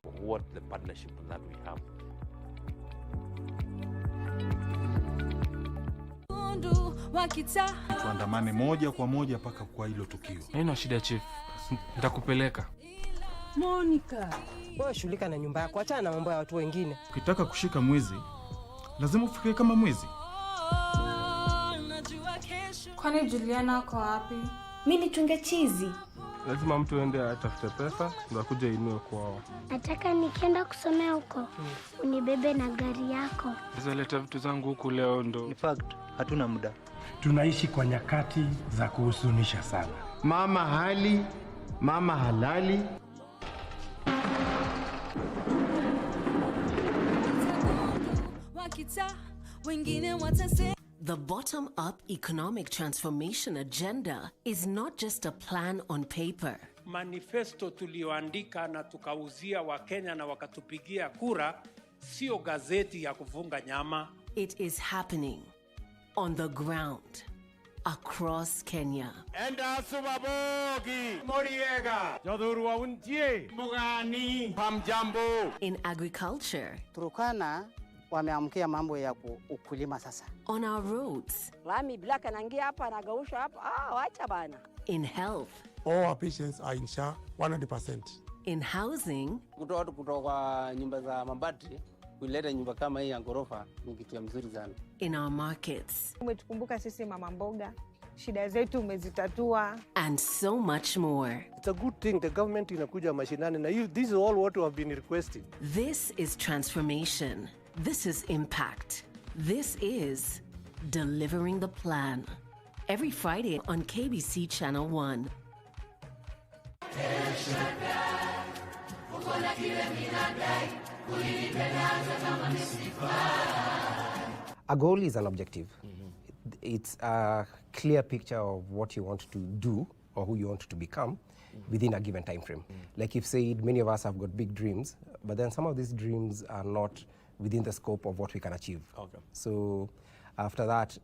what the partnership that we have. Tuandamane moja kwa moja paka kwa hilo tukio. Haina shida chief. Nitakupeleka. Monica, wewe shughulika na nyumba yako, acha na mambo ya watu wengine. Ukitaka kushika mwezi, lazima ufikiri kama mwezi. Kwani Juliana ako wapi? Mimi nitunge chizi. Lazima mtu aende atafute pesa ndio akuje Inua kwao. Nataka nikienda kusomea huko, unibebe na gari yako. Nizaleta vitu zangu huku leo ndo. In fact, hatuna muda. Tunaishi kwa nyakati za kuhuzunisha sana. Mama hali, mama halali. The bottom-up economic transformation agenda is not just a plan on paper. Manifesto tulioandika na tukauzia Wakenya na wakatupigia kura, sio gazeti ya kufunga nyama. It is happening on the ground across Kenya. Enda subabogi Moriega Jodhurwa untie Mugani Pamjambo. In agriculture, Turukana wameamkia mambo ya ukulima sasa. on our roads, Lami black anaingia hapa anagausha hapa, wacha bana. in health, All our patients are in SHA 100%. in housing, Kutoa watu kutoka nyumba za mabati kuleta nyumba kama hii ya ghorofa ni kitu ya mzuri sana. in our markets, Umetukumbuka sisi mama mboga. Shida zetu umezitatua. and so much more. It's a good thing the government inakuja mashinani na this is all what we have been requesting. This is transformation. This is impact. This is delivering the plan. Every Friday on KBC Channel 1. A goal is an objective. It's a clear picture of what you want to do or who you want to become within a given time frame. Like you've said, many of us have got big dreams, but then some of these dreams are not within the scope of what we can achieve. Okay. So after that,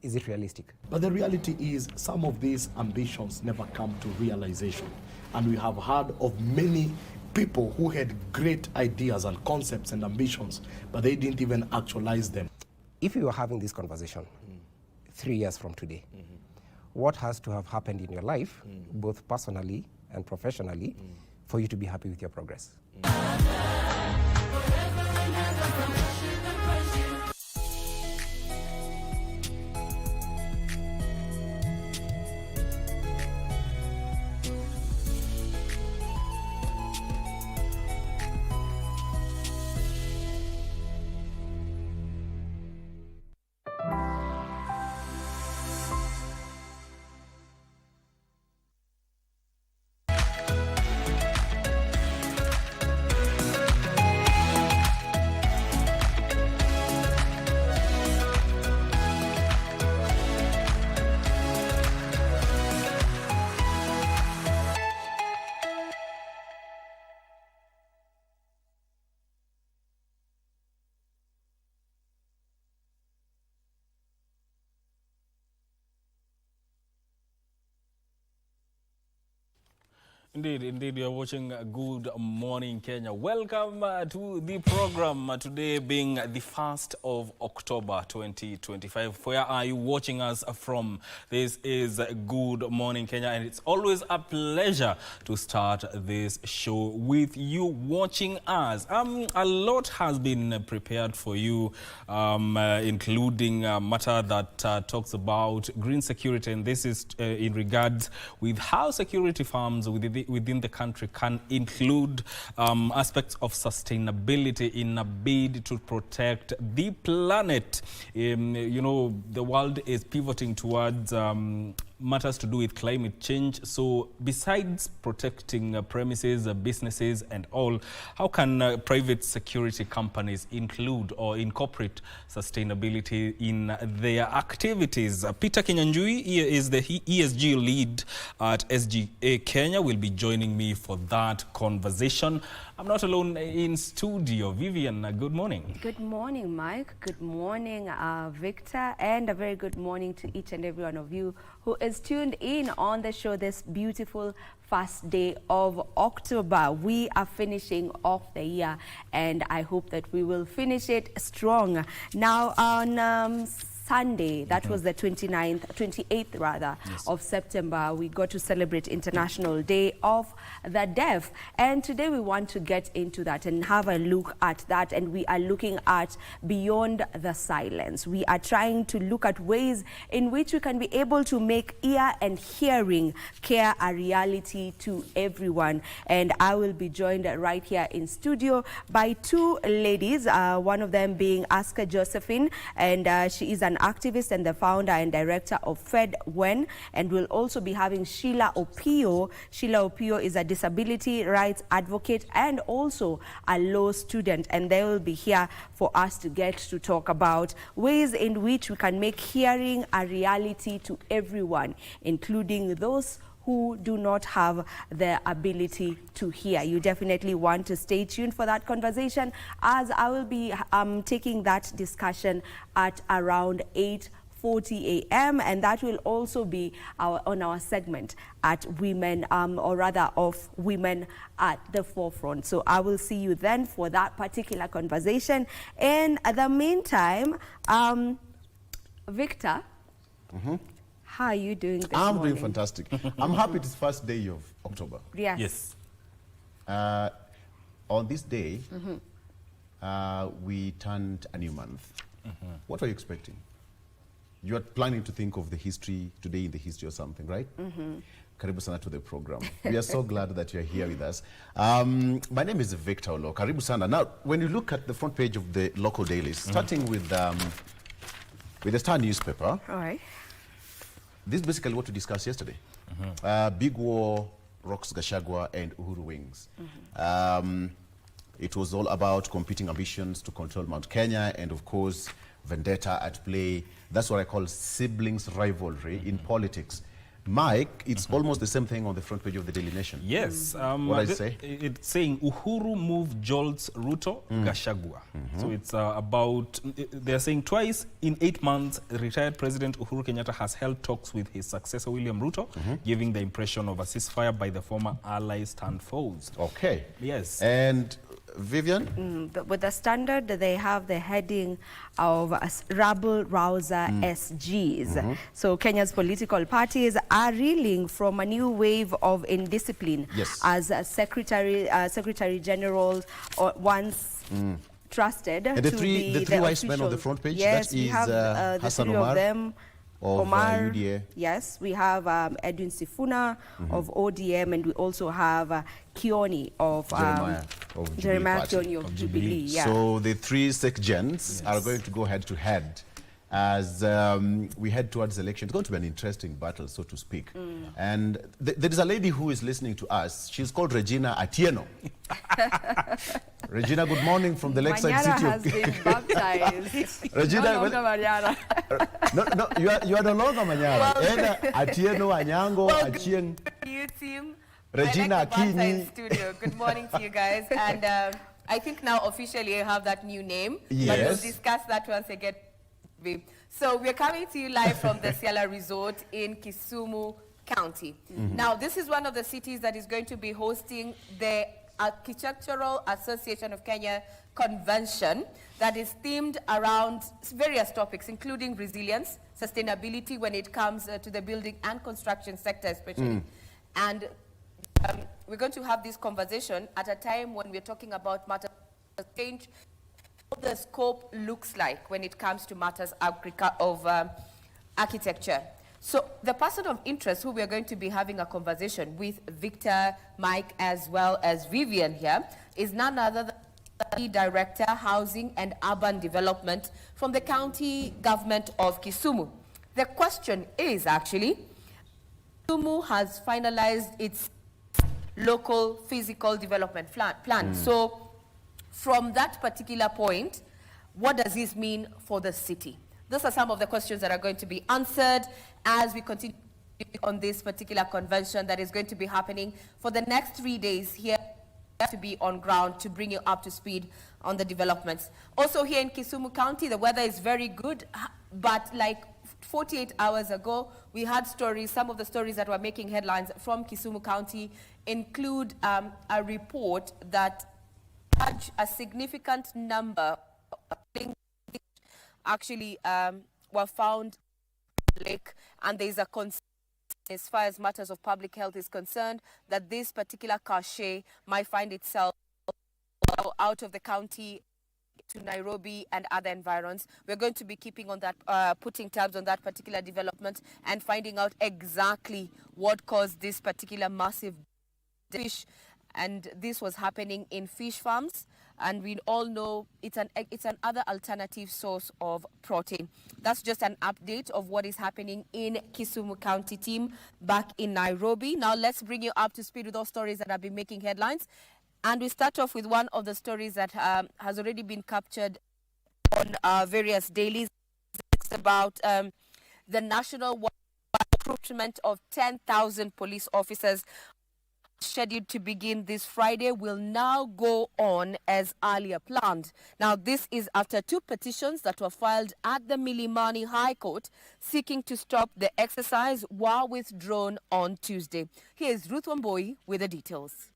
is it realistic? But the reality is some of these ambitions never come to realization. And we have heard of many people who had great ideas and concepts and ambitions, but they didn't even actualize them. If you were having this conversation 3 years from today, what has to have happened in your life, both personally and professionally, for you to be happy with your progress? Indeed, you are watching Good Morning Kenya. Welcome to the program today being the 1st of October 2025. Where are you watching us from? This is Good Morning Kenya, and it's always a pleasure to start this show with you watching us. A lot has been prepared for you, including a matter that talks about green security, and this is in regards with how security firms within the country can include aspects of sustainability in a bid to protect the planet. You know, the world is pivoting towards matters to do with climate change. So besides protecting premises, businesses and all, how can private security companies include or incorporate sustainability in their activities? Peter Kinyanjui, he is the ESG lead at SGA Kenya, will be joining me for that conversation. I'm not alone in studio. Vivian, good morning. Good morning, Mike. Good morning, Victor. And a very good morning to each and every one of you who is is tuned in on the show this beautiful first day of October. We are finishing off the year, and I hope that we will finish it strong. Now, on Sunday, that was the 28th rather, of September, we got to celebrate International Day of the Deaf. And today we want to get into that and have a look at that. And we are looking at beyond the silence. We are trying to look at ways in which we can be able to make ear and hearing care a reality to everyone. And I will be joined right here in studio by two ladies, one of them being Aska Josephine, and she is an activist and the founder and director of Fed When, and we'll also be having Sheila Opio. Sheila Opio is a disability rights advocate and also a law student, and they will be here for us to get to talk about ways in which we can make hearing a reality to everyone, including those who do not have the ability to hear. You definitely want to stay tuned for that conversation, as I will be taking that discussion at around 8:40 a.m. and that will also be on our segment at Women, or rather of Women at the Forefront. So I will see you then for that particular conversation. In the meantime, Victor, how are you doing this morning? Doing fantastic. I'm happy it's first day of October. Yes. On this day, we turned a new month. What are you expecting? You are planning to think of the history, today in the history or something, right? Karibu sana to the program. We are so glad that you're here with us. My name is Victor Olo. Karibu sana. Now, when you look at the front page of the local dailies, starting with the Star newspaper, all right. This is basically what we discussed yesterday. Big war rocks Gachagua and Uhuru wings. It was all about competing ambitions to control Mount Kenya and, of course, vendetta at play. That's what I call siblings rivalry in politics. Mike, it's almost the same thing on the front page of the Daily Nation. Yes. What did I say? It's saying Uhuru move jolts Ruto, Gachagua. So it's about, they're saying twice in 8 months, retired President Uhuru Kenyatta has held talks with his successor William Ruto, giving the impression of a ceasefire by the former allies turned foes. Okay. Yes. And Vivian? With the Standard, they have the heading of rabble-rouser SGs. So Kenya's political parties are reeling from a new wave of indiscipline, as Secretary General once trusted and the three wise men on the front page. Yes, that we is have the Hassan three Omar of them. of Omar, UDA. yes, we have Edwin Sifuna of ODM, and we also have Kioni of Jeremiah Kioni of Jubilee. Yeah. So the three secgens are going to go head to head as we head towards election. It's going to be an interesting battle, so to speak. And there is a lady who is listening to us. She's called Regina Atieno. Regina, good morning from the Lakeside Manyara City. has been baptized. Regina, no longer Manyara. no, you are no longer Manyara. Atieno, Anyango, Achien. You team. Regina Akinyi. Studio. Good morning to you guys. And I think now officially I have that new name. Yes. But we'll discuss that once I get. So we're coming to you live from the Ciala Resort in Kisumu County. Now, this is one of the cities that is going to be hosting the Architectural Association of Kenya convention that is themed around various topics, including resilience, sustainability when it comes to the building and construction sector especially. And we're going to have this conversation at a time when we're talking about matters of change, what the scope looks like when it comes to matters of architecture. So the person of interest who we are going to be having a conversation with, Victor, Mike, as well as Vivian here, is none other than the Director, Housing and Urban Development from the County Government of Kisumu. The question is actually, Kisumu has finalized its local physical development plan. So from that particular point, what does this mean for the city? Those are some of the questions that are going to be answered as we continue on this particular convention that is going to be happening for the next 3 days here to be on ground to bring you up to speed on the developments. Also here in Kisumu County, the weather is very good, but like 48 hours ago, we had stories. Some of the stories that were making headlines from Kisumu County include a report that a significant number of things actually were found in the lake, and there is a concern as far as matters of public health is concerned that this particular cache might find itself out of the county to Nairobi and other environs. We're going to be keeping on that, putting tabs on that particular development and finding out exactly what caused this particular massive fish. And this was happening in fish farms, and we all know it's an other alternative source of protein. That's just an update of what is happening in Kisumu County team back in Nairobi. Now let's bring you up to speed with those stories that have been making headlines. And we start off with one of the stories that has already been captured on various dailies. It's about the national recruitment of 10,000 police officers scheduled to begin this Friday will now go on as earlier planned. Now, this is after 2 petitions that were filed at the Milimani High Court seeking to stop the exercise while withdrawn on Tuesday. Here's Ruth Wamboi with the details.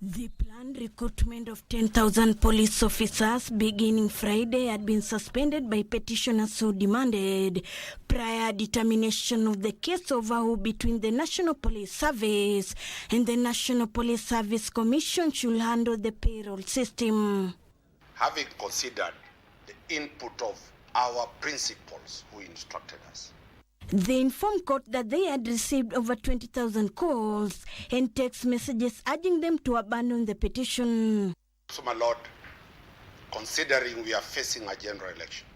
The planned recruitment of 10,000 police officers beginning Friday had been suspended by petitioners who demanded prior determination of the case overhaul between the National Police Service and the National Police Service Commission should handle the payroll system. Having considered the input of our principals who instructed us, they informed court that they had received over 20,000 calls and text messages urging them to abandon the petition. So, my Lord, considering we are facing a general election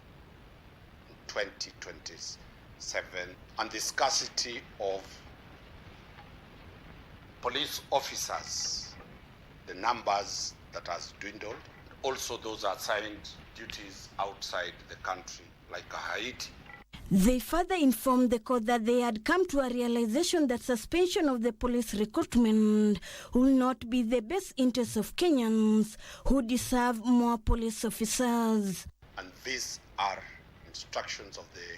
in 2027 and the scarcity of police officers, the numbers that has dwindled, also those assigned duties outside the country, like Haiti. They further informed the court that they had come to a realization that suspension of the police recruitment will not be the best interest of Kenyans who deserve more police officers. And these are instructions of the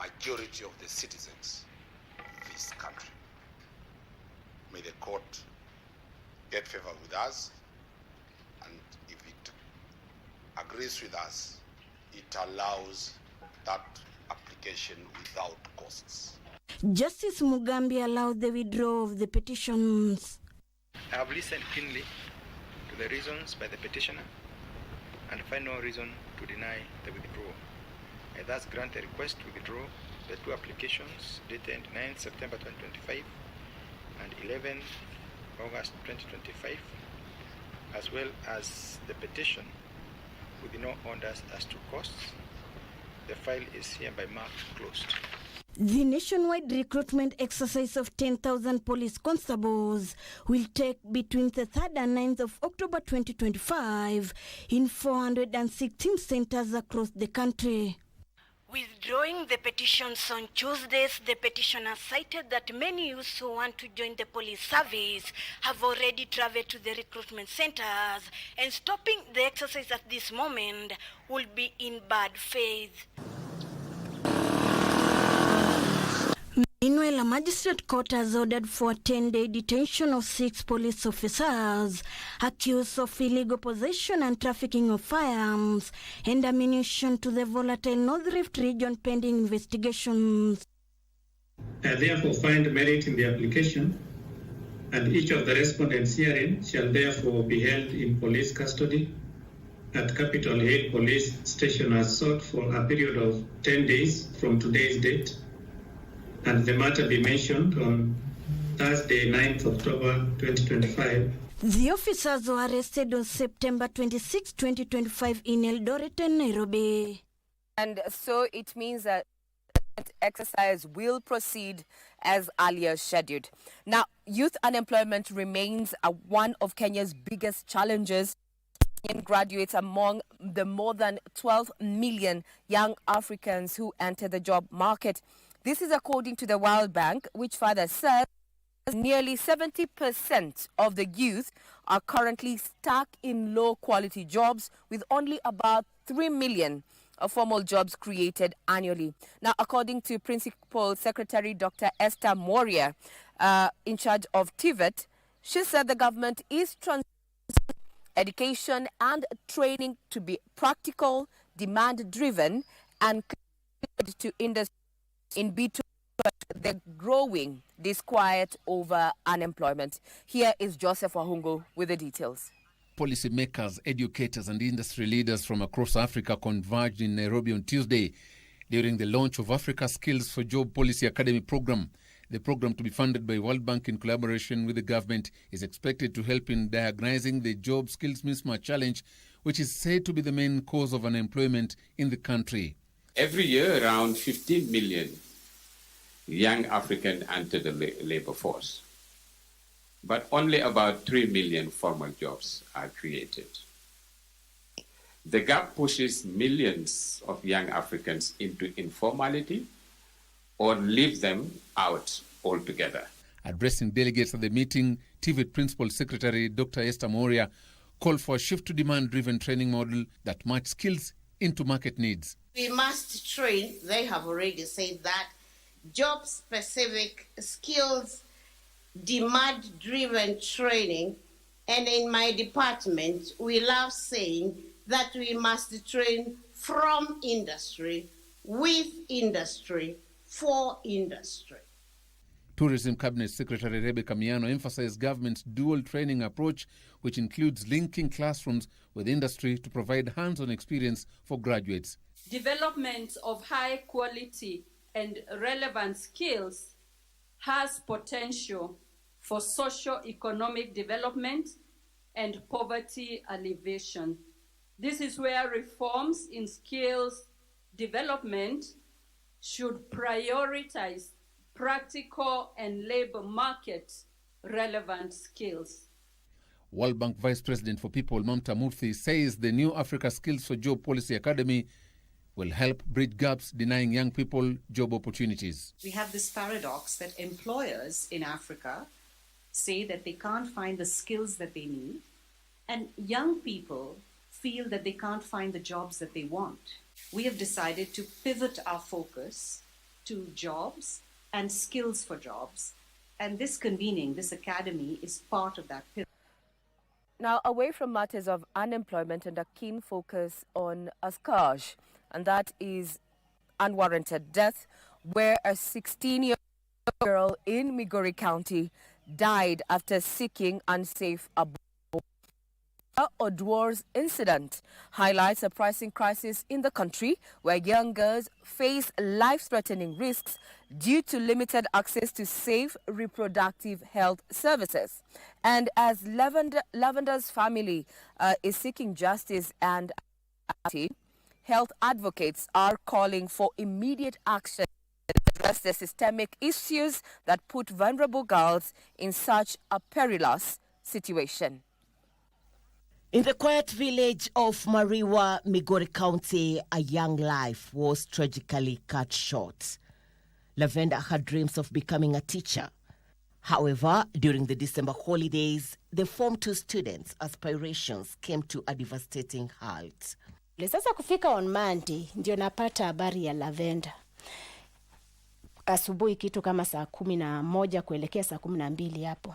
majority of the citizens of this country. May the court get favor with us, and if it agrees with us, it allows that application without costs. Justice Mugambi allowed the withdrawal of the petitions. I have listened keenly to the reasons by the petitioner and find no reason to deny the withdrawal. I thus grant a request to withdraw the 2 applications dated 9 September 2025 and 11 August 2025, as well as the petition with no orders as to costs. The file is hereby marked closed. The nationwide recruitment exercise of 10,000 police constables will take between the 3rd and 9th of October 2025 in 416 centers across the country. Withdrawing the petitions on Tuesdays, the petitioners cited that many youths who want to join the police service have already traveled to the recruitment centers, and stopping the exercise at this moment will be in bad faith. Meanwhile, a magistrate court has ordered for a 10-day detention of 6 police officers accused of illegal possession and trafficking of firearms and ammunition to the volatile North Rift region pending investigations. I therefore find merit in the application, and each of the respondents herein shall therefore be held in police custody at Capital Hill Police Station as sought for a period of 10 days from today's date, and the matter be mentioned on Thursday, 9th October 2025. The officers were arrested on September 26, 2025 in Eldoret and Nairobi. And so it means that exercise will proceed as earlier scheduled. Now, youth unemployment remains one of Kenya's biggest challenges. Kenyan graduates among the more than 12 million young Africans who enter the job market. This is according to the World Bank, which further says nearly 70% of the youth are currently stuck in low-quality jobs, with only about 3 million formal jobs created annually. Now, according to Principal Secretary Dr. Esther Moria, in charge of TVET, she said the government is transitioning education and training to be practical, demand-driven, and connected to industry in between the growing disquiet over unemployment. Here is Joseph Wahungu with the details. Policymakers, educators and industry leaders from across Africa converged in Nairobi on Tuesday during the launch of Africa Skills for Job Policy Academy program. The program, to be funded by World Bank in collaboration with the government, is expected to help in diagnosing the job skills mismatch challenge, which is said to be the main cause of unemployment in the country. Every year, around 15 million young Africans enter the labor force, but only about 3 million formal jobs are created. The gap pushes millions of young Africans into informality or leave them out altogether. Addressing delegates at the meeting, TVET Principal Secretary Dr. Esther Moria called for a shift to demand-driven training model that match skills into market needs. We must train, they have already said that, job-specific skills, demand-driven training, and in my department, we love saying that we must train from industry, with industry, for industry. Tourism Cabinet Secretary Rebecca Miano emphasized government's dual training approach, which includes linking classrooms with industry to provide hands-on experience for graduates. Development of high quality and relevant skills has potential for socio-economic development and poverty alleviation. This is where reforms in skills development should prioritize practical and labor market relevant skills. World Bank Vice President for People Mamta Murthy says the new Africa Skills for Job Policy Academy will help bridge gaps, denying young people job opportunities. We have this paradox that employers in Africa say that they can't find the skills that they need, and young people feel that they can't find the jobs that they want. We have decided to pivot our focus to jobs and skills for jobs, and this convening, this academy, is part of that pivot. Now, away from matters of unemployment and a keen focus on a scourge, and that is unwarranted death, where a 16-year-old girl in Migori County died after seeking unsafe abortion. Odwar's incident highlights a pricing crisis in the country where young girls face life-threatening risks due to limited access to safe reproductive health services. And as Lavender's family is seeking justice and health advocates are calling for immediate action to address the systemic issues that put vulnerable girls in such a perilous situation. In the quiet village of Mariwa, Migori County, a young life was tragically cut short. Lavender had dreams of becoming a teacher. However, during the December holidays, the Form 2 students' aspirations came to a devastating halt. Sasa kufika on Monday ndio napata habari ya Lavender. Asubuhi kitu kama saa 11 kuelekea saa 12 hapo.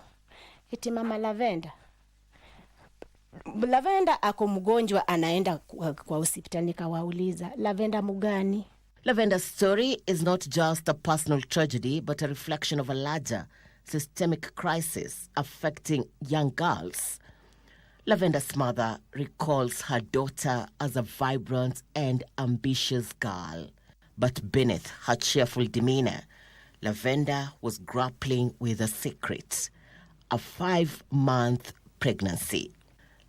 Eti mama Lavender ako mgonjwa, anaenda kwa hospitali. Nikawauliza, Lavender mugani? Lavender's story is not just a personal tragedy, but a reflection of a larger systemic crisis affecting young girls. Lavender's mother recalls her daughter as a vibrant and ambitious girl. But beneath her cheerful demeanor, Lavender was grappling with a secret, a 5-month pregnancy.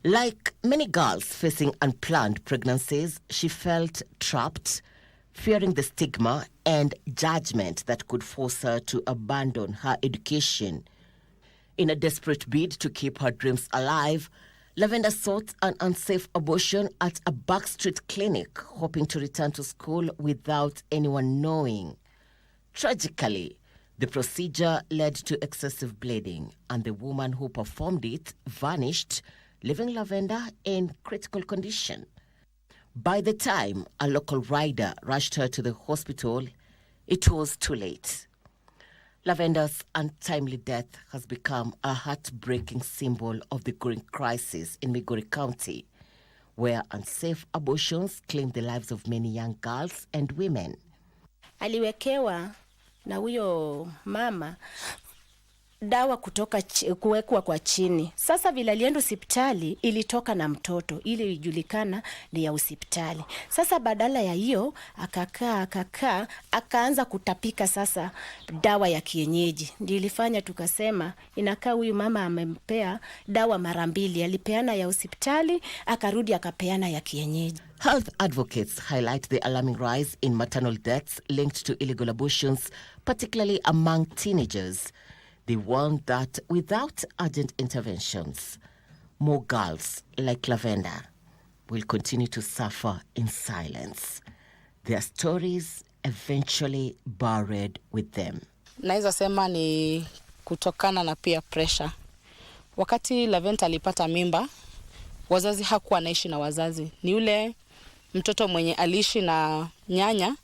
Like many girls facing unplanned pregnancies, she felt trapped, fearing the stigma and judgment that could force her to abandon her education. In a desperate bid to keep her dreams alive, Lavender sought an unsafe abortion at a backstreet clinic, hoping to return to school without anyone knowing. Tragically, the procedure led to excessive bleeding, and the woman who performed it vanished, leaving Lavender in critical condition. By the time a local rider rushed her to the hospital, it was too late. Lavenda's untimely death has become a heartbreaking symbol of the growing crisis in Migori County, where unsafe abortions claim the lives of many young girls and women. Aliwekewa na huyo mama dawa kuwekwa kwa chini. Sasa vile alienda hospitali ilitoka na mtoto, ili ilijulikana ni ya hospitali. Sasa badala ya hiyo akaanza kutapika sasa dawa ya kienyeji. Ndio ilifanya tukasema inakaa huyu mama amempea dawa mara mbili, alipeana ya hospitali akarudi akapeana ya kienyeji. Health advocates highlight the alarming rise in maternal deaths linked to illegal abortions, particularly among teenagers. They warn that without urgent interventions, more girls like Lavenda will continue to suffer in silence. Their stories eventually buried with them. Naweza sema ni kutokana na peer pressure. Wakati Lavenda alipata mimba, wazazi hakuwa naishi na wazazi. Ni yule mtoto mwenye aliishi na nyanya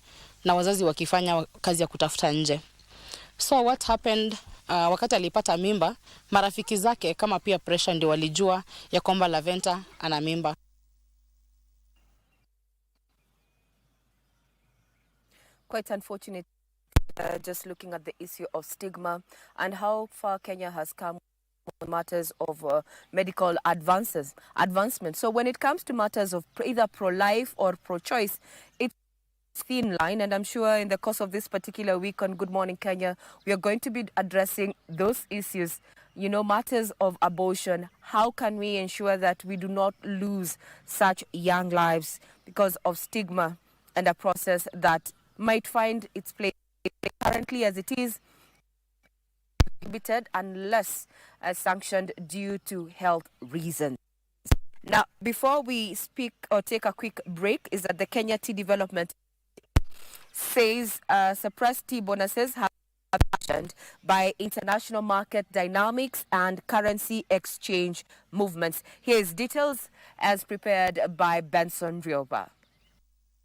na wazazi wakifanya kazi ya kutafuta nje. So what happened, wakati alipata mimba, marafiki zake kama peer pressure ndio walijua ya kwamba Lavenda ana mimba. Quite unfortunate, just looking at the issue of stigma and how far Kenya has come on matters of medical advancement. So when it comes to matters of either pro-life or pro-choice, it's thin line, and I'm sure in the course of this particular week on Good Morning Kenya, we are going to be addressing those issues, you know, matters of abortion. How can we ensure that we do not lose such young lives because of stigma and a process that might find its place currently as it is prohibited unless sanctioned due to health reasons. Now, before we speak or take a quick break, is that the Kenya Tea Development says suppressed tea bonuses have been sanctioned by international market dynamics and currency exchange movements. Here's details as prepared by Benson Rioba.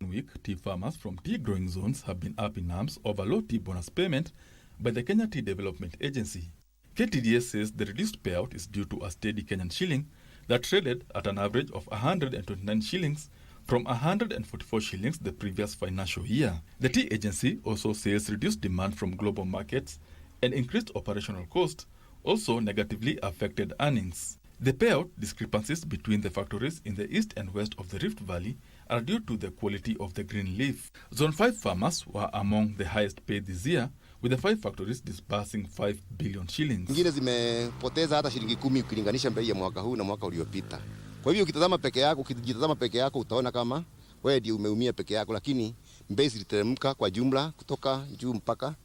Week, tea farmers from tea growing zones have been up in arms over low tea bonus payment by the Kenya Tea Development Agency. KTDA says the reduced payout is due to a steady Kenyan shilling that traded at an average of 129 shillings from 144 shillings the previous financial year. The tea agency also says reduced demand from global markets and increased operational costs also negatively affected earnings. The payout discrepancies between the factories in the east and west of the Rift Valley are due to the quality of the green leaf. Zone 5 farmers were among the highest paid this year, with the 5 factories disbursing 5 billion shillings. Ngine zimepoteza hata shilingi 10 ukilinganisha bei ya mwaka huu na mwaka uliopita. Kwa hivyo ukitazama peke yako utaona kama wewe ndio umeumia peke yako, lakini bei ziliteremka kwa jumla kutoka juu mpaka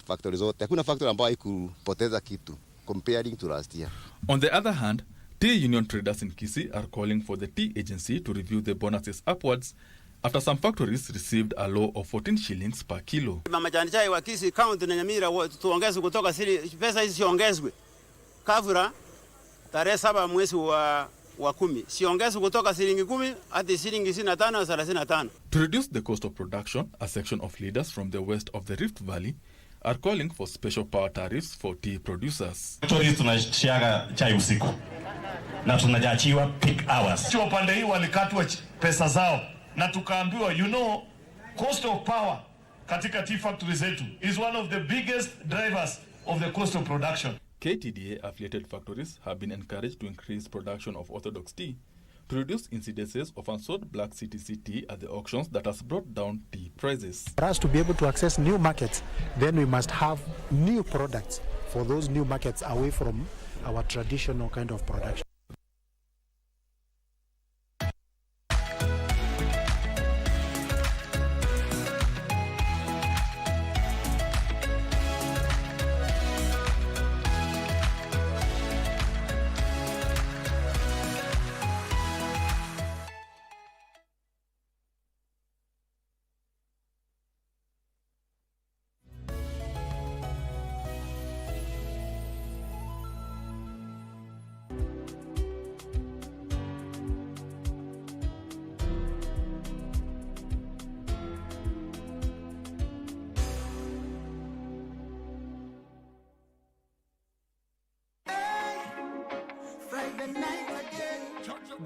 factory zote. Hakuna factory ambayo haikupoteza kitu comparing to last year. On the other hand, tea union traders in Kisii are calling for the tea agency to review the bonuses upwards after some factories received a low of 14 shillings per kilo. Mama chai wa Kisii County na Nyamira tuongeze kutoka pesa hizi siongezwe. Kavura tarehe 7 mwezi wa 10 siongezwe kutoka shilingi 10 hadi shilingi 25 35. To reduce the cost of production, a section of leaders from the west of the Rift Valley are calling for special power tariffs for tea producers. Tunashiaga chai usiku na tunajachiwa peak hours. Kwa pande hii walikatwa pesa zao na tukaambiwa, you know, cost of power katika tea factory zetu is one of the biggest drivers of the cost of production. KTDA affiliated factories have been encouraged to increase production of orthodox tea to reduce incidences of unsold black CTC tea at the auctions that has brought down tea prices. For us to be able to access new markets, then we must have new products for those new markets away from our traditional kind of production.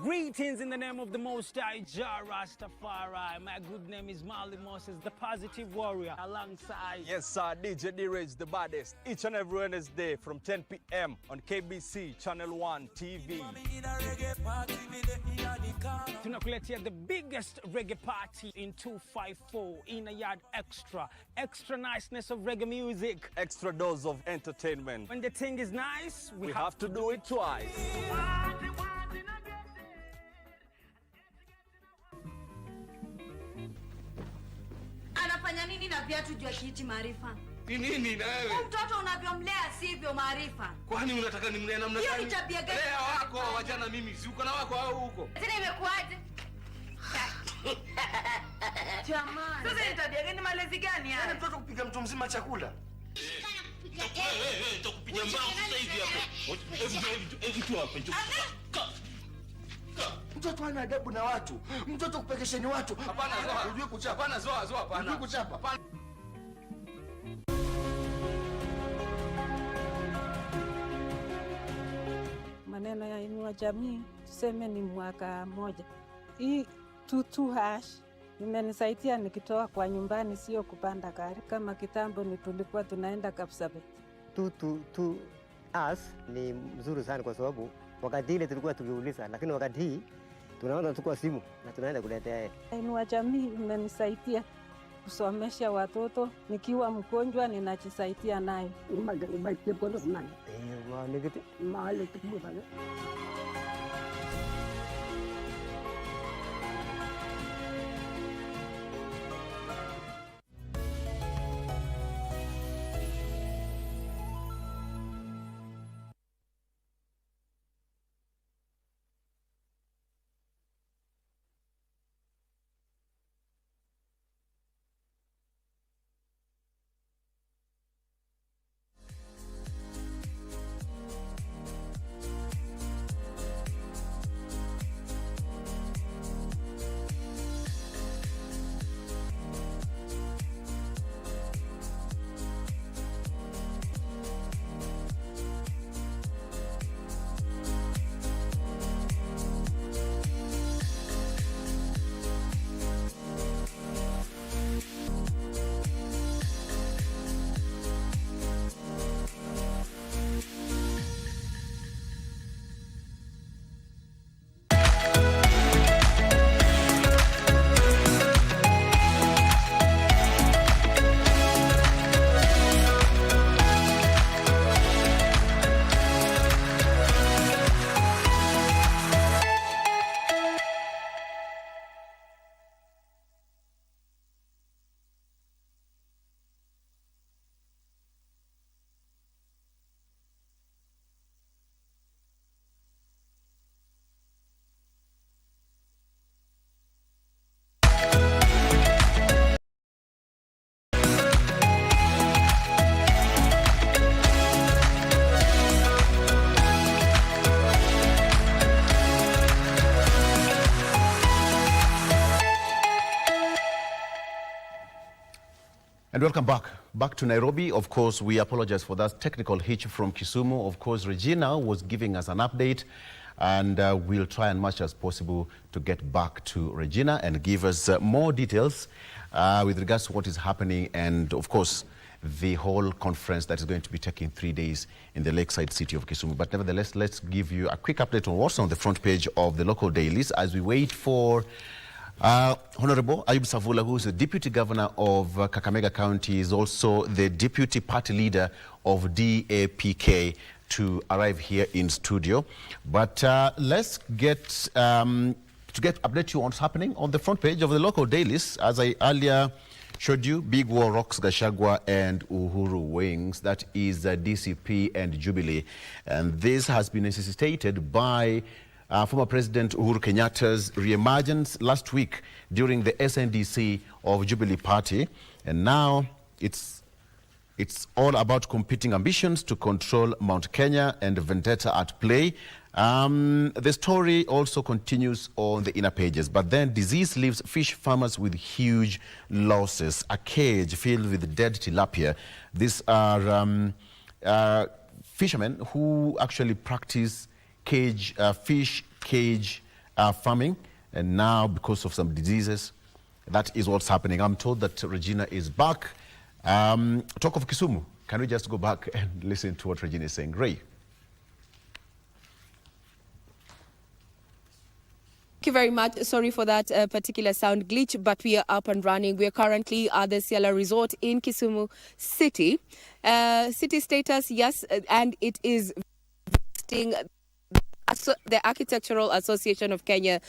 Greetings in the name of the Most High, Jah Rastafari. My good name is Marley Moses, the positive warrior, alongside... Yes, sir, DJ D-Rage, the baddest. Each and every Wednesday from 10 p.m. on KBC Channel 1 TV. Tunakuletea the biggest reggae party in 254 in a yard extra. Extra niceness of reggae music. Extra dose of entertainment. When the thing is nice, we have to do it twice. Anafanya nini na viatu juu ya kiti Maarifa? Ni nini na wewe? Mtoto unavyomlea sivyo Maarifa. Kwani unataka nimlee namna gani? Hiyo ni tabia gani? Lea wako wajana mimi, si uko na wako au huko? Tena imekuaje? Jamani. Sasa ni tabia gani, malezi gani haya? Yaani mtoto kupiga mtu mzima chakula? Nitakupiga mbao sasa hivi hapo. Hebu tu hapo. Mtoto ana adabu na watu. Mtoto kupekesheni watu. Hapana zoa. Unajui kuchapa. Hapana zoa hapana. Unajui kuchapa. Maneno ya Inua Jamii tuseme ni mwaka moja. Hii tutu hash imenisaidia nikitoa kwa nyumbani, sio kupanda gari kama kitambo ni tulikuwa tunaenda Kapsabet. Tutu hash ni mzuri sana kwa sababu wakati ile tulikuwa tukiuliza, lakini wakati hii tunaona tukua simu na tunaenda kuletea yeye. Inua Jamii imenisaidia kusomesha watoto, nikiwa mgonjwa ninajisaidia nayo. And welcome back to Nairobi. Of course, we apologize for that technical hitch from Kisumu. Of course, Regina was giving us an update, and we'll try as much as possible to get back to Regina and give us more details with regards to what is happening, and of course, the whole conference that is going to be taking 3 days in the lakeside city of Kisumu. But nevertheless, let's give you a quick update on what's on the front page of the local dailies as we wait for Honorable Ayub Savula, who is the Deputy Governor of Kakamega County, is also the Deputy Party Leader of DAPK, to arrive here in studio. But let's get to update you on what's happening on the front page of the local dailies. As I earlier showed you, Big War rocks Gachagua and Uhuru wings. That is DCP and Jubilee. And this has been necessitated by former President Uhuru Kenyatta's re-emergence last week during the SNDC of Jubilee Party. And now it's all about competing ambitions to control Mount Kenya and vendetta at play. The story also continues on the inner pages, but then disease leaves fish farmers with huge losses. A cage filled with dead tilapia. These are fishermen who actually practice fish cage farming, and now because of some diseases, that is what's happening. I'm told that Regina is back. Talk of Kisumu. Can we just go back and listen to what Regina is saying? Ray. Thank you very much. Sorry for that particular sound glitch, but we are up and running. We are currently at the Savula Resort in Kisumu City. City status, yes, and it is visiting the Architectural Association of Kenya.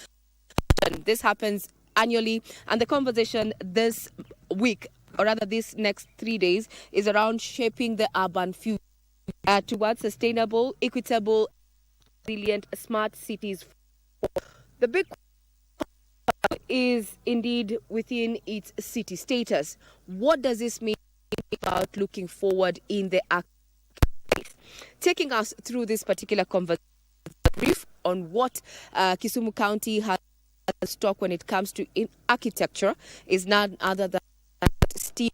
This happens annually, and the conversation this week, or rather this next 3 days, is around shaping the urban future towards sustainable, equitable, resilient, smart cities. The big is indeed within its city status. What does this mean about looking forward in the space? Taking us through this particular conversation, brief on what Kisumu County has stock when it comes to architecture is none other than Steve,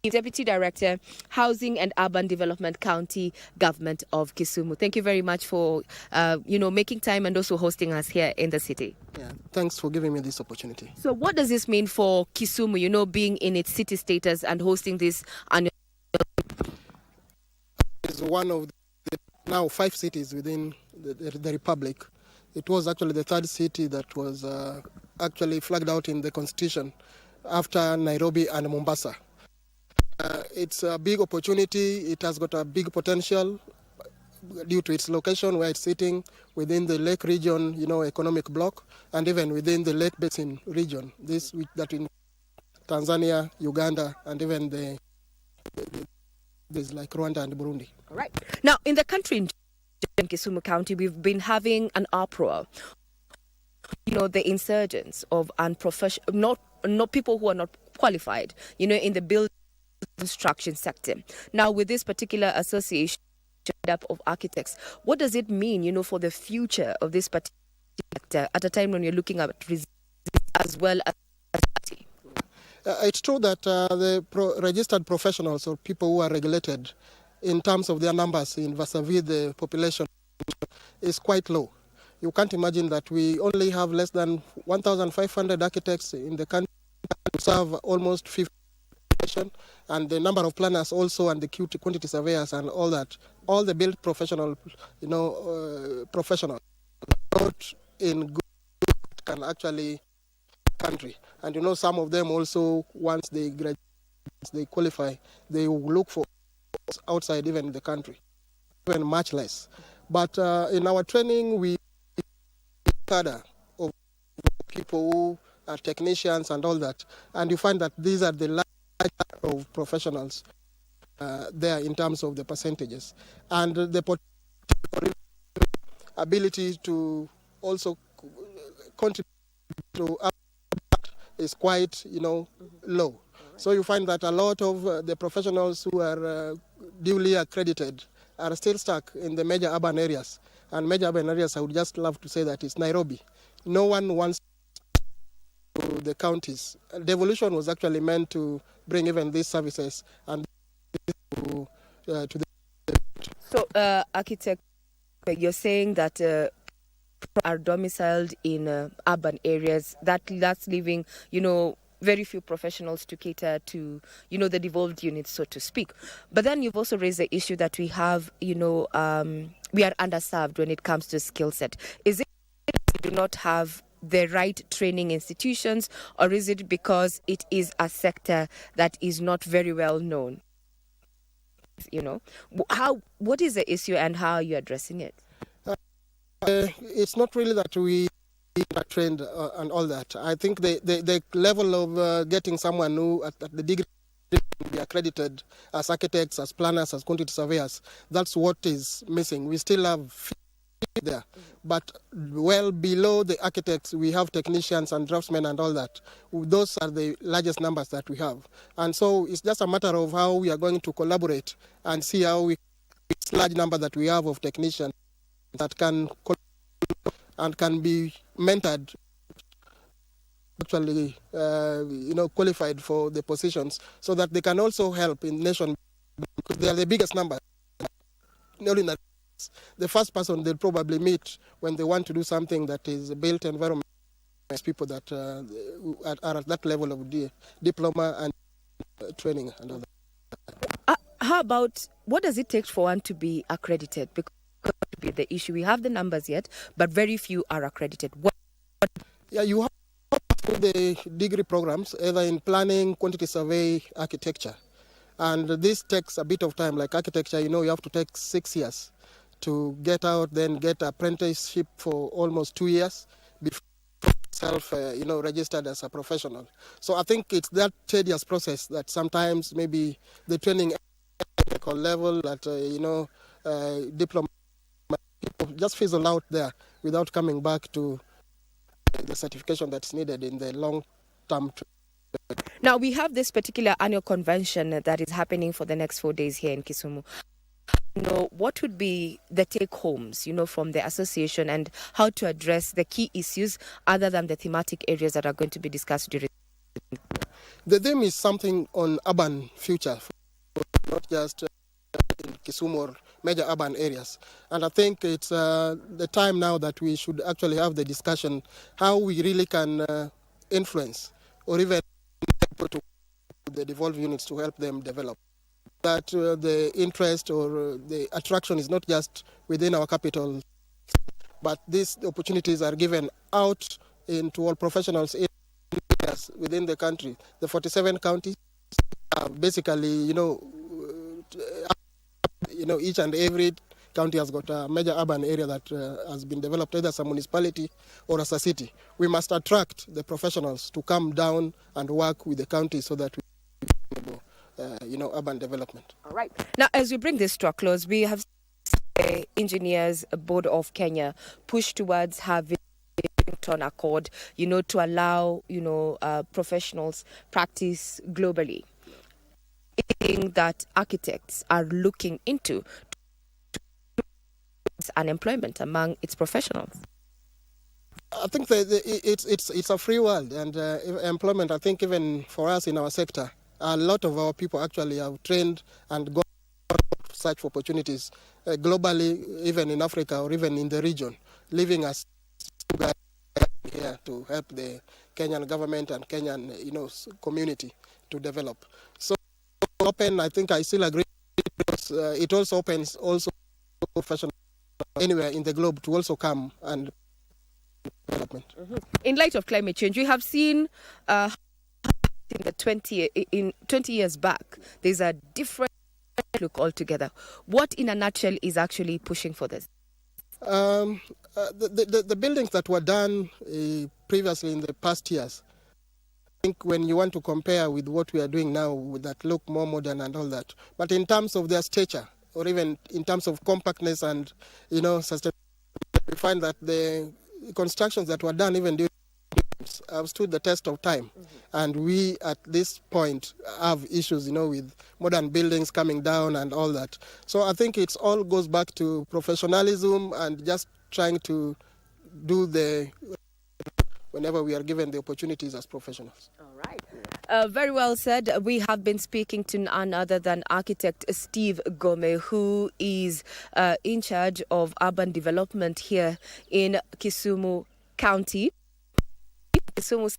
Deputy Director, Housing and Urban Development, County Government of Kisumu. Thank you very much for making time and also hosting us here in the city. Yeah, thanks for giving me this opportunity. So what does this mean for Kisumu, being in its city status and hosting this annual? It's one of the now 5 cities within the Republic. It was actually the 3rd city that was actually flagged out in the Constitution after Nairobi and Mombasa. It's a big opportunity. It has got a big potential due to its location where it's sitting within the Lake region, economic block, and even within the Lake Basin region. That in Tanzania, Uganda, and even there's like Rwanda and Burundi. All right. Now, in the country in Kisumu County, we've been having an uproar. The insurgents of unprofessional, not people who are not qualified, in the building construction sector. Now, with this particular association of architects, what does it mean, for the future of this particular sector at a time when you're looking at as well as society? It's true that the registered professionals or people who are regulated in terms of their numbers in vis-a-vis the population is quite low. You can't imagine that we only have less than 1,500 architects in the country to serve almost 50 population, and the number of planners also, and the quantity surveyors and all that. All the build professionals not in good can actually country. And some of them also, once they graduate, they qualify, they will look for outside even the country, even much less. But in our training, we gather of people who are technicians and all that, and you find that these are the large of professionals there in terms of the percentages, and the ability to also contribute to is quite low. So you find that a lot of the professionals who are duly accredited are still stuck in the major urban areas. And major urban areas, I would just love to say that it's Nairobi. No one wants to the counties. Devolution was actually meant to bring even these services and to the. So, architect, you're saying that are domiciled in urban areas. That's leaving, very few professionals to cater to, the devolved units, so to speak. But then you've also raised the issue that we have, we are underserved when it comes to skill set. Is it we do not have the right training institutions, or is it because it is a sector that is not very well known? What is the issue and how are you addressing it? It's not really that we are trained and all that. I think the level of getting someone who at the degree be accredited as architects, as planners, as quantity surveyors, that's what is missing. We still have there, but well below the architects, we have technicians and draftsmen and all that. Those are the largest numbers that we have, and so it's just a matter of how we are going to collaborate and see how this large number that we have of technicians that can be mentored, actually, qualified for the positions, so that they can also help in nation, because they are the biggest number, not only in the first person they'll probably meet when they want to do something that is a built environment. People that are at that level of diploma and training and all that. How about, what does it take for one to be accredited? Because to be the issue, we have the numbers yet, but very few are accredited. Yeah, you have the degree programs either in planning, quantity survey, architecture, and this takes a bit of time. Like architecture, you have to take 6 years to get out, then get apprenticeship for almost 2 years before registered as a professional. So I think it's that tedious process that sometimes maybe the training level at diploma people just fizzle out there without coming back to the certification that's needed in the long term. Now we have this particular annual convention that is happening for the next 4 days here in Kisumu. What would be the take-homes, from the association, and how to address the key issues other than the thematic areas that are going to be discussed during? The theme is something on urban future, not just in Kisumu or major urban areas. And I think it's the time now that we should actually have the discussion how we really can influence or even to the devolved units to help them develop. That the interest or the attraction is not just within our capital, but these opportunities are given out into all professionals within the country. The 47 counties, basically, each and every county has got a major urban area that has been developed either as a municipality or as a city. We must attract the professionals to come down and work with the county so that we urban development. All right. Now, as we bring this to a close, we have the Engineers Board of Kenya push towards having on accord, to allow, professionals practice globally. Anything that architects are looking into unemployment among its professionals. I think it's a free world, and employment, I think even for us in our sector, a lot of our people actually have trained and gone to search for opportunities globally, even in Africa or even in the region, leaving us here to help the Kenyan government and Kenyan community to develop. So open, I think I still agree. It also opens professionals anywhere in the globe to also come and development. Mm-hmm. In light of climate change, we have seen in 20 years back, there's a different look altogether. What, in a nutshell, is actually pushing for this? The buildings that were done previously in the past years, I think when you want to compare with what we are doing now, that look more modern and all that, but in terms of their stature, or even in terms of compactness and sustainability, we find that the constructions that were done even during have stood the test of time. Mm-hmm. And we at this point have issues with modern buildings coming down and all that. So I think it all goes back to professionalism and just trying to do whenever we are given the opportunities as professionals. All right. Very well said. We have been speaking to none other than architect Steve Gome, who is in charge of urban development here in Kisumu County. Kisumu,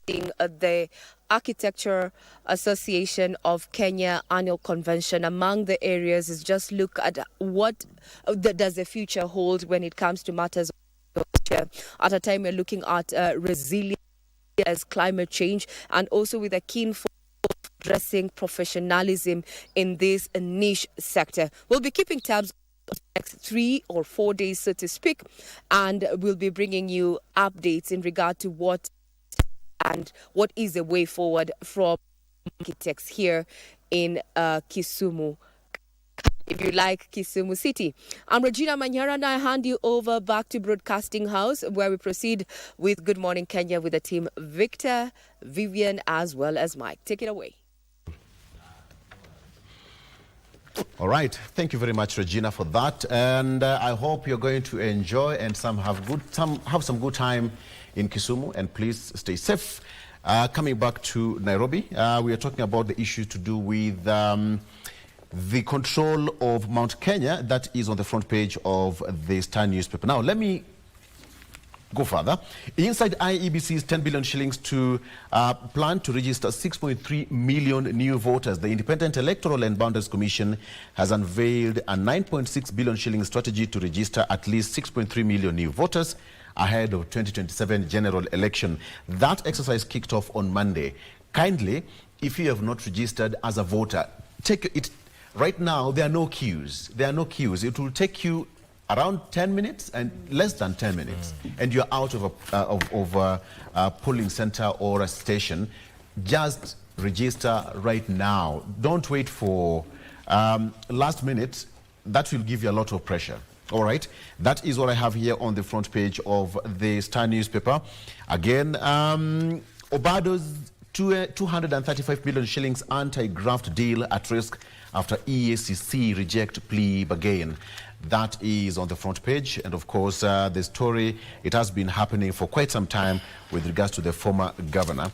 the Architecture Association of Kenya annual convention. Among the areas is just look at what does the future hold when it comes to matters of future. At a time we're looking at resilience as climate change, and also with a keen focus on addressing professionalism in this niche sector. We'll be keeping tabs the next 3 or 4 days, so to speak, and we'll be bringing you updates in regard to what is the way forward from architects here in Kisumu. If you like Kisumu City. I'm Regina Manyara, and I hand you over back to Broadcasting House, where we proceed with Good Morning Kenya with the team Victor, Vivian, as well as Mike. Take it away. All right. Thank you very much, Regina, for that. And I hope you're going to enjoy and have some good time in Kisumu. And please stay safe. Coming back to Nairobi, we are talking about the issue to do with the control of Mount Kenya. That is on the front page of the Star newspaper. Now, let me go further. Inside IEBC's 10 billion shillings to plan to register 6.3 million new voters, the Independent Electoral and Boundaries Commission has unveiled a 9.6 billion shillings strategy to register at least 6.3 million new voters ahead of 2027 general election. That exercise kicked off on Monday. Kindly, if you have not registered as a voter, take it. Right now, there are no queues. There are no queues. It will take you around 10 minutes and less than 10 minutes, and you're out of a polling center or a station. Just register right now. Don't wait for last minute. That will give you a lot of pressure. All right, that is what I have here on the front page of the Star newspaper. Again, Obado's 235 billion shillings anti-graft deal at risk after EACC reject plea bargain. That is on the front page. And of course, the story, it has been happening for quite some time with regards to the former governor.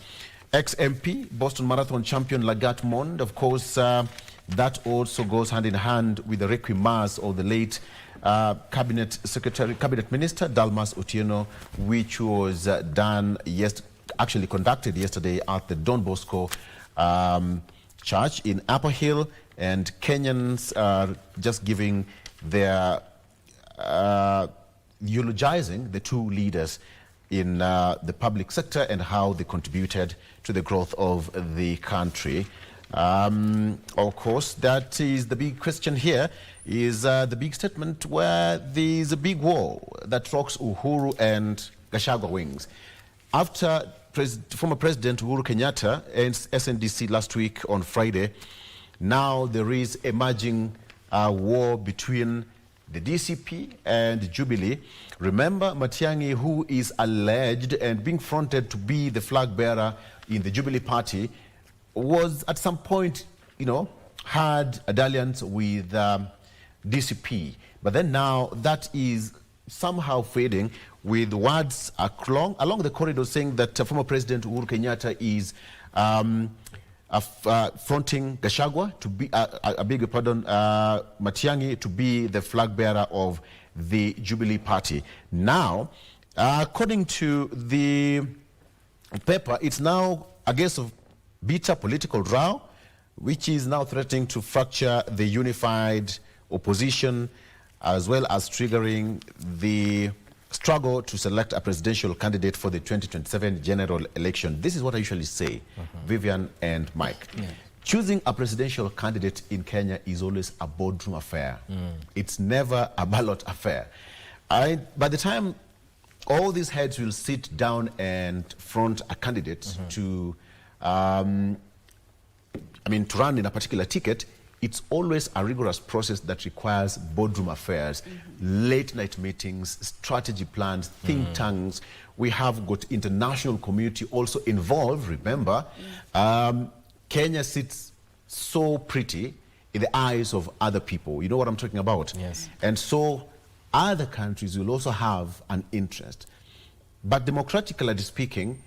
Ex-MP, Boston Marathon champion Lagat Mond, of course, that also goes hand in hand with the requiem mass of the late Cabinet Minister Dalmas Otieno, which was actually conducted yesterday at the Don Bosco Church in Upper Hill, and Kenyans are just giving their eulogizing the two leaders in the public sector and how they contributed to the growth of the country. Of course, that is the big question here, is the big statement where there is a big war that rocks Uhuru and Gachagua wings. After former President Uhuru Kenyatta and SNDC last week on Friday, now there is emerging war between the DCP and Jubilee. Remember, Matiang'i, who is alleged and being fronted to be the flag bearer in the Jubilee party, was at some point, had a dalliance with DCP. But then now that is somehow fading, with words along the corridor saying that former President Uhuru Kenyatta is fronting Gachagua to be, Matiang'i to be the flag bearer of the Jubilee Party. Now, according to the paper, it's now a case of bitter political row, which is now threatening to fracture the unified opposition, as well as triggering the struggle to select a presidential candidate for the 2027 general election. This is what I usually say, Vivian and Mike. Yeah. Choosing a presidential candidate in Kenya is always a boardroom affair. It's never a ballot affair. By the time all these heads will sit down and front a candidate to run in a particular ticket, it's always a rigorous process that requires boardroom affairs, late night meetings, strategy plans, think tanks. We have got international community also involved. Remember, Kenya sits so pretty in the eyes of other people. You know what I'm talking about? Yes. And so other countries will also have an interest. But democratically speaking,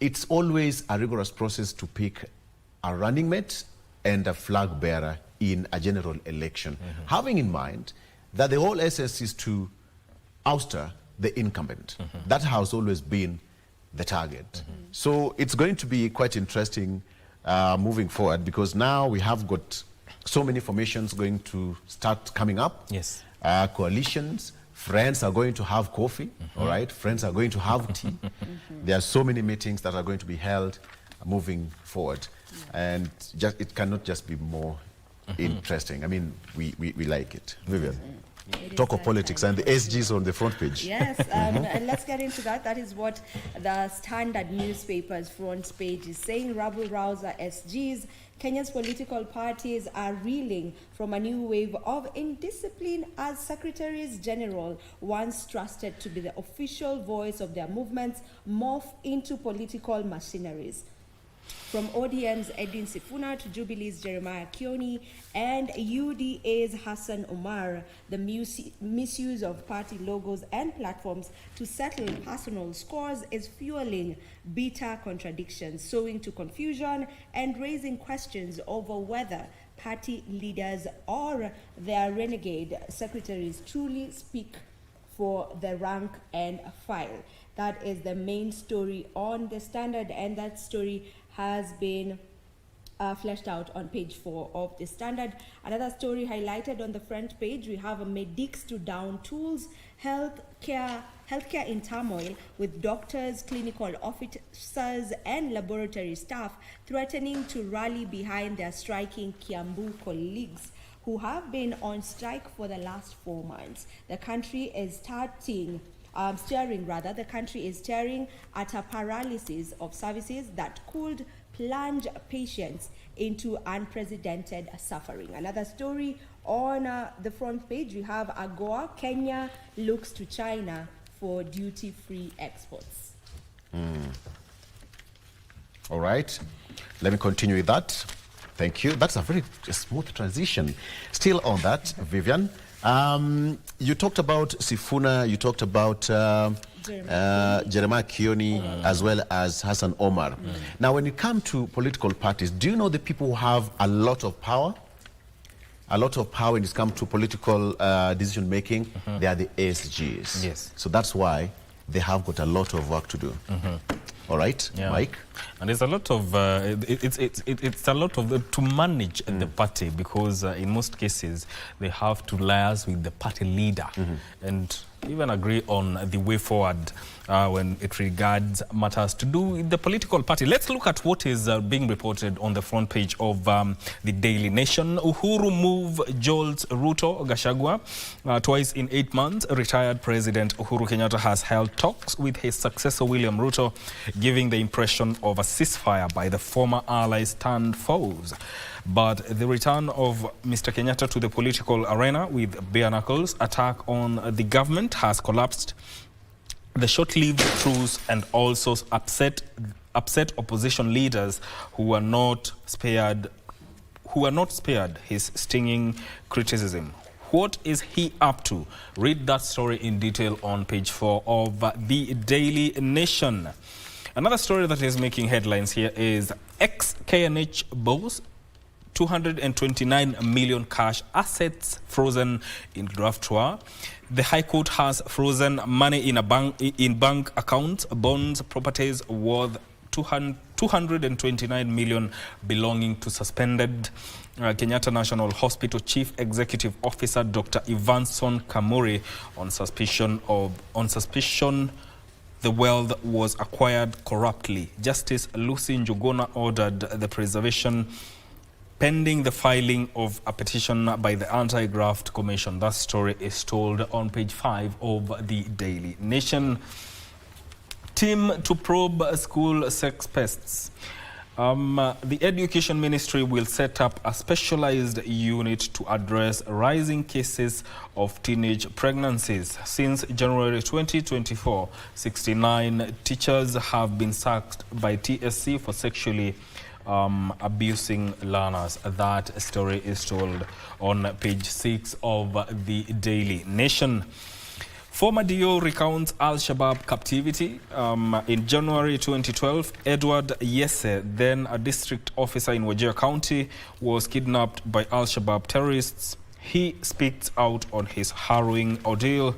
it's always a rigorous process to pick a running mate and a flag bearer in a general election, having in mind that the whole essence is to ouster the incumbent. That has always been the target. So it's going to be quite interesting moving forward, because now we have got so many formations going to start coming up. Yes. Coalitions, friends are going to have coffee, all right? Friends are going to have tea. There are so many meetings that are going to be held moving forward. And it cannot just be more interesting. I mean, we like it. Vivian, talk of politics and the SGs on the front page. Yes, and let's get into that. That is what the Standard newspaper's front page is saying. Rabble-rouser SGs. Kenya's political parties are reeling from a new wave of indiscipline as secretaries general, once trusted to be the official voice of their movements, morph into political machineries. From ODM's Edwin Sifuna to Jubilee's Jeremiah Kioni and UDA's Hassan Omar, the misuse of party logos and platforms to settle personal scores is fueling bitter contradictions, sowing to confusion and raising questions over whether party leaders or their renegade secretaries truly speak for the rank and file. That is the main story on the Standard, and that story has been fleshed out on page 4 of the Standard. Another story highlighted on the front page, we have medics to down tools, healthcare in turmoil, with doctors, clinical officers and laboratory staff threatening to rally behind their striking Kiambu colleagues who have been on strike for the last 4 months. The country is staring at a paralysis of services that could plunge patients into unprecedented suffering. Another story on the front page, we have AGOA, Kenya looks to China for duty-free exports. All right, let me continue with that. Thank you. That's a very smooth transition. Still on that, Vivian, you talked about Sifuna, you talked about Jeremiah Kioni, as well as Hassan Omar. Now, when it comes to political parties, do you know the people who have a lot of power? A lot of power when it comes to political decision making, they are the ASGs. Yes. So that's why they have got a lot of work to do. All right, yeah. Mike? And there's a lot of, it's a lot of, to manage the party, because in most cases, they have to liaise with the party leader and even agree on the way forward when it regards matters to do with the political party. Let's look at what is being reported on the front page of the Daily Nation. Uhuru move jolts Ruto Gachagua. Twice in 8 months, retired President Uhuru Kenyatta has held talks with his successor William Ruto, giving the impression of a ceasefire by the former allies turned foes. But the return of Mr. Kenyatta to the political arena with bare knuckles attack on the government has collapsed the short-lived truce and also upset opposition leaders who are not spared his stinging criticism. What is he up to? Read that story in detail on page 4 of the Daily Nation. Another story that is making headlines here is ex-KNH boss, 229 million cash assets frozen in draft drawer. The High Court has frozen money in bank accounts, bonds, properties worth 229 million belonging to suspended Kenyatta National Hospital Chief Executive Officer Dr. Ivanson Kamuri on suspicion the wealth was acquired corruptly. Justice Lucy Njuguna ordered the preservation pending the filing of a petition by the Anti-Graft Commission. That story is told on page 5 of the Daily Nation. Team to probe school sex pests. The Education Ministry will set up a specialized unit to address rising cases of teenage pregnancies. Since January 2024, 69 teachers have been sacked by TSC for sexually abusing learners. That story is told on page 6 of the Daily Nation. Former DO recounts Al-Shabaab captivity. In January 2012, Edward Yese, then a district officer in Wajir County, was kidnapped by Al-Shabaab terrorists. He speaks out on his harrowing ordeal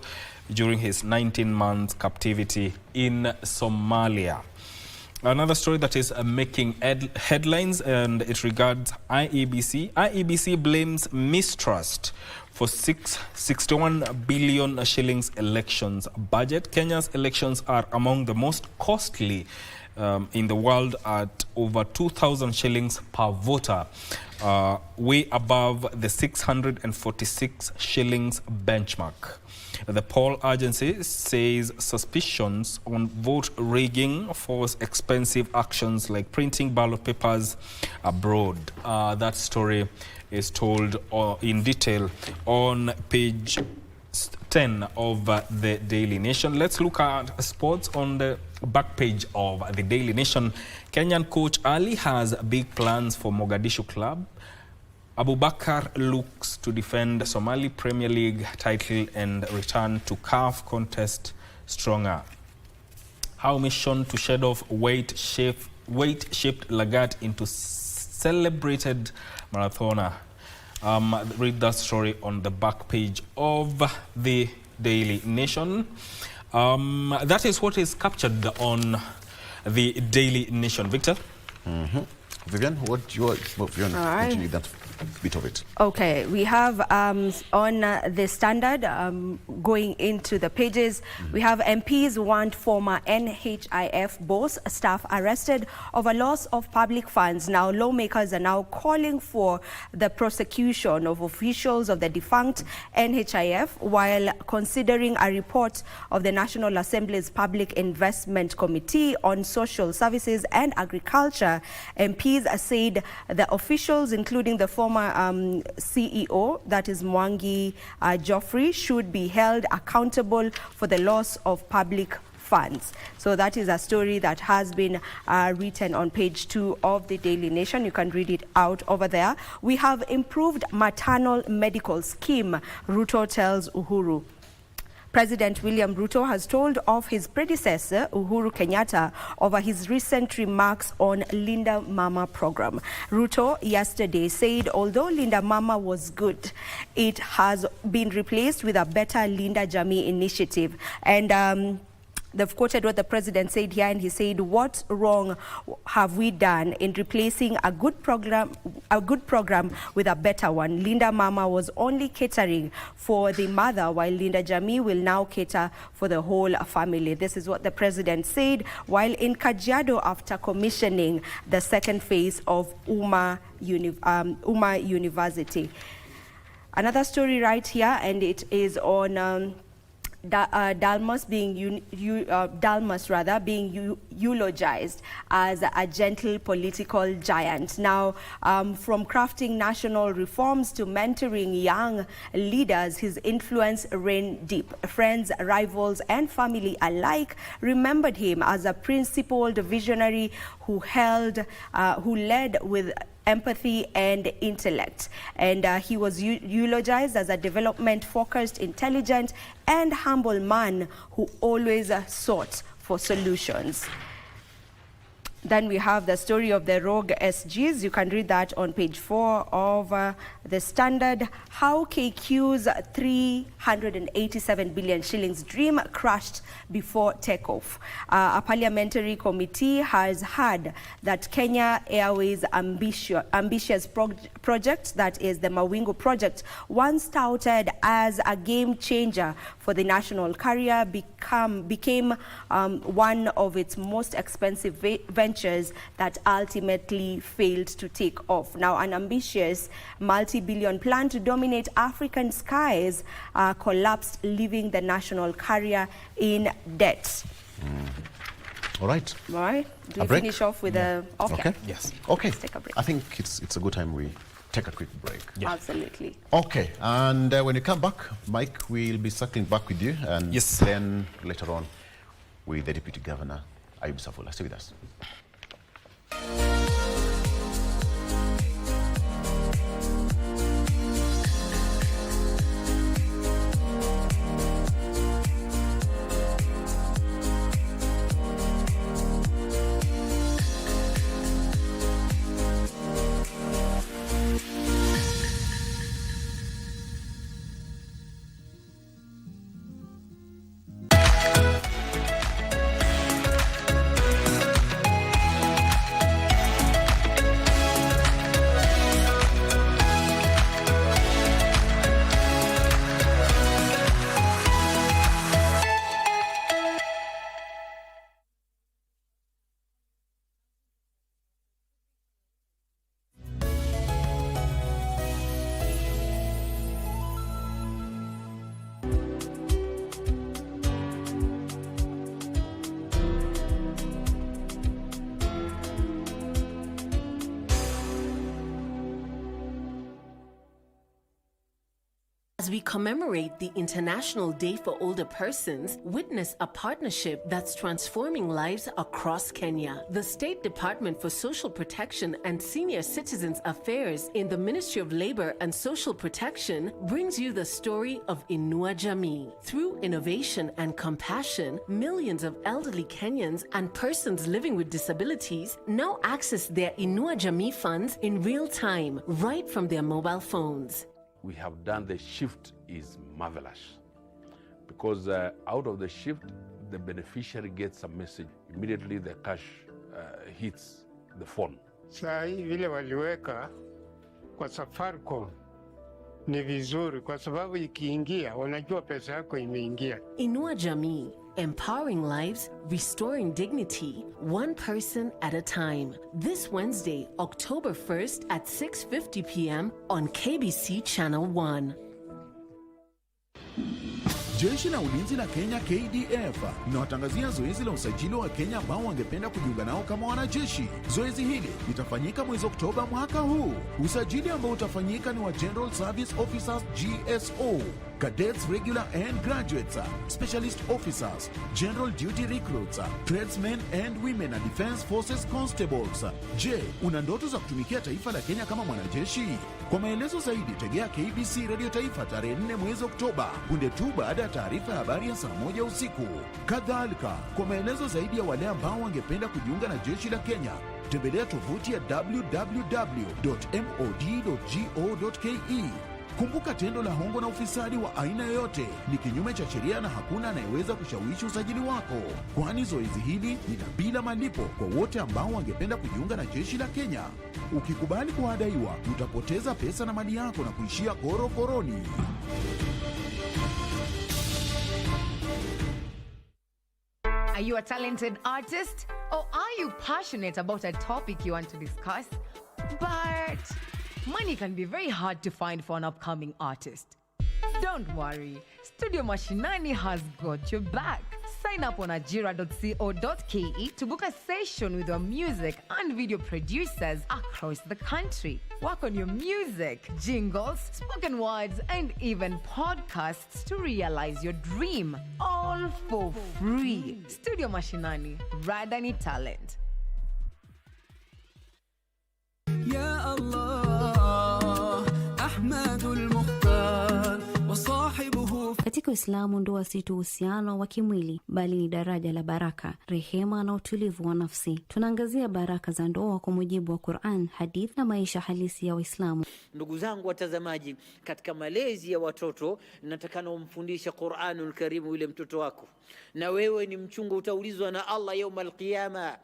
during his 19-month captivity in Somalia. Another story that is making headlines, and it regards IEBC. IEBC blames mistrust for 61 billion shillings elections budget. Kenya's elections are among the most costly in the world at over 2,000 shillings per voter, way above the 646 shillings benchmark. The poll agency says suspicions on vote rigging force expensive actions like printing ballot papers abroad. That story is told in detail on page 10 of the Daily Nation. Let's look at sports on the back page of the Daily Nation. Kenyan coach Ali has big plans for Mogadishu club. Abubakar looks to defend Somali Premier League title and return to CAF contest stronger. How mission to shed off weight-shaped Lagat into celebrated marathoner. Read that story on the back page of the Daily Nation. That is what is captured on the Daily Nation. Victor? Vivian, what you continue that bit of it. Okay, we have on the Standard, going into the pages, we have MPs want former NHIF boss staff arrested over loss of public funds. Now, lawmakers are now calling for the prosecution of officials of the defunct NHIF while considering a report of the National Assembly's Public Investment Committee on Social Services and Agriculture. MPs said the officials, including the former CEO, that is Mwangi Geoffrey, should be held accountable for the loss of public funds. So that is a story that has been written on page 2 of the Daily Nation. You can read it out over there. We have improved maternal medical scheme, Ruto tells Uhuru. President William Ruto has told of his predecessor, Uhuru Kenyatta, over his recent remarks on Linda Mama program. Ruto yesterday said although Linda Mama was good, it has been replaced with a better Linda Jamii initiative. And they've quoted what the president said here, and he said, "What wrong have we done in replacing a good program with a better one? Linda Mama was only catering for the mother, while Linda Jamii will now cater for the whole family." This is what the president said while in Kajiado after commissioning the second phase of Uma University. Another story right here, and it is on Dalmas being eulogized as a gentle political giant. Now, from crafting national reforms to mentoring young leaders, his influence ran deep. Friends, rivals, and family alike remembered him as a principled visionary who led with empathy and intellect. And he was eulogized as a development-focused, intelligent, and humble man who always sought for solutions. Then we have the story of the rogue SGs. You can read that on page 4 of the Standard. How KQ's 387 billion shillings dream crushed before takeoff. A parliamentary committee has heard that Kenya Airways' ambitious project, that is the Mawingu project, once touted as a game changer for the national carrier, became one of its most expensive ventures that ultimately failed to take off. Now, an ambitious multi-billion plan to dominate African skies collapsed, leaving the national carrier in debt. All right. All right. Do we finish off with a... Okay. Yes. Okay. Let's take a break. I think it's a good time we take a quick break. Yeah. Absolutely. Okay. And when you come back, Mike, we'll be circling back with you. And then later on with the Deputy Governor, Savula. Stay with us. we commemorate the International Day for Older Persons, witness a partnership that's transforming lives across Kenya. The State Department for Social Protection and Senior Citizens Affairs in the Ministry of Labor and Social Protection brings you the story of Inua Jamii. Through innovation and compassion, millions of elderly Kenyans and persons living with disabilities now access their Inua Jamii funds in real time, right from their mobile phones. We have done the shift is marvelous because out of the shift, the beneficiary gets a message. Immediately the cash hits the phone. Saa hii vile waliweka kwa Safaricom ni vizuri kwa sababu ikiingia wanajua pesa yako imeingia. Inua Jamii, empowering lives, restoring dignity, one person at a time. This Wednesday, October 1st at 6:50 p.m. on KBC Channel 1. Jeshi la Ulinzi la Kenya KDF linawatangazia zoezi la usajili wa Kenya ambao wangependa kujiunga nao kama wanajeshi. Zoezi hili litafanyika mwezi Oktoba mwaka huu. Usajili ambao utafanyika ni wa General Service Officers GSO, Cadets Regular and Graduates, Specialist Officers, General Duty Recruits, Tradesmen and Women and Defense Forces Constables. Je, una ndoto za kutumikia taifa la Kenya kama mwanajeshi? Kwa maelezo zaidi tegea KBC Radio Taifa tarehe 4 mwezi Oktoba, punde tu baada ya taarifa ya habari ya saa 1 usiku. Kadhalika, kwa maelezo zaidi ya wale ambao wangependa kujiunga na jeshi la Kenya, tembelea tovuti ya www.mod.go.ke. Kumbuka, tendo la hongo na ufisadi wa aina yoyote ni kinyume cha sheria na hakuna anayeweza kushawishi usajili wako, kwani zoezi hili ni la bila malipo kwa wote ambao wangependa kujiunga na jeshi la Kenya. Ukikubali kuadaiwa, utapoteza pesa na mali yako na kuishia korokoroni. Are you a talented artist, or are you passionate about a topic you want to discuss? But money can be very hard to find for an upcoming artist. Don't worry, Studio Mashinani has got your back. Sign up on ajira.co.ke to book a session with your music and video producers across the country. Work on your music, jingles, spoken words, and even podcasts to realize your dream, all for free. Studio Mashinani, Radani Talent. Ya Allah, Ahmadul Mukhtar wa sahibuhu. Katika Uislamu, ndoa si tu uhusiano wa kimwili bali ni daraja la baraka, rehema na utulivu wa nafsi. Tunaangazia baraka za ndoa kwa mujibu wa Qur'an, hadith na maisha halisi ya Uislamu. Ndugu zangu watazamaji, katika malezi ya watoto natakana umfundishe Qur'anul Karim yule mtoto wako. Na wewe ni mchungu, utaulizwa na Allah yaumul qiyama.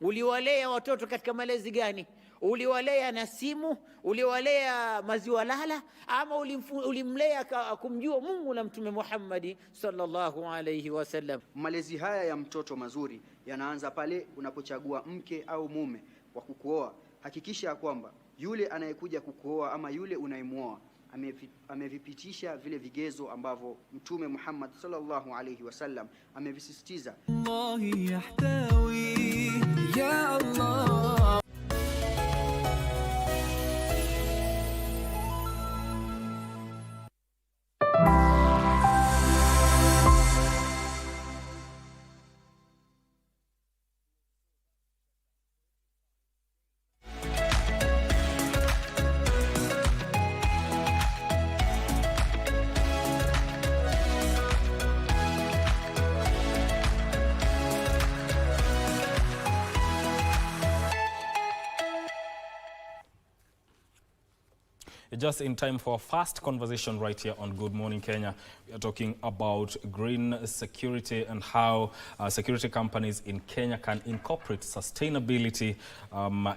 Uliwalea watoto katika malezi gani? Uliwalea na simu, uliwalea maziwa lala, ama ulimlea kumjua Mungu na Mtume Muhammad sallallahu alayhi wasallam? Malezi haya ya mtoto mazuri yanaanza pale unapochagua mke au mume wa kukuoa. Hakikisha ya kwamba yule anayekuja kukuoa ama yule unayemuoa amevipitisha vile vigezo ambavyo Mtume Muhammad sallallahu alayhi wasallam amevisisitiza. Allah yahtawi ya Allah. Just in time for a fast conversation right here on Good Morning Kenya. We are talking about green security and how security companies in Kenya can incorporate sustainability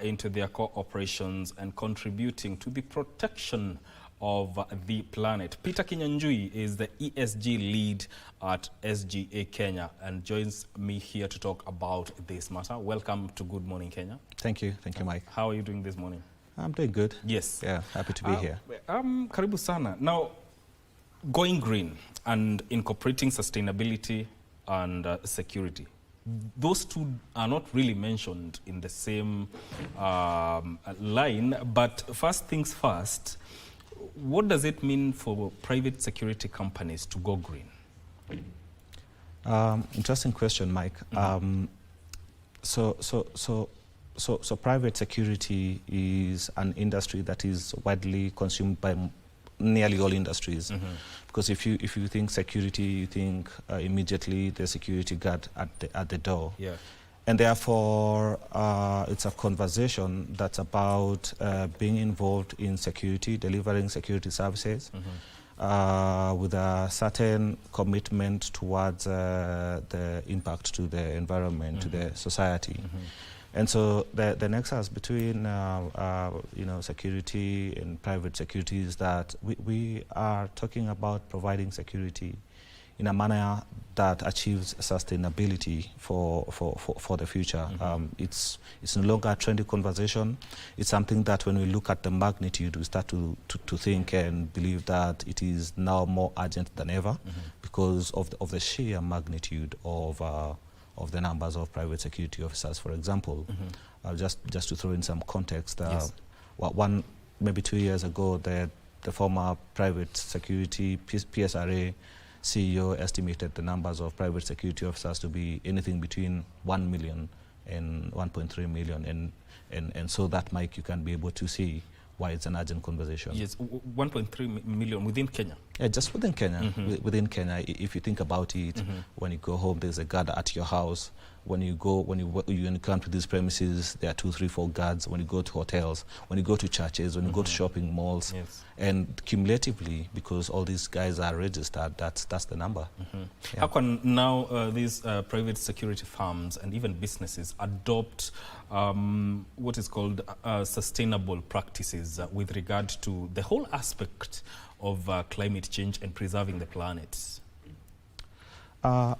into their core operations and contributing to the protection of the planet. Peter Kinyanjui is the ESG lead at SGA Kenya and joins me here to talk about this matter. Welcome to Good Morning Kenya. Thank you, Mike. How are you doing this morning? I'm doing good. Yes. Yeah, happy to be here. Karibu sana. Now, going green and incorporating sustainability and security, those two are not really mentioned in the same line, but first things first, what does it mean for private security companies to go green? Interesting question, Mike. So private security is an industry that is widely consumed by nearly all industries. Because if you think security, you think immediately the security guard at the door. Yeah. And therefore, it's a conversation that's about being involved in security, delivering security services, with a certain commitment towards the impact to the environment, to the society. And so the nexus between security and private security is that we are talking about providing security in a manner that achieves sustainability for the future. It's no longer a trendy conversation. It's something that when we look at the magnitude, we start to think and believe that it is now more urgent than ever because of the sheer magnitude of the numbers of private security officers. For example, just to throw in some context, maybe 2 years ago, the former private security PSRA CEO estimated the numbers of private security officers to be anything between 1 million and 1.3 million. And so that, Mike, you can be able to see why it's an urgent conversation. Yes, 1.3 million within Kenya? Yeah, just within Kenya. Within Kenya, if you think about it, when you go home, there's a guard at your house. When you come to these premises, there are 2, 3, 4 guards. When you go to hotels, when you go to churches, when you go to shopping malls, and cumulatively, because all these guys are registered, that's the number. Yeah. How can now these private security firms and even businesses adopt what is called sustainable practices with regard to the whole aspect of climate change and preserving the planet? I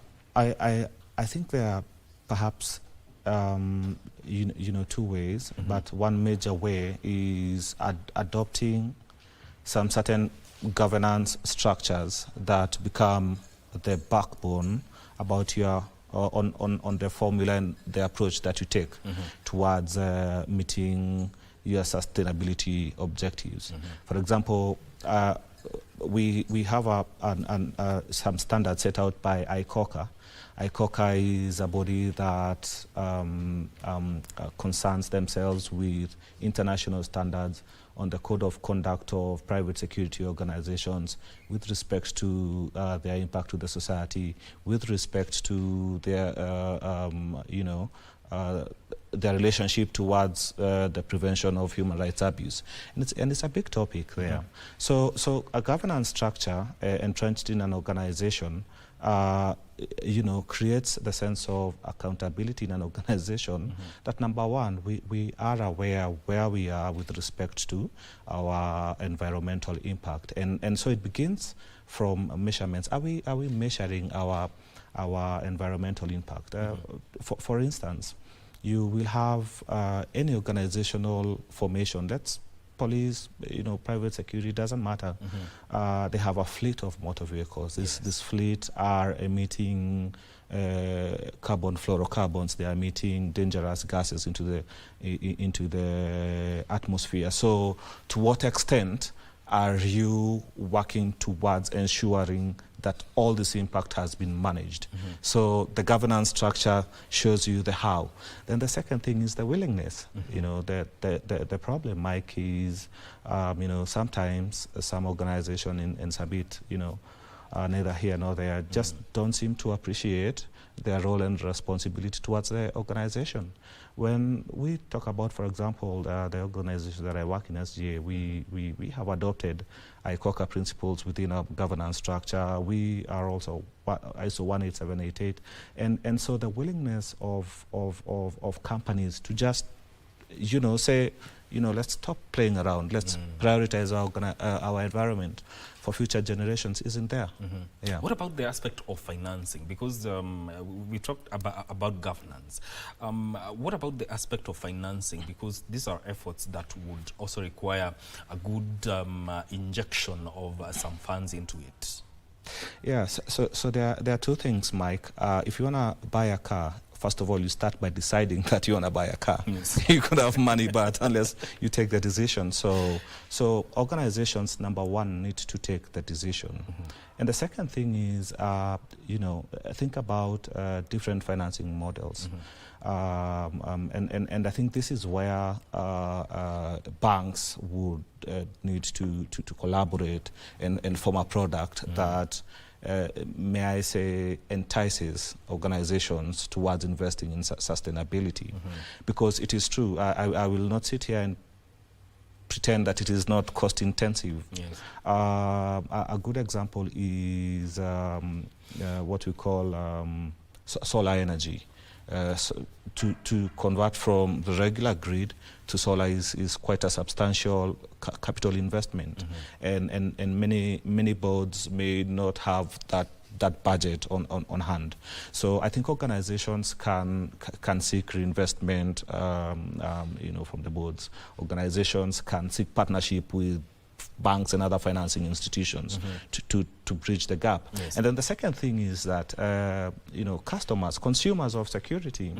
think there are perhaps two ways, but one major way is adopting some certain governance structures that become the backbone about your on the formula and the approach that you take towards meeting your sustainability objectives. For example, we have some standards set out by ICOCA. ICOCA is a body that concerns themselves with international standards on the code of conduct of private security organizations with respect to their impact to the society, with respect to their, their relationship towards the prevention of human rights abuse. And it's a big topic there. So a governance structure entrenched in an organization creates the sense of accountability in an organization that, number one, we are aware where we are with respect to our environmental impact. And so it begins from measurements. Are we measuring our environmental impact? For instance, you will have any organizational formation, that's police, private security, doesn't matter. They have a fleet of motor vehicles. This fleet are emitting fluorocarbons. They are emitting dangerous gases into the atmosphere. So to what extent are you working towards ensuring that all this impact has been managed? So the governance structure shows you the how. Then the second thing is the willingness. The problem, Mike, is sometimes some organization in Sabit, neither here nor there, just don't seem to appreciate their role and responsibility towards the organization. When we talk about, for example, the organization that I work in, SGA, we have adopted ICOCA principles within our governance structure. We are also ISO 18788. And so the willingness of companies to just, say, let's stop playing around. Let's prioritize our environment for future generations isn't there. Yeah. What about the aspect of financing? Because we talked about governance. What about the aspect of financing? Because these are efforts that would also require a good injection of some funds into it. Yes, so there are two things, Mike. If you want to buy a car, first of all, you start by deciding that you want to buy a car. Yes. You could have money, but unless you take the decision. So organizations, number one, need to take the decision. And the second thing is, think about different financing models. And I think this is where banks would need to collaborate and form a product that, may I say, entices organizations towards investing in sustainability. Because it is true, I will not sit here and pretend that it is not cost intensive. Yes. A good example is what we call solar energy. To convert from the regular grid to solar is quite a substantial capital investment, and many boards may not have that budget on hand. So I think organizations can seek reinvestment, from the boards. Organizations can seek partnership with banks and other financing institutions to bridge the gap. Yes. And then the second thing is that consumers of security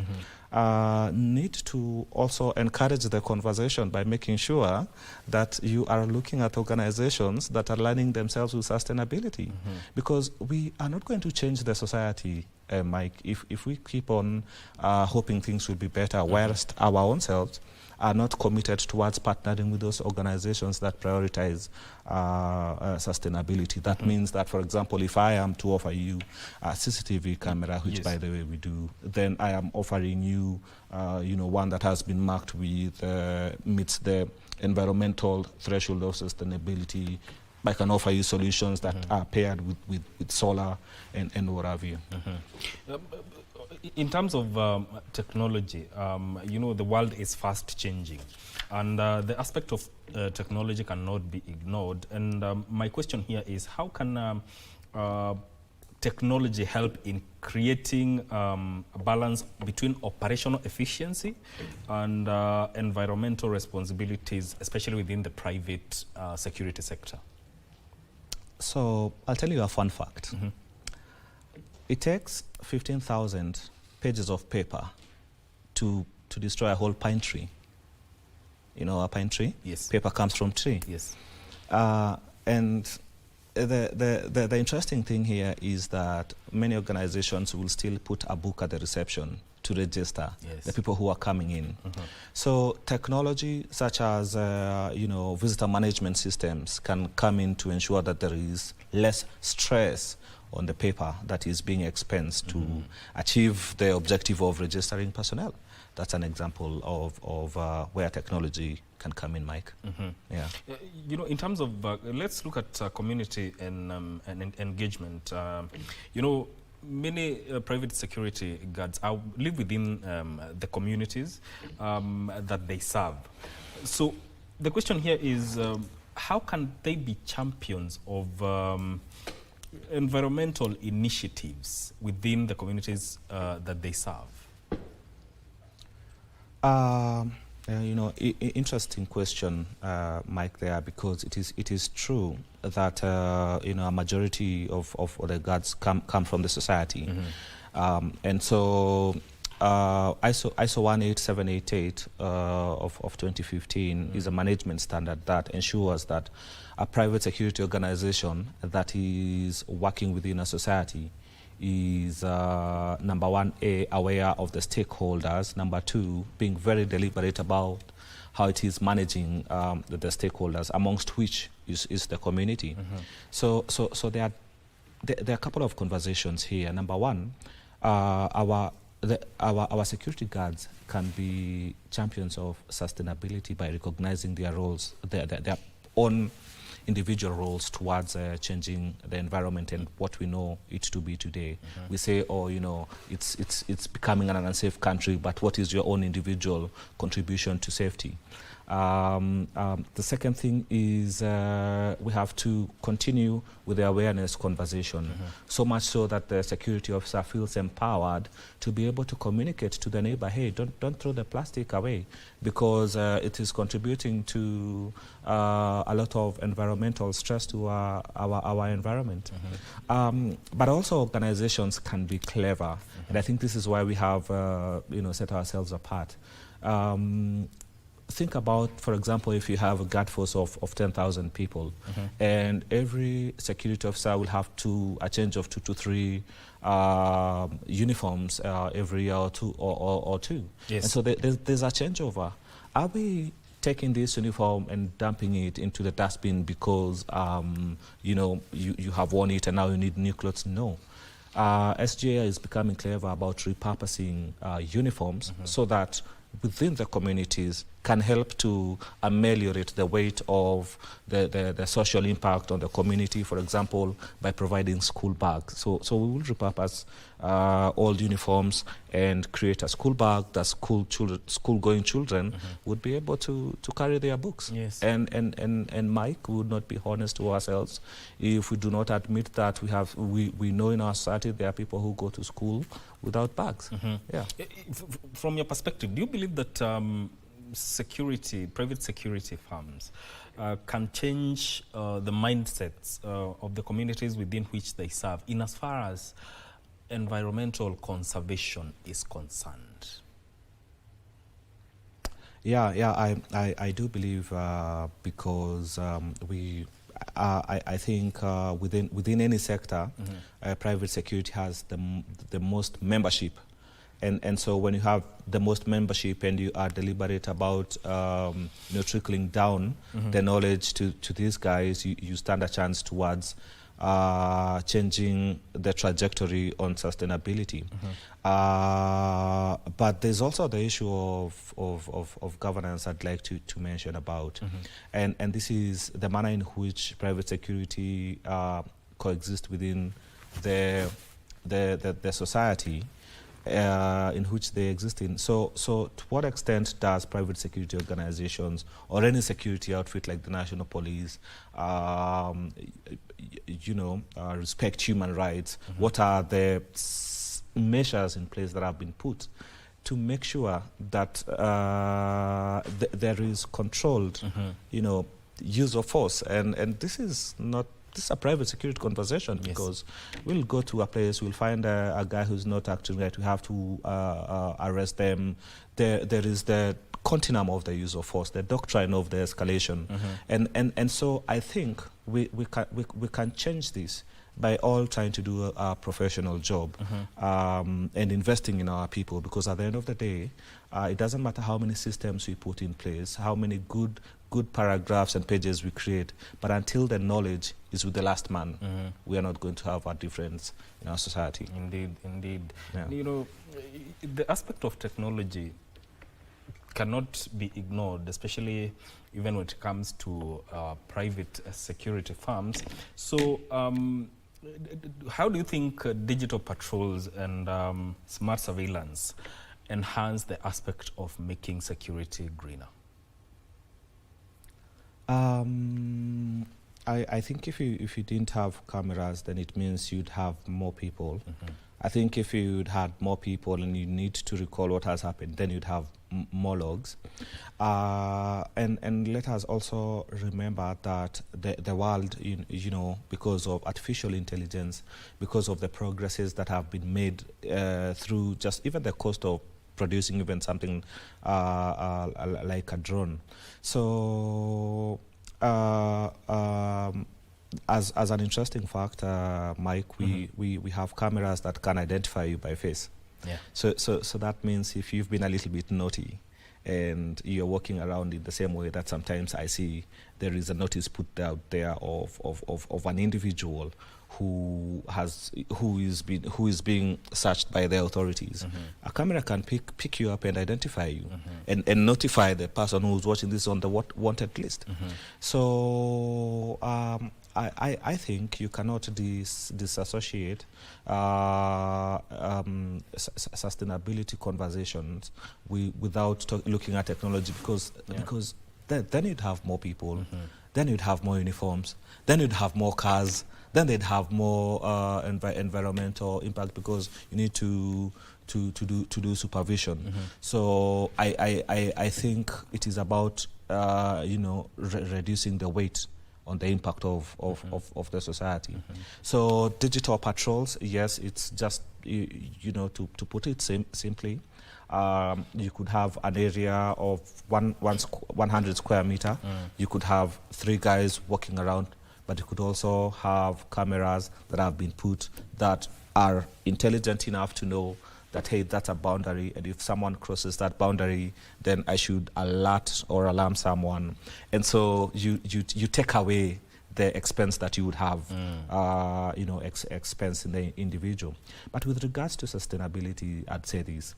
need to also encourage the conversation by making sure that you are looking at organizations that are aligning themselves with sustainability, because we are not going to change the society, Mike, if we keep on hoping things will be better, whilst our own selves are not committed towards partnering with those organizations that prioritize sustainability. That means that, for example, if I am to offer you a CCTV camera, which, by the way, we do, then I am offering you, one that has been marked with, meets the environmental threshold of sustainability. I can offer you solutions that are paired with solar and what have you. In terms of technology, the world is fast changing, and the aspect of technology cannot be ignored. And my question here is, how can technology help in creating a balance between operational efficiency and environmental responsibilities, especially within the private security sector? So I'll tell you a fun fact. It takes 15,000 pages of paper to destroy a whole pine tree. You know a pine tree? Yes. Paper comes from tree. Yes. And the interesting thing here is that many organizations will still put a book at the reception to register the people who are coming in. So technology such as visitor management systems can come in to ensure that there is less stress on the paper that is being expensed to achieve the objective of registering personnel. That's an example of where technology can come in, Mike. Yeah. In terms of, let's look at community and engagement. Many private security guards live within the communities that they serve. So the question here is, how can they be champions of environmental initiatives within the communities that they serve? Interesting question, Mike, there, because it is true that a majority of the guards come from the society, and so ISO 18788 of 2015 is a management standard that ensures that a private security organization that is working within a society is number one, aware of the stakeholders, number two, being very deliberate about how it is managing the stakeholders, amongst which is the community. So there are a couple of conversations here. Number one, our security guards can be champions of sustainability by recognizing their roles, their own individual roles towards changing the environment and what we know it to be today. We say, it's becoming an unsafe country, but what is your own individual contribution to safety? The second thing is we have to continue with the awareness conversation, so much so that the security officer feels empowered to be able to communicate to the neighbor, hey, don't throw the plastic away, because it is contributing to a lot of environmental stress to our environment. But also organizations can be clever, and I think this is why we have set ourselves apart. Think about, for example, if you have a guard force of 10,000 people, and every security officer will have a change of 2 to 3 uniforms every year or two. Yes. And so there's a changeover. Are we taking this uniform and dumping it into the dustbin because you have worn it and now you need new clothes? No. SGA is becoming clever about repurposing uniforms so that within the communities can help to ameliorate the weight of the social impact on the community, for example, by providing school bags. So we will repurpose old uniforms and create a school bag that school-going children would be able to carry their books. Yes. And Mike, we would not be honest to ourselves if we do not admit that we know in our society there are people who go to school without bags. Yeah. From your perspective, do you believe that private security firms can change the mindsets of the communities within which they serve in as far as environmental conservation is concerned? I do believe because I think within any sector, private security has the most membership. And so when you have the most membership and you are deliberate about trickling down the knowledge to these guys, you stand a chance towards changing the trajectory on sustainability. But there's also the issue of governance I'd like to mention about. And this is the manner in which private security coexist within the society in which they exist in. So to what extent does private security organizations or any security outfit like the National Police respect human rights? What are the measures in place that have been put to make sure that there is controlled use of force? And this is a private security conversation, because we'll go to a place, we'll find a guy who's not acting right, we have to arrest them. There is the continuum of the use of force, the doctrine of the escalation. And so I think we can change this by all trying to do a professional job and investing in our people, because at the end of the day, it doesn't matter how many systems we put in place, how many good paragraphs and pages we create, but until the knowledge is with the last man, we are not going to have a difference in our society. Indeed. Yeah. The aspect of technology cannot be ignored, especially even when it comes to private security firms. So how do you think digital patrols and smart surveillance enhance the aspect of making security greener? I think if you didn't have cameras, then it means you'd have more people. I think if you'd had more people and you need to recall what has happened, then you'd have more logs. And let us also remember that the world, because of artificial intelligence, because of the progresses that have been made through just even the cost of producing even something like a drone. So as an interesting fact, Mike, we have cameras that can identify you by face. Yeah. So that means if you've been a little bit naughty and you're walking around in the same way that sometimes I see there is a notice put out there of an individual who is being searched by the authorities. A camera can pick you up and identify you and notify the person who's watching this on the wanted list. So I think you cannot disassociate sustainability conversations without looking at technology, because then you'd have more people, then you'd have more uniforms, then you'd have more cars, then they'd have more environmental impact because you need to do supervision. So I think it is about reducing the weight on the impact of the society. So digital patrols, yes, it's just to put it simply, you could have an area of 100 square meter. You could have 3 guys walking around, but you could also have cameras that have been put that are intelligent enough to know that, hey, that's a boundary, and if someone crosses that boundary, then I should alert or alarm someone. And so you take away the expense that you would have, expense in the individual. But with regards to sustainability, I'd say this.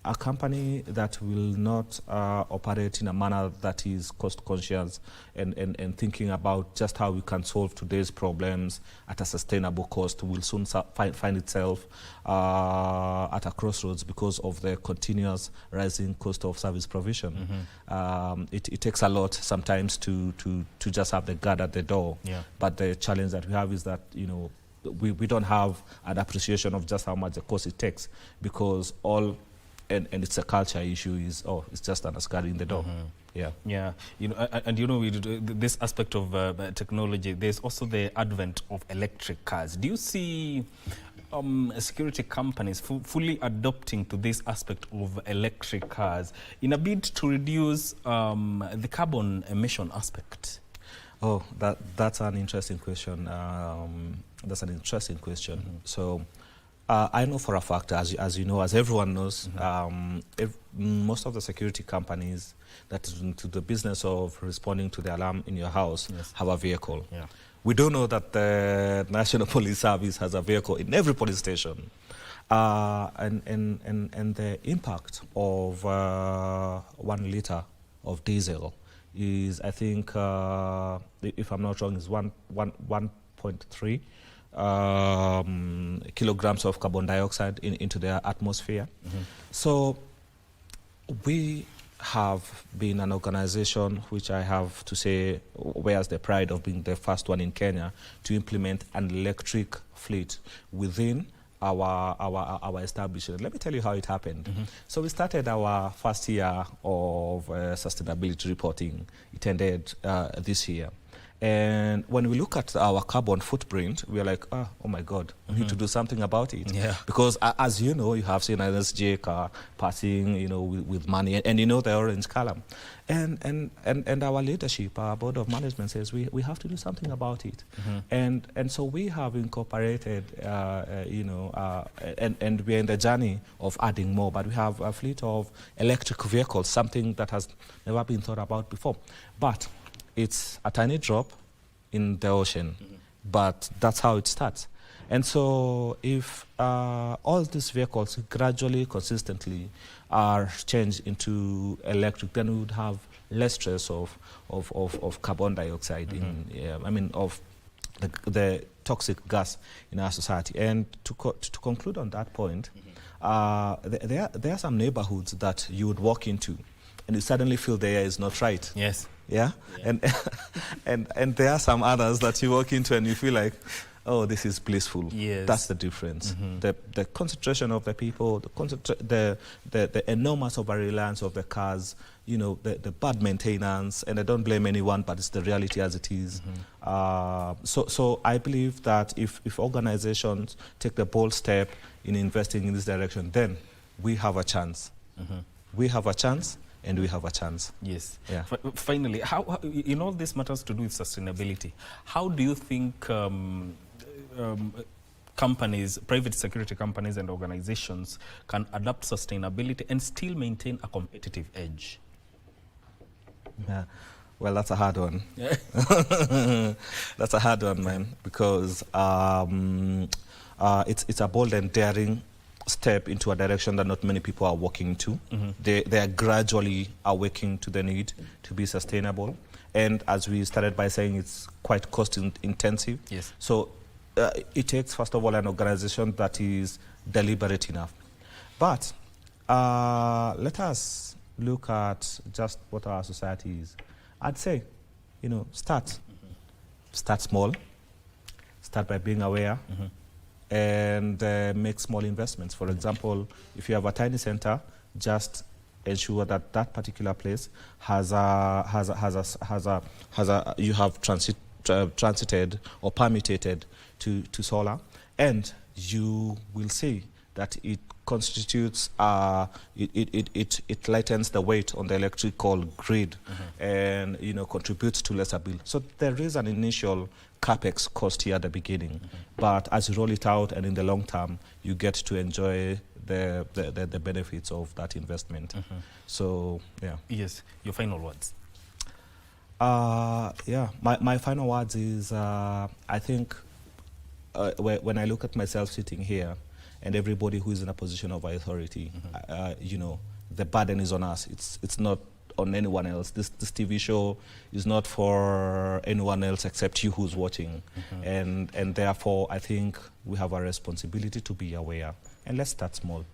A company that will not operate in a manner that is cost conscious and thinking about just how we can solve today's problems at a sustainable cost will soon find itself at a crossroads because of the continuous rising cost of service provision. It takes a lot sometimes to just have the guard at the door. But the challenge that we have is that, we don't have an appreciation of just how much the cost it takes, because and it's a culture issue, it's just an askari in the door. Yeah, this aspect of technology, there's also the advent of electric cars. Do you see security companies fully adopting to this aspect of electric cars in a bid to reduce the carbon emission aspect? Oh, that's an interesting question. So I know for a fact, as you know, as everyone knows, most of the security companies that is into the business of responding to the alarm in your house have a vehicle. We do know that the National Police Service has a vehicle in every police station. And the impact of 1 liter of diesel is, I think, if I'm not wrong, is 1.3 kilograms of carbon dioxide into the atmosphere. So we have been an organization which I have to say wears the pride of being the first one in Kenya to implement an electric fleet within our establishment. Let me tell you how it happened. So we started our first year of sustainability reporting. It ended this year. And when we look at our carbon footprint, we are like, oh my God, we need to do something about it. Because as you know, you have seen an SJ car passing, with money, and the orange column. And our leadership, our board of management says we have to do something about it. And so we have incorporated, and we're in the journey of adding more, but we have a fleet of electric vehicles, something that has never been thought about before. But it's a tiny drop in the ocean, but that's how it starts. And so if all these vehicles gradually, consistently are changed into electric, then we would have less stress of carbon dioxide, of the toxic gas in our society. And to conclude on that point, there are some neighborhoods that you would walk into and you suddenly feel the air is not right. Yeah? And there are some others that you walk into and you feel like, oh, this is blissful. That's the difference. The concentration of the people, the enormous over-reliance of the cars, the bad maintenance, and I don't blame anyone, but it's the reality as it is. So I believe that if organizations take the bold step in investing in this direction, then we have a chance. We have a chance. And we have a chance. Finally, how in all this matters to do with sustainability, how do you think companies, private security companies and organizations can adapt sustainability and still maintain a competitive edge? Well, that's a hard one. That's a hard one, man, because it's a bold and daring step into a direction that not many people are walking to. They are gradually awakening to the need to be sustainable. And as we started by saying, it's quite cost intensive. So it takes, first of all, an organization that is deliberate enough. But let us look at just what our society is, I'd say, start. Start small. Start by being aware. And make small investments. For example, if you have a tiny center, just ensure that that particular place you have transited or permitted to solar, and you will see that it constitutes it lightens the weight on the electrical grid, and contributes to lesser bill. So there is an initial capex cost here at the beginning, but as you roll it out and in the long term, you get to enjoy the benefits of that investment. So yeah. Yes, your final words. My final words is I think when I look at myself sitting here and everybody who is in a position of authority, the burden is on us. It's not on anyone else. This TV show is not for anyone else except you who's watching. And therefore, I think we have a responsibility to be aware. And let's start small.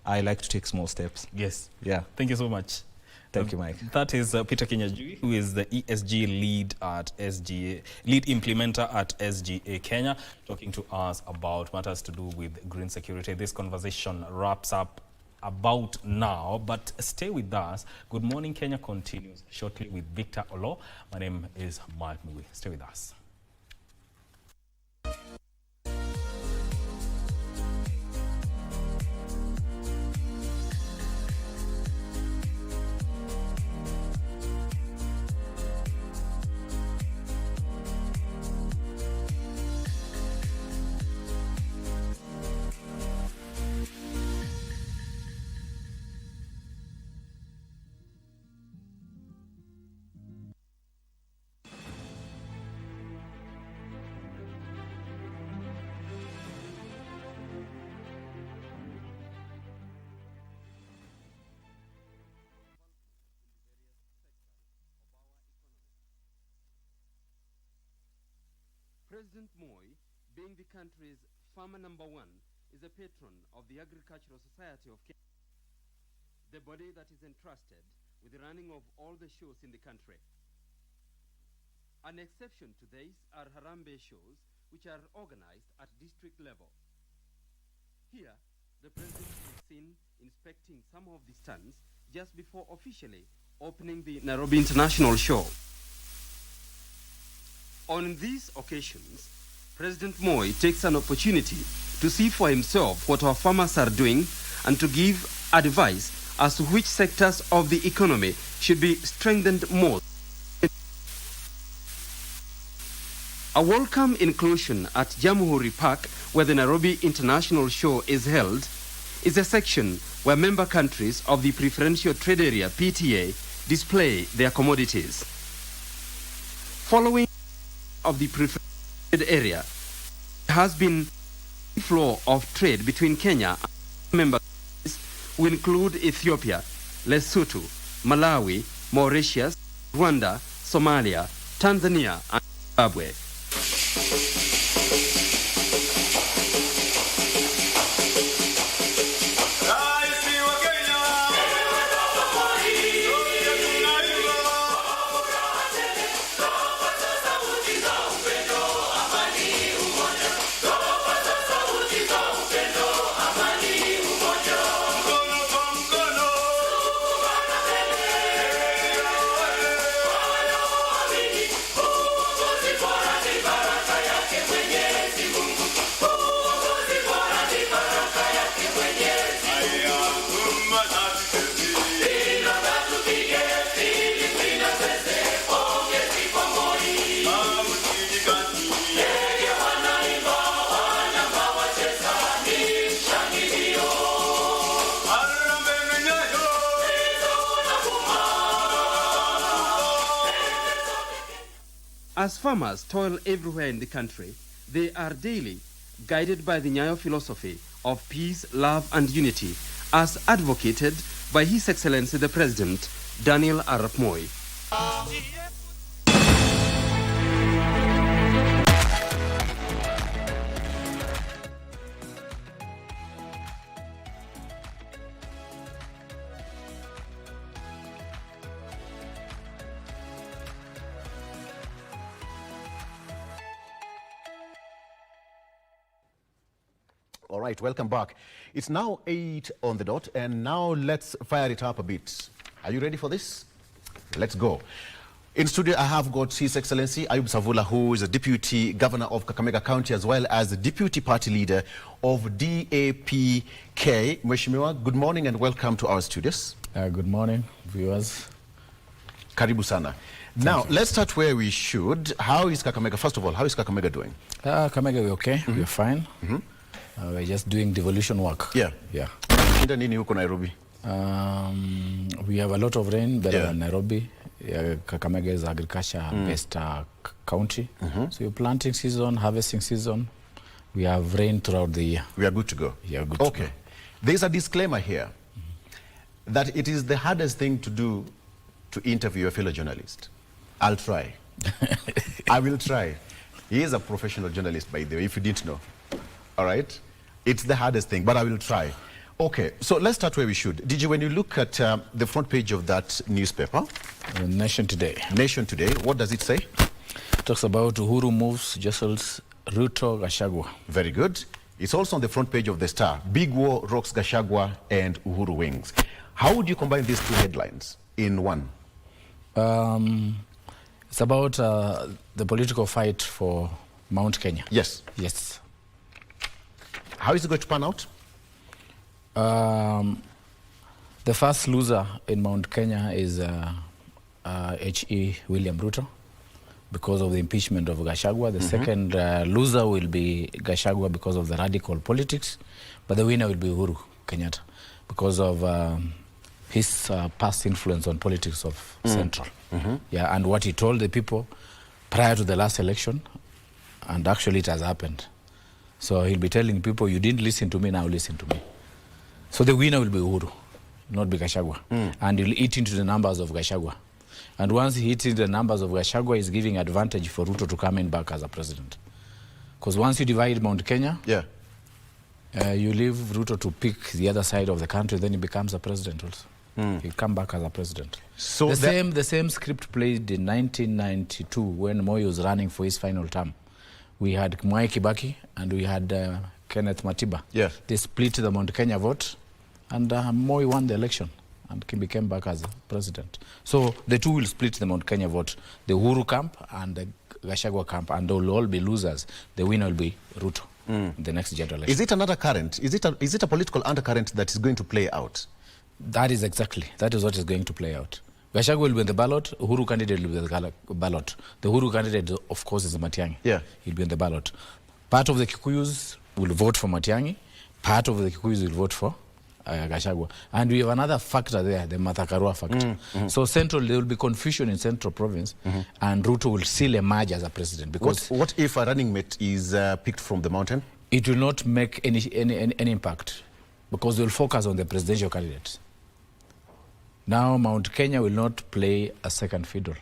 I like to take small steps. Yes. Yeah. Thank you so much. Thank you, Mike. That is Peter Kenyajui, who is the ESG lead implementer at SGA Kenya, talking to us about matters to do with green security. This conversation wraps up about now, but stay with us. Good Morning Kenya continues shortly with Victor Olo. My name is Mark Mui. Stay with us. President Moi, being the country's farmer number one, is a patron of the Agricultural Society of Kenya, the body that is entrusted with the running of all the shows in the country. An exception to this are Harambee shows, which are organized at district level. Here, the president is seen inspecting some of the stands just before officially opening the Nairobi International Show. On these occasions, President Moi takes an opportunity to see for himself what our farmers are doing and to give advice as to which sectors of the economy should be strengthened more. A welcome inclusion at Jamhuri Park, where the Nairobi International Show is held, is a section where member countries of the Preferential Trade Area, PTA, display their commodities. Following of the Preferential Trade Area, there has been a flow of trade between Kenya and member countries, who include Ethiopia, Lesotho, Malawi, Mauritius, Rwanda, Somalia, Tanzania, and Zimbabwe. As farmers toil everywhere in the country, they are daily guided by the Nyayo philosophy of peace, love, and unity, as advocated by His Excellency the President, Daniel Arap Moi. All right, welcome back. It's now 8 on the dot, and now let's fire it up a bit. Are you ready for this? Let's go. In studio, I have got His Excellency Ayub Savula, who is a Deputy Governor of Kakamega County, as well as the Deputy Party Leader of DAPK. Mheshimiwa, good morning and welcome to our studios. Good morning, viewers. Karibu sana. Now, let's start where we should. How is Kakamega? First of all, how is Kakamega doing? Kakamega, we're okay. We're fine. We're just doing devolution work. Yeah. Yeah. Shida nini huko Nairobi? We have a lot of rain, better than Nairobi. Kakamega is agriculture-based county. So your planting season, harvesting season, we have rain throughout the year. We are good to go. Yeah, good to go. Okay. There's a disclaimer here that it is the hardest thing to do to interview a fellow journalist. I'll try. I will try. He is a professional journalist, by the way, if you didn't know. All right? It's the hardest thing, but I will try. Okay, so let's start where we should. Did you, when you look at the front page of that newspaper? Nation Today. Nation Today, what does it say? It talks about Uhuru moves, jostles Ruto, Gachagua. Very good. It's also on the front page of the Star. Big war rocks Gachagua and Uhuru wings. How would you combine these two headlines in one? It's about the political fight for Mount Kenya. Yes. Yes. How is it going to pan out? The first loser in Mount Kenya is H.E. William Ruto because of the impeachment of Gachagua. The second loser will be Gachagua because of the radical politics, but the winner will be Uhuru Kenyatta because of his past influence on politics of Central. Yeah, and what he told the people prior to the last election, and actually it has happened. So he'll be telling people, you didn't listen to me, now listen to me. So the winner will be Uhuru, not be Gachagua. And he'll eat into the numbers of Gachagua. And once he eats into the numbers of Gachagua, he's giving advantage for Ruto to come in back as a president. Because once you divide Mount Kenya, you leave Ruto to pick the other side of the country, then he becomes a president also. He'll come back as a president. So the same script played in 1992 when Moi was running for his final term. We had Mwai Kibaki and we had Kenneth Matiba. They split the Mount Kenya vote, and Moi won the election and he became back as president. So the two will split the Mount Kenya vote, the Uhuru camp and the Gachagua camp, and they will all be losers. The winner will be Ruto in the next general election. Is it another current? Is it a political undercurrent that is going to play out? That is what is going to play out. Gachagua will be in the ballot, Uhuru candidate will be in the ballot. The Uhuru candidate, of course, is Matiang'i. He'll be in the ballot. Part of the Kikuyus will vote for Matiang'i, part of the Kikuyus will vote for Gachagua. And we have another factor there, the Mathakarua factor. So Central, there will be confusion in Central Province, and Ruto will still emerge as a president. Because what if a running mate is picked from the mountain? It will not make any impact, because they will focus on the presidential candidates. Now Mount Kenya will not play a second fiddle.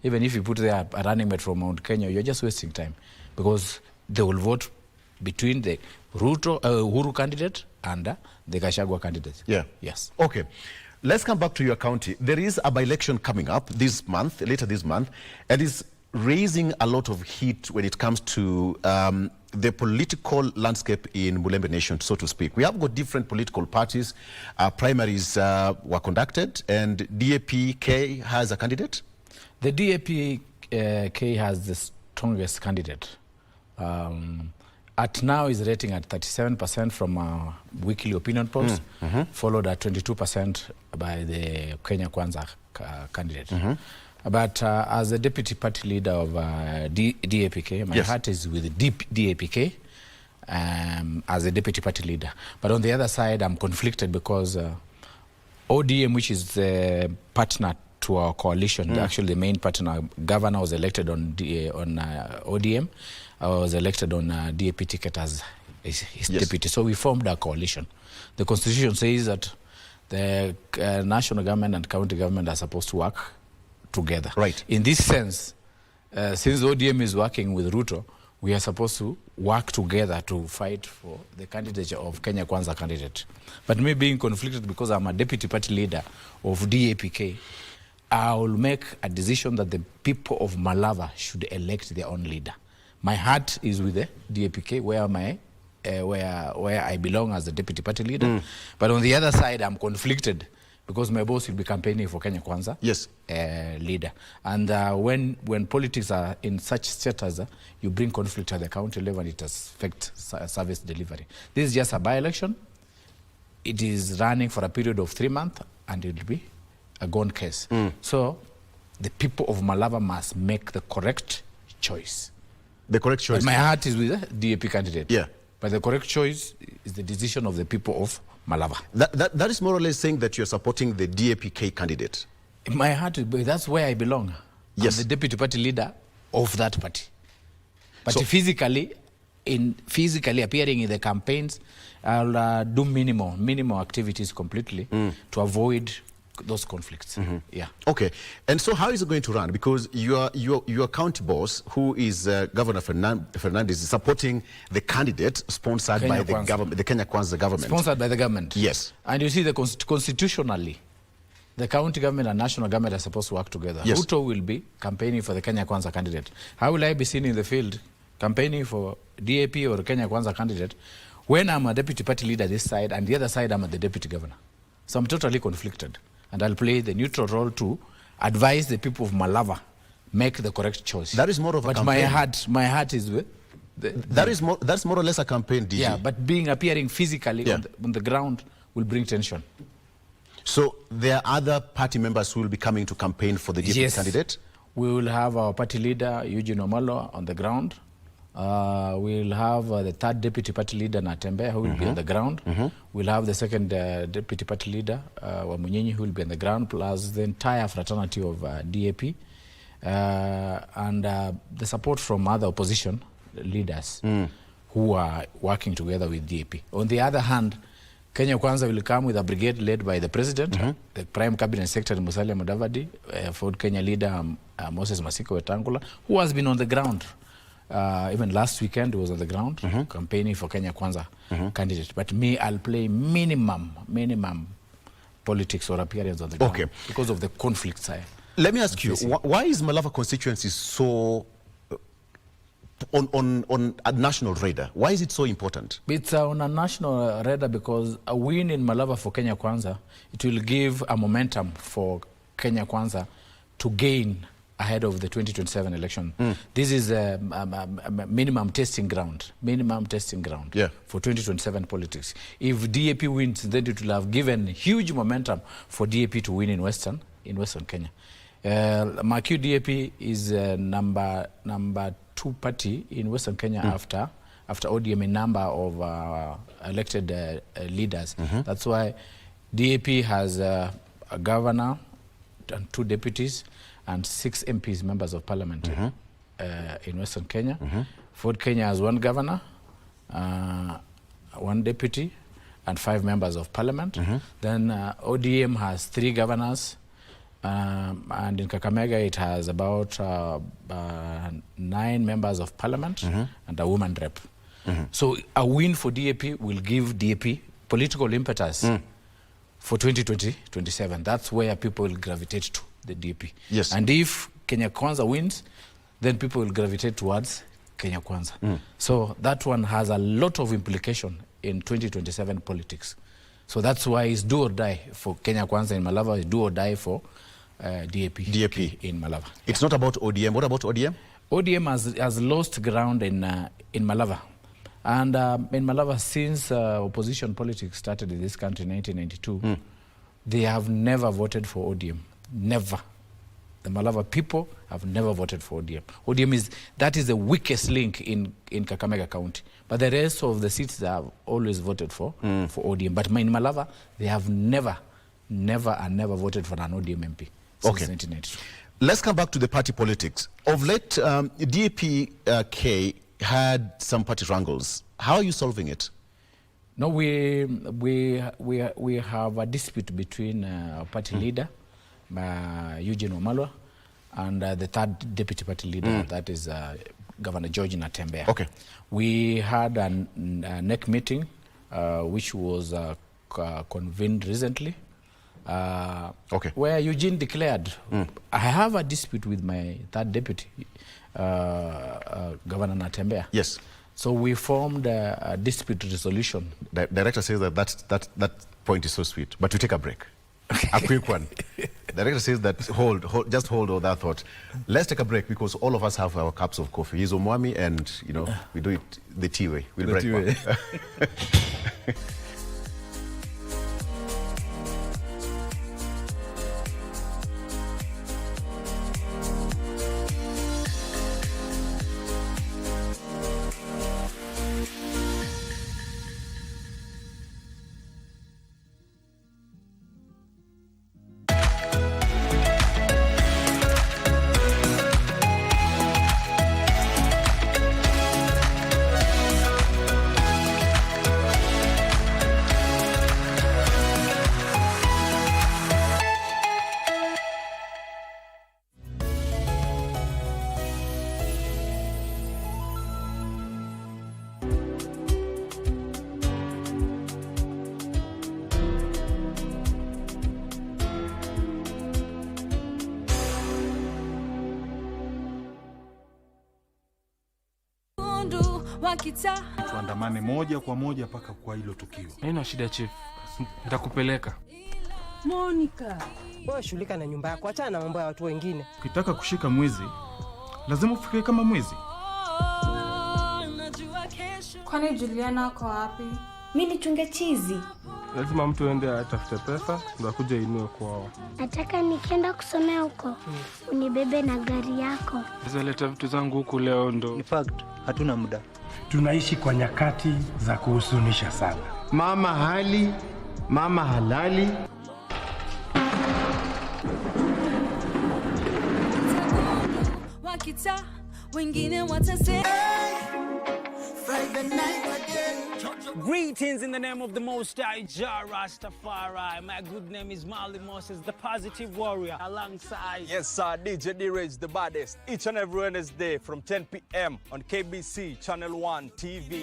Even if you put there a running mate from Mount Kenya, you're just wasting time, because they will vote between the Uhuru candidate and the Gachagua candidate. Yes. Okay. Let's come back to your county. There is a by-election coming up this month, later this month, and is raising a lot of heat when it comes to the political landscape in Mulembe Nation, so to speak. We have got different political parties. Primaries were conducted, and DAPK has a candidate? The DAPK has the strongest candidate. At now is rating at 37% from weekly opinion polls, followed at 22% by the Kenya Kwanza candidate. But as the deputy party leader of DAPK, my heart is with DAPK as a deputy party leader. But on the other side, I'm conflicted because ODM, which is the partner to our coalition, actually the main partner, governor was elected on ODM. I was elected on DAP ticket as his deputy. So we formed a coalition. The constitution says that the national government and county government are supposed to work together. In this sense, since ODM is working with Ruto, we are supposed to work together to fight for the candidature of Kenya Kwanza candidate. But me being conflicted because I'm a deputy party leader of DAPK, I will make a decision that the people of Malava should elect their own leader. My heart is with the DAPK, where my where I belong as the deputy party leader. But on the other side, I'm conflicted because my boss will be campaigning for Kenya Kwanza leader. And when politics are in such status, you bring conflict at the county level and it affects service delivery. This is just a by-election. It is running for a period of 3 months and it will be a gone case. So the people of Malava must make the correct choice. The correct choice? But my heart is with the DAP candidate. Yeah. But the correct choice is the decision of the people of Malava. That is more or less saying that you're supporting the DAPK candidate. My heart, that's where I belong. Yes. I'm the deputy party leader of that party. But So- physically appearing in the campaigns, I'll do minimal activities completely to avoid those conflicts. Yeah. Okay. And so how is it going to run? Because your county boss, who is Governor Fernandez, is supporting the candidate sponsored by the government, the Kenya Kwanza government. Sponsored by the government. Yes. And you see, constitutionally, the county government and national government are supposed to work together. Yes. Ruto will be campaigning for the Kenya Kwanza candidate. How will I be seen in the field campaigning for DAP or Kenya Kwanza candidate when I'm a deputy party leader this side and the other side I'm the deputy governor? So I'm totally conflicted. And I'll play the neutral role to advise the people of Malava make the correct choice. That is more of a campaign. My heart is with that's more or less a campaign, DG. Yeah, but appearing physically on the ground will bring tension. So there are other party members who will be coming to campaign for the DAP candidate? We will have our party leader, Eugene Omalo, on the ground. We'll have the third deputy party leader, Natembe, who will be on the ground. We'll have the second deputy party leader, Wamunyinyi, who will be on the ground, plus the entire fraternity of DAP, and the support from other opposition leaders who are working together with DAP. On the other hand, Kenya Kwanza will come with a brigade led by the president, the Prime Cabinet Secretary Musalia Mudavadi, Ford Kenya leader Moses Masiko Wetangula, who has been on the ground. Even last weekend he was on the ground campaigning for Kenya Kwanza candidate. But me, I'll play minimum politics or appearance on the ground because of the conflicts. Let me ask you, why is Malava constituency so on a national radar? Why is it so important? It's on a national radar because a win in Malava for Kenya Kwanza, it will give a momentum for Kenya Kwanza to gain ahead of the 2027 election. This is a minimum testing ground for 2027 politics. If DAP wins, then it will have given huge momentum for DAP to win in Western Kenya. Makio DAP is number 2 party in Western Kenya after ODM in number of elected leaders. That's why DAP has a governor and 2 deputies and 6 MPs, members of parliament in Western Kenya. Ford Kenya has 1 governor, 1 deputy, and 5 members of parliament. Then ODM has 3 governors, and in Kakamega it has about 9 members of parliament and a woman rep. So a win for DAP will give DAP political impetus for 2027. That's where people will gravitate to, the DAP. Yes. And if Kenya Kwanza wins, then people will gravitate towards Kenya Kwanza. So that one has a lot of implication in 2027 politics. So that's why it's do or die for Kenya Kwanza in Malava, it's do or die for DAP in Malava. It's not about ODM. What about ODM? ODM has lost ground in Malava. And in Malava, since opposition politics started in this country in 1992, they have never voted for ODM. Never. The Malava people have never voted for ODM. ODM that is the weakest link in Kakamega County. But the rest of the seats they have always voted for ODM. But in Malava, they have never voted for an ODM MP since 1992. Let's come back to the party politics. Of late, DAPK had some party wrangles. How are you solving it? No, we have a dispute between our party leader, Eugene Omalo, and the third deputy party leader, that is Governor George Natembe. Okay. We had a NEC meeting, which was convened recently, where Eugene declared, I have a dispute with my third deputy, Governor Natembe. Yes. So we formed a dispute resolution. Director says that point is so sweet, but we take a break. A quick one. Director says that just hold all that thought. Let's take a break because all of us have our cups of coffee. He's Omwami, and we do it the tea way. We'll break one. Tuandamane moja kwa moja paka kwa hilo tukio. Haina shida chief. Nitakupeleka. Monica, wewe shughulika na nyumba yako, acha na mambo ya watu wengine. Ukitaka kushika mwezi, lazima ufikiri kama mwezi. Kwani Juliana ako wapi? Mimi nichunge chizi. Lazima mtu aende atafute pesa ndio akuje Inua kwao. Nataka nikienda kusomea huko, unibebe na gari yako. Nizaleta vitu zangu huku leo ndo. In fact, hatuna muda. Tunaishi kwa nyakati za kuhuzunisha sana. Mama hali, mama halali. Wakita, wengine watasema. Greetings in the name of the Most High Jah Rastafari. My good name is Marley Moses, the positive warrior, alongside. Yes, sir, DJ D-Rage, the baddest. Each and every Wednesday from 10 p.m. on KBC Channel 1 TV.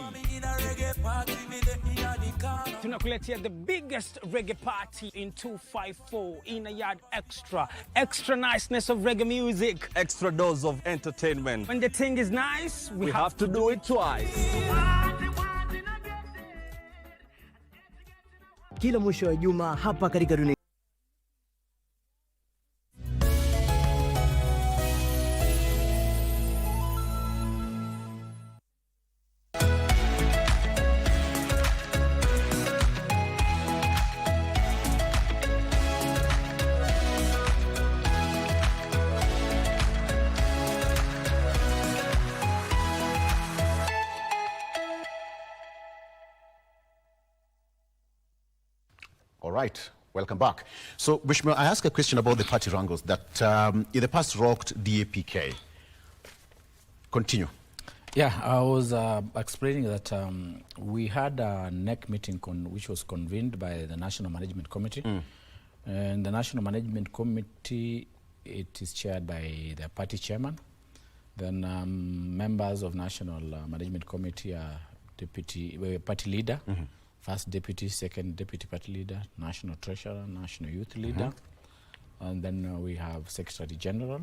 Tunakuletea the biggest reggae party in 254 in a yard extra. Extra niceness of reggae music. Extra dose of entertainment. When the thing is nice, we have to do it twice. Kila mwisho wa juma hapa katika dunia. All right, welcome back. So, Bishma, I asked a question about the party wrangles that in the past rocked DAPK. Continue. Yeah, I was explaining that we had a NEC meeting which was convened by the National Management Committee. And the National Management Committee, it is chaired by the party chairman. Then members of National Management Committee are party leader. First deputy, second deputy party leader, national treasurer, national youth leader. And then we have secretary general,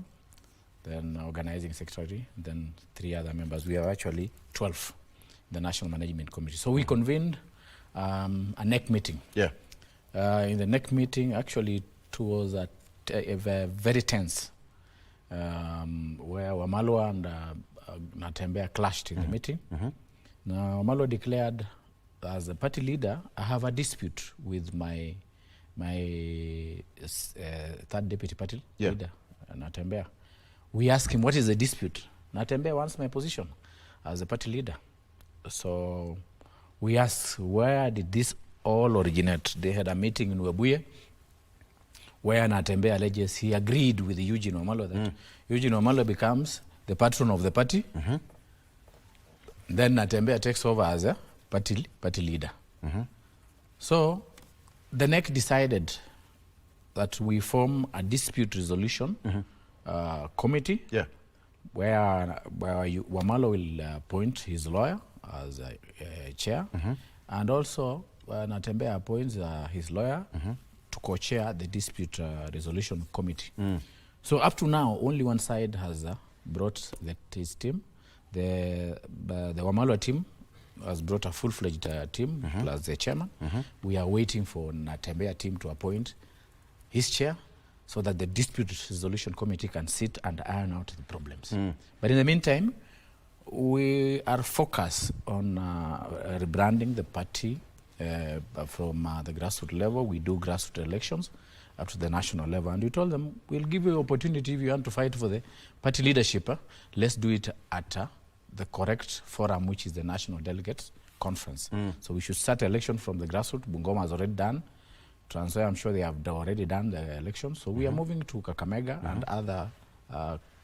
then organizing secretary, then 3 other members. We are actually 12, the National Management Committee. So we convened a NEC meeting. Yeah. In the NEC meeting, actually, it was very tense, where Wamalwa and Natembea clashed in the meeting. Now, Wamalwa declared, as a party leader, I have a dispute with my third deputy party leader, Natembea. We asked him, what is the dispute? Natembea wants my position as a party leader. So we asked, where did this all originate? They had a meeting in Webuye, where Natembea alleges he agreed with Eugene Wamalwa that Eugene Wamalwa becomes the patron of the party. Then Natembea takes over as a party leader. So the NEC decided that we form a dispute resolution committee where Wamalwa will appoint his lawyer as a chair, and also Natembea appoints his lawyer to co-chair the dispute resolution committee. So up to now, only one side has brought his team, The Wamalwa team has brought a full-fledged team plus the chairman. We are waiting for Natembea team to appoint his chair so that the dispute resolution committee can sit and iron out the problems. But in the meantime, we are focused on rebranding the party from the grassroots level. We do grassroots elections up to the national level. And we told them, we'll give you opportunity if you want to fight for the party leadership. Let's do it at the correct forum, which is the National Delegates Conference. So we should start election from the grassroots. Bungoma has already done. Trans Nzoia, I'm sure they have already done the election. So we are moving to Kakamega and other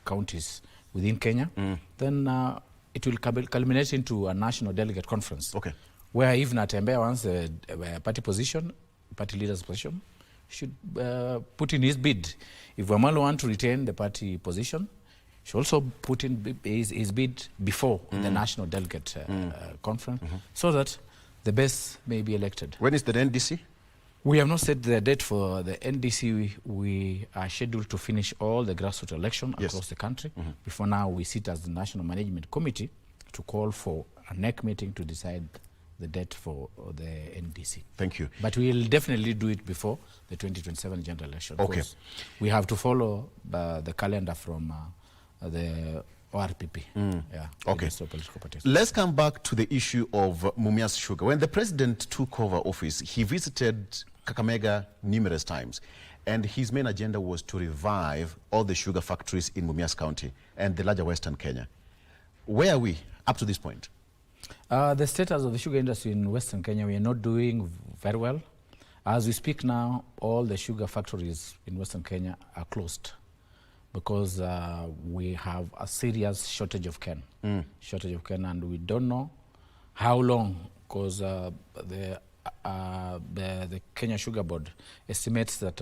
counties within Kenya. Then it will culminate into a national delegate conference. Where if Natembea wants a party position, party leader's position, should put in his bid. If Wamalwa want to retain the party position, should also put in his bid before the national delegate conference, so that the best may be elected. When is the NDC? We have not set the date for the NDC. We are scheduled to finish all the grassroots election across the country. Before now, we sit as the National Management Committee to call for a NEC meeting to decide the date for the NDC. Thank you. But we will definitely do it before the 2027 general election. Okay. We have to follow the calendar from the ORPP. Okay. Let's come back to the issue of Mumias Sugar. When the president took over office, he visited Kakamega numerous times, and his main agenda was to revive all the sugar factories in Mumias County and the larger Western Kenya. Where are we up to this point? The status of the sugar industry in Western Kenya, we are not doing very well. As we speak now, all the sugar factories in Western Kenya are closed because we have a serious shortage of cane. And we don't know how long, because the Kenya Sugar Board estimates that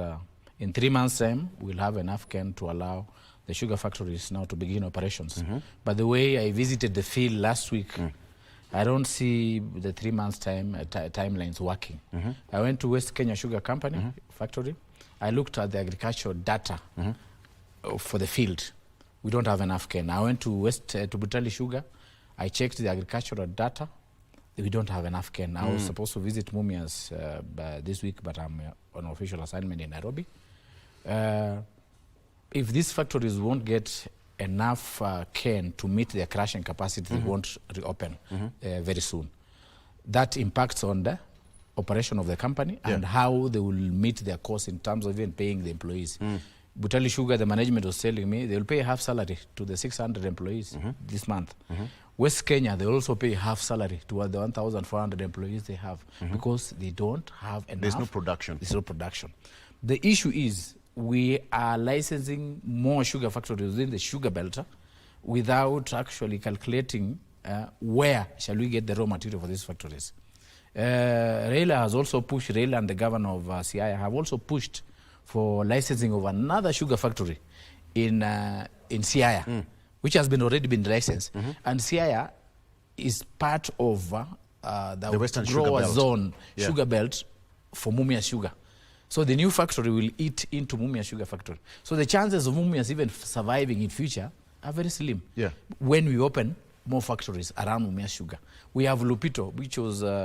in 3 months' time, we'll have enough cane to allow the sugar factories now to begin operations. But the way I visited the field last week, I don't see the 3 months' timelines working. I went to West Kenya Sugar Company factory. I looked at the agricultural data for the field. We don't have enough cane. I went to Butali Sugar. I checked the agricultural data. We don't have enough cane. I was supposed to visit Mumias this week, but I'm on official assignment in Nairobi. If these factories won't get enough cane to meet their crushing capacity, they won't reopen very soon. That impacts on the operation of the company and how they will meet their costs in terms of even paying the employees. Butali Sugar, the management was telling me they will pay half salary to the 600 employees this month. West Kenya, they also pay half salary to the 1,400 employees they have because they don't have enough. There's no production. There's no production. The issue is we are licensing more sugar factories within the sugar belt without actually calculating where shall we get the raw material for these factories. Raila has also pushed, Raila and the governor of Siaya have also pushed for licensing of another sugar factory in Siaya, which has already been licensed. And Siaya is part of the Western Grower Zone sugar belt for Mumias Sugar. So the new factory will eat into Mumias Sugar Factory. So the chances of Mumias even surviving in future are very slim. When we open more factories around Mumias Sugar. We have Lupito,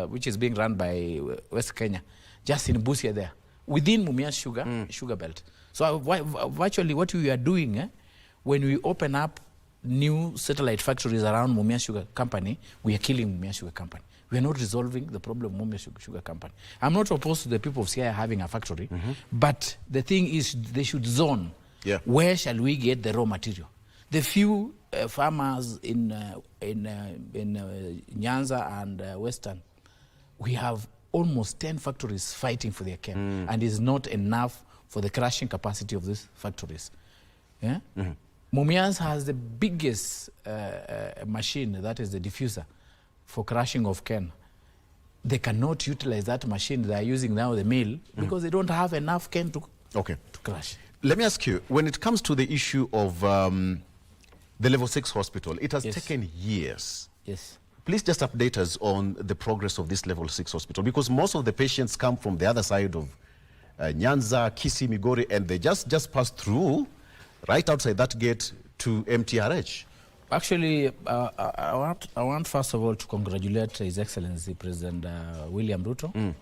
which is being run by West Kenya, just in Busia there, within Mumias Sugar Belt. So virtually what we are doing, when we open up new satellite factories around Mumias Sugar Company, we are killing Mumias Sugar Company. We are not resolving the problem of Mumias Sugar Company. I'm not opposed to the people of Siaya having a factory, but the thing is they should zone. Where shall we get the raw material? The few farmers in Nyanza and Western, we have almost 10 factories fighting for their cane, and it's not enough for the crushing capacity of these factories. Mumias has the biggest machine, that is the diffuser, for crushing of cane. They cannot utilize that machine they are using now, the mill, because they don't have enough cane to crush. Let me ask you, when it comes to the issue of the Level 6 hospital, it has taken years. Please just update us on the progress of this Level 6 hospital, because most of the patients come from the other side of Nyanza, Kisii, Migori, and they just pass through right outside that gate to MTRH. Actually, I want first of all to congratulate His Excellency President William Ruto,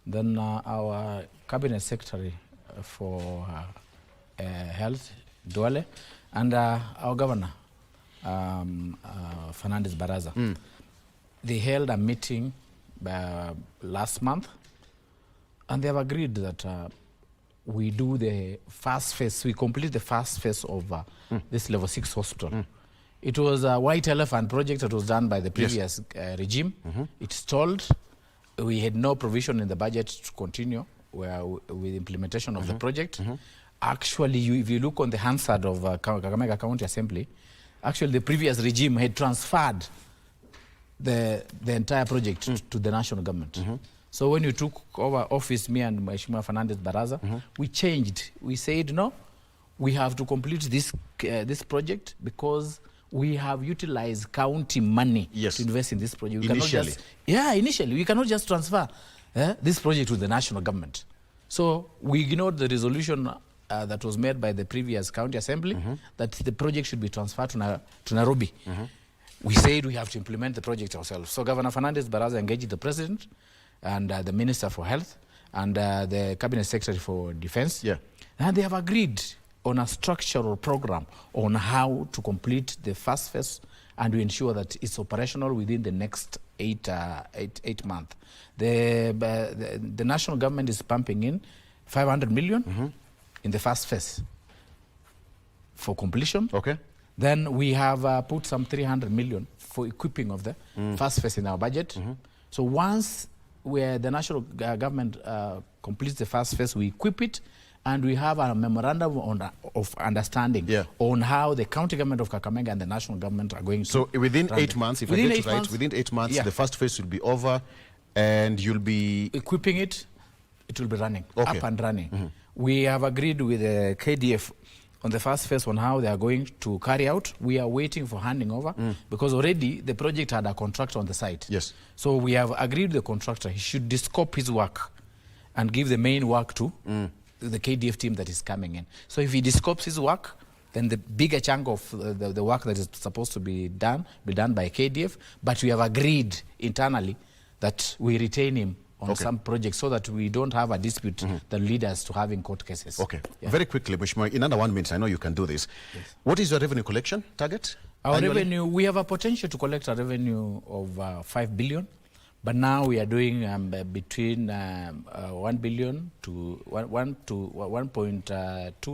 then our Cabinet Secretary for Health, Duale, and our Governor, Fernandez Baraza. They held a meeting last month, and they have agreed that we do the first phase, we complete the first phase of this level 6 hospital. It was a white elephant project that was done by the previous regime. It stalled. We had no provision in the budget to continue with implementation of the project. Actually, if you look on the Hansard of Kakamega County Assembly, actually the previous regime had transferred the entire project to the national government. So when you took over office, me and Mheshimiwa Fernandez Baraza, we changed. We said, no, we have to complete this project because we have utilized county money to invest in this project. Initially? Initially. We cannot just transfer this project to the national government. So we ignored the resolution that was made by the previous county assembly that the project should be transferred to Nairobi. We said we have to implement the project ourselves. So Governor Fernandez Baraza engaged the president and the Minister for Health and the Cabinet Secretary for Defense. And they have agreed on a structural program on how to complete the first phase and to ensure that it's operational within the next eight months. The national government is pumping in 500 million in the first phase for completion. Then we have put some 300 million for equipping of the first phase in our budget. So once the national government completes the first phase, we equip it, and we have a memorandum of understanding on how the county government of Kakamega and the national government are going to. So within 8 months, if I get it right, within 8 months, the first phase will be over, and you'll be equipping it. It will be running, up and running. We have agreed with the KDF on the first phase on how they are going to carry out. We are waiting for handing over because already the project had a contractor on the site. So we have agreed with the contractor. He should descope his work and give the main work to the KDF team that is coming in. So if he descopes his work, then the bigger chunk of the work that is supposed to be done by KDF. But we have agreed internally that we retain him on some projects so that we don't have a dispute that leads us to having court cases. Very quickly, Mheshimiwa, in under 1 minute, I know you can do this. What is your revenue collection target? Our annually? Revenue, we have a potential to collect a revenue of 5 billion, but now we are doing between 1 billion to 1.2 to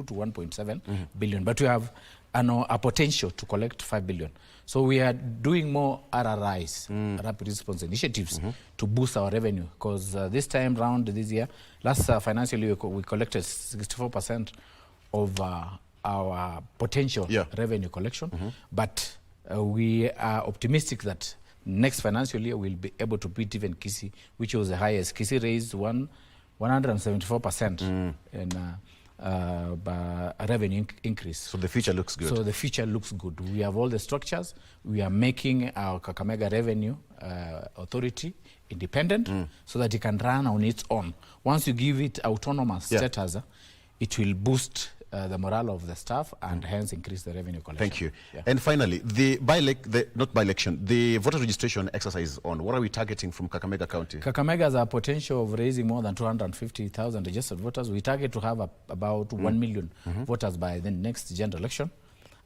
1.7 billion, but we have a potential to collect 5 billion. So we are doing more RRIs, rapid response initiatives, to boost our revenue. Because this time round, this year, last financial year, we collected 64% of our potential revenue collection. But we are optimistic that next financial year we'll be able to beat even Kisi, which was the highest. Kisi raised 174% in revenue increase. So the future looks good. So the future looks good. We have all the structures. We are making our Kakamega Revenue Authority independent so that it can run on its own. Once you give it autonomous status, it will boost the morale of the staff and hence increase the revenue collection. Thank you. And finally, the voter registration exercise on, what are we targeting from Kakamega County? Kakamega has a potential of raising more than 250,000 registered voters. We target to have about 1 million voters by the next general election.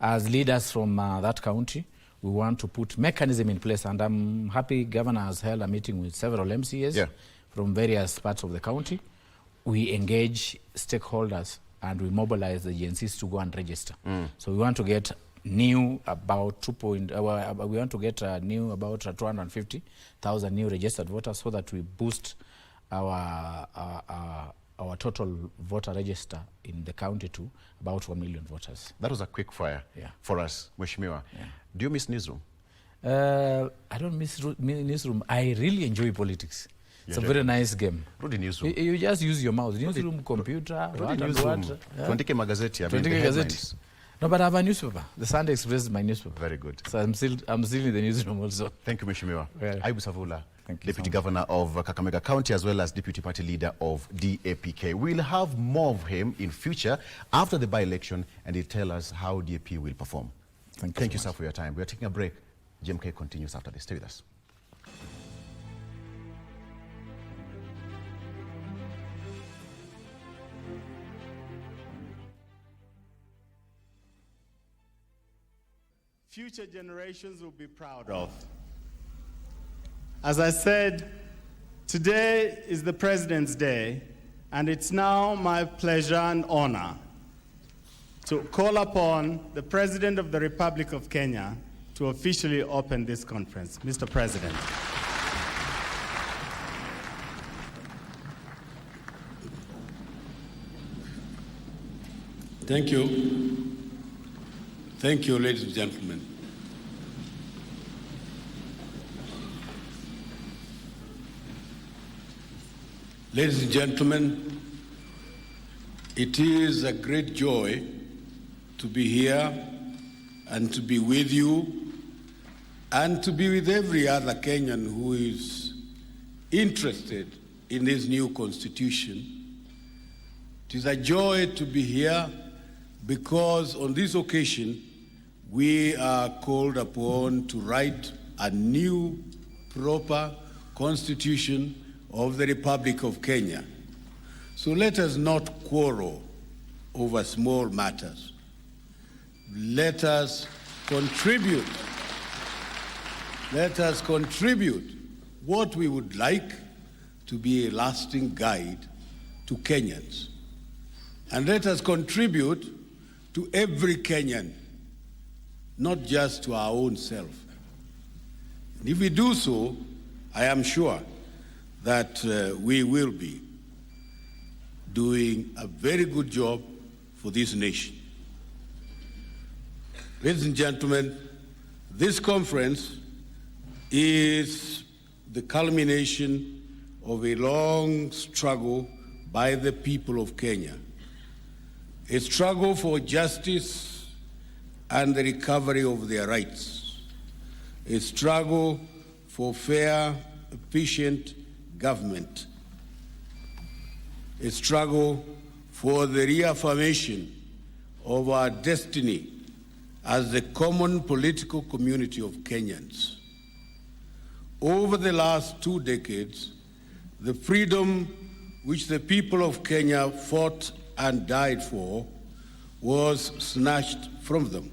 As leaders from that county, we want to put mechanism in place, and I'm happy Governor has held a meeting with several MCAs from various parts of the county. We engage stakeholders and we mobilize the agencies to go and register. So we want to get about 250,000 new registered voters so that we boost our total voter register in the county to about 1 million voters. That was a quick fire for us, Mheshimiwa. Do you miss newsroom? I don't miss newsroom. I really enjoy politics. It's a very nice game. Rudi newsroom. You just use your mouth. Newsroom, computer, Tuandike magazeti. No, but I have a newspaper. The Sunday Express is my newspaper. Very good. So I'm still in the newsroom also. Thank you, Mheshimiwa. Aibu Savula, Deputy Governor of Kakamega County, as well as Deputy Party Leader of DAPK. We'll have more of him in future after the by-election, and he'll tell us how DAP will perform. Thank you, sir, for your time. We are taking a break. GMK continues after this. Stay with us. Future generations will be proud of. As I said, today is the President's Day, and it's now my pleasure and honor to call upon the President of the Republic of Kenya to officially open this conference. Mr. President. Thank you. Thank you, ladies and gentlemen. Ladies and gentlemen, it is a great joy to be here and to be with you and to be with every other Kenyan who is interested in this new constitution. It is a joy to be here because on this occasion, we are called upon to write a new, proper constitution of the Republic of Kenya. So let us not quarrel over small matters. Let us contribute. Let us contribute what we would like to be a lasting guide to Kenyans. And let us contribute to every Kenyan, not just to our own self. And if we do so, I am sure that we will be doing a very good job for this nation. Ladies and gentlemen, this conference is the culmination of a long struggle by the people of Kenya, a struggle for justice and the recovery of their rights, a struggle for fair, efficient government, a struggle for the reaffirmation of our destiny as the common political community of Kenyans. Over the last 2 decades, the freedom which the people of Kenya fought and died for was snatched from them.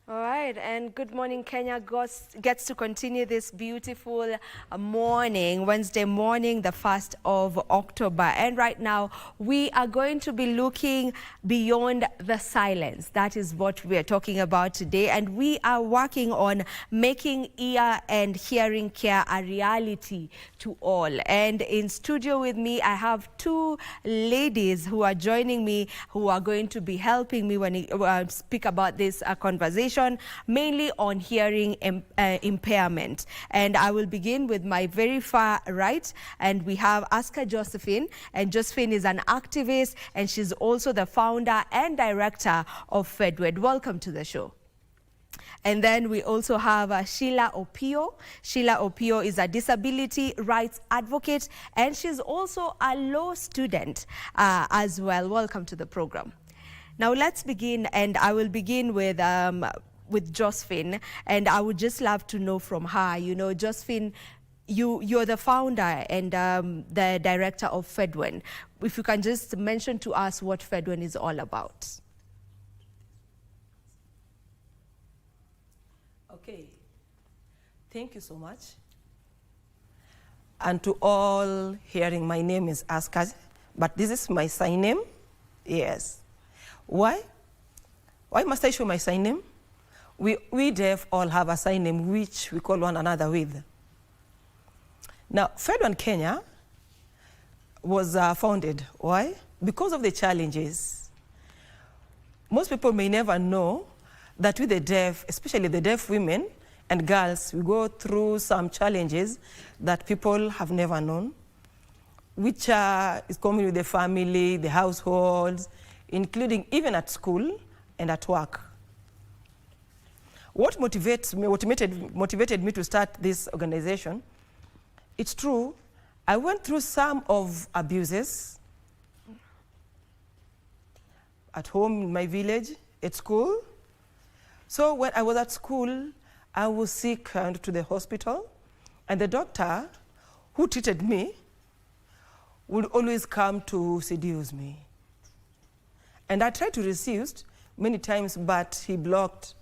All right, and Good Morning Kenya gets to continue this beautiful morning, Wednesday morning, the 1st of October. And right now, we are going to be looking beyond the silence. That is what we are talking about today. And we are working on making ear and hearing care a reality to all. And in studio with me, I have 2 ladies who are joining me, who are going to be helping me when I speak about this conversation, mainly on hearing impairment. And I will begin with my very far right, and we have Aska Josephine, and Josephine is an activist, and she's also the founder and director of FedWed. Welcome to the show. And then we also have Sheila Opio. Sheila Opio is a disability rights advocate, and she's also a law student as well. Welcome to the program. Now let's begin, and I will begin with Josephine, and I would just love to know from her, you know, Josephine, you're the founder and the director of FedWed. If you can just mention to us what FedWed is all about. Okay, thank you so much. And to all hearing, my name is Aska, but this is my sign name. Yes. Why? Why must I show my sign name? We deaf all have a sign name which we call one another with. Now, FedWed Kenya was founded. Why? Because of the challenges. Most people may never know that with the deaf, especially the deaf women and girls, we go through some challenges that people have never known. which is common with the family, the households, including even at school and at work. What motivated me to start this organization, it's true, I went through some of abuses at home, in my village, at school. So when I was at school, I was sick and to the hospital, and the doctor who treated me would always come to seduce me. And I tried to resist many times, but he blocked.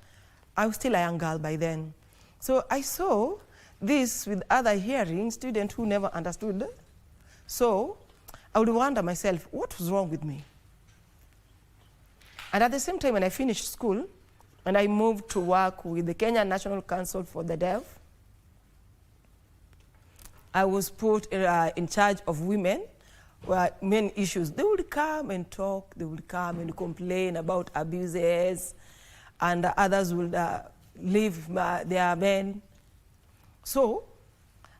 I was still a young girl by then. So I saw this with other hearing students who never understood. So I would wonder myself, what was wrong with me? And at the same time, when I finished school, and I moved to work with the Kenya National Council for the Deaf, I was put in charge of women, main issues. They would come and talk, they would come and complain about abuses, and others would leave their men. So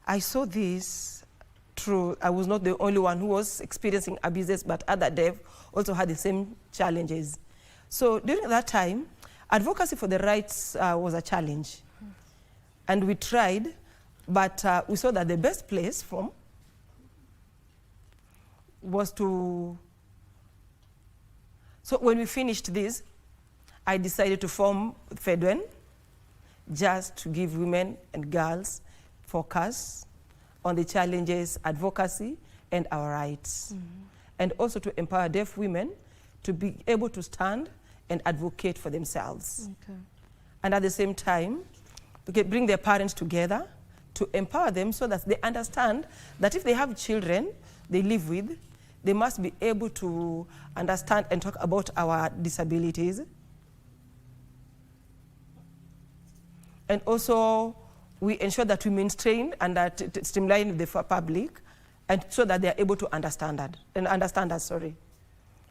I saw this through, I was not the only one who was experiencing abuses, but other deaf also had the same challenges. So during that time, advocacy for the rights was a challenge. And we tried, but we saw that the best place was to, so when we finished this, I decided to form FEDWEN, just to give women and girls focus on the challenges, advocacy, and our rights. And also to empower deaf women to be able to stand and advocate for themselves. Okay. And at the same time, bring their parents together to empower them so that they understand that if they have children they live with, they must be able to understand and talk about our disabilities. And also, we ensure that we maintain and that streamline the public, and so that they are able to understand us. Sorry.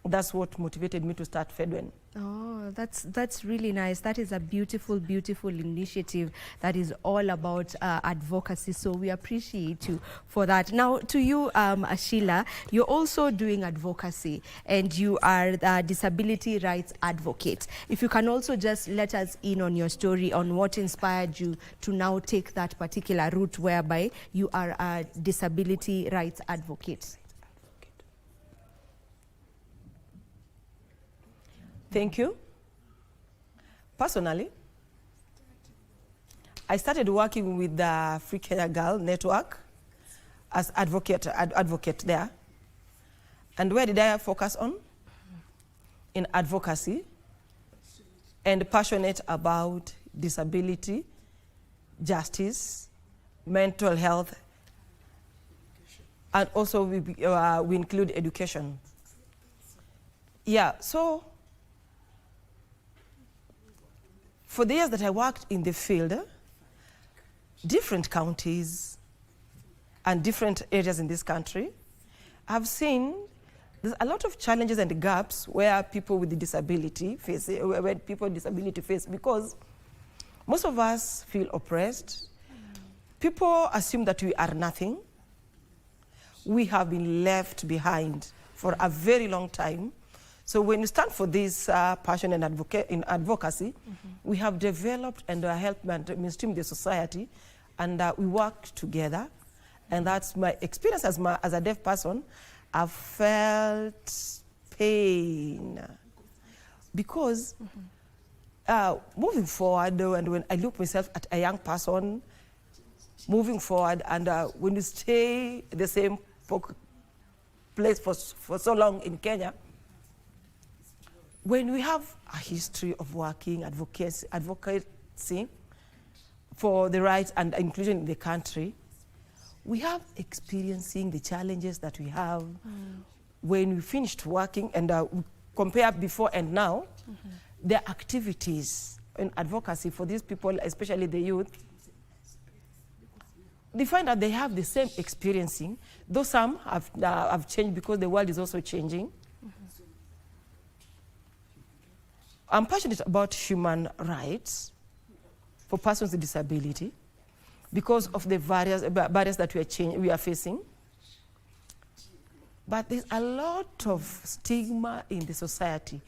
That's what motivated me to start FEDWEN. Oh, that's really nice. That is a beautiful, beautiful initiative that is all about advocacy. So we appreciate you for that. Now, to you, Sheila, you're also doing advocacy, and you are the disability rights advocate. If you can also just let us in on your story on what inspired you to now take that particular route whereby you are a disability rights advocate. Thank you. Personally, I started working with the Free Kenya Girl Network as advocate there. And where did I focus on? In advocacy, and passionate about disability, justice, mental health, and also we include education. Yeah, so for the years that I worked in the field, different counties and different areas in this country, I've seen there's a lot of challenges and gaps where people with disability face, because most of us feel oppressed. People assume that we are nothing. We have been left behind for a very long time. So when you stand for this passion and advocacy, we have developed and helped mainstream the society, and we work together. And that's my experience as a deaf person. I've felt pain because moving forward, and when I look myself at a young person moving forward, and when you stay at the same place for so long in Kenya, when we have a history of working advocacy for the rights and inclusion in the country, we have experiencing the challenges that we have when we finished working, and we compare before and now, the activities in advocacy for these people, especially the youth, they find that they have the same experiencing, though some have changed because the world is also changing. I'm passionate about human rights for persons with disability because of the various barriers that we are facing. But there's a lot of stigma in the society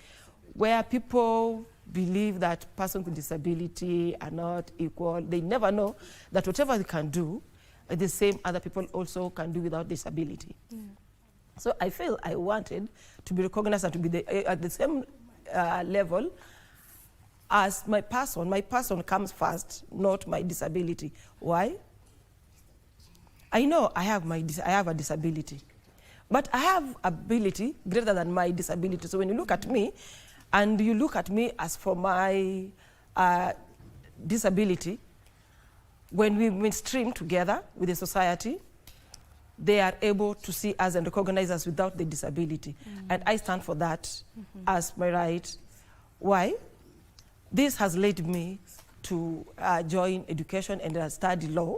where people believe that persons with disability are not equal. They never know that whatever they can do, the same other people also can do without disability. So I feel I wanted to be recognized and to be at the same level as my person. My person comes first, not my disability. Why? I know I have a disability, but I have ability greater than my disability. So when you look at me, and you look at me as for my disability, when we mainstream together with the society, they are able to see us and recognize us without the disability. And I stand for that as my right. Why? This has led me to join education and study law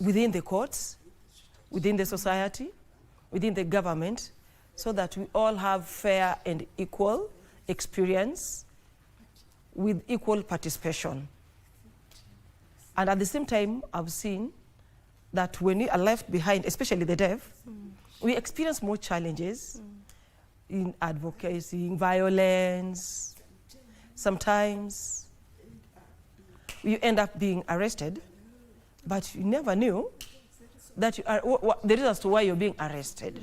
within the courts, within the society, within the government, so that we all have fair and equal experience with equal participation. And at the same time, I've seen that when we are left behind, especially the deaf, we experience more challenges in advocacy, in violence. Sometimes you end up being arrested, but you never knew that you are, the reason as to why you're being arrested.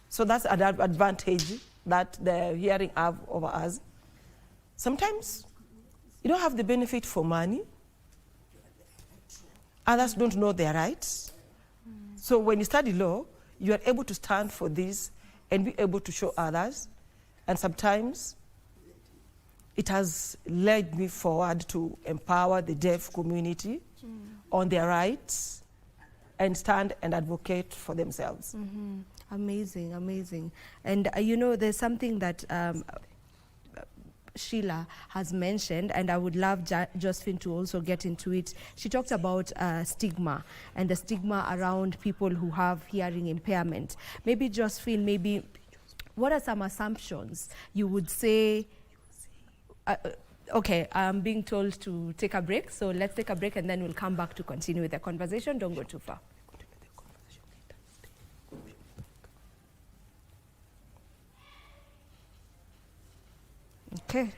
So that's an advantage that the hearing have over us. Sometimes you don't have the benefit for money. Others don't know their rights. So when you study law, you are able to stand for this and be able to show others. And sometimes it has led me forward to empower the deaf community on their rights and stand and advocate for themselves. Amazing, amazing. And you know, there's something that Sheila has mentioned, and I would love Josephine to also get into it. She talked about stigma and the stigma around people who have hearing impairment. Maybe Josephine, what are some assumptions you would say? Okay, I'm being told to take a break, so let's take a break and then we'll come back to continue with the conversation. Don't go too far. Okay.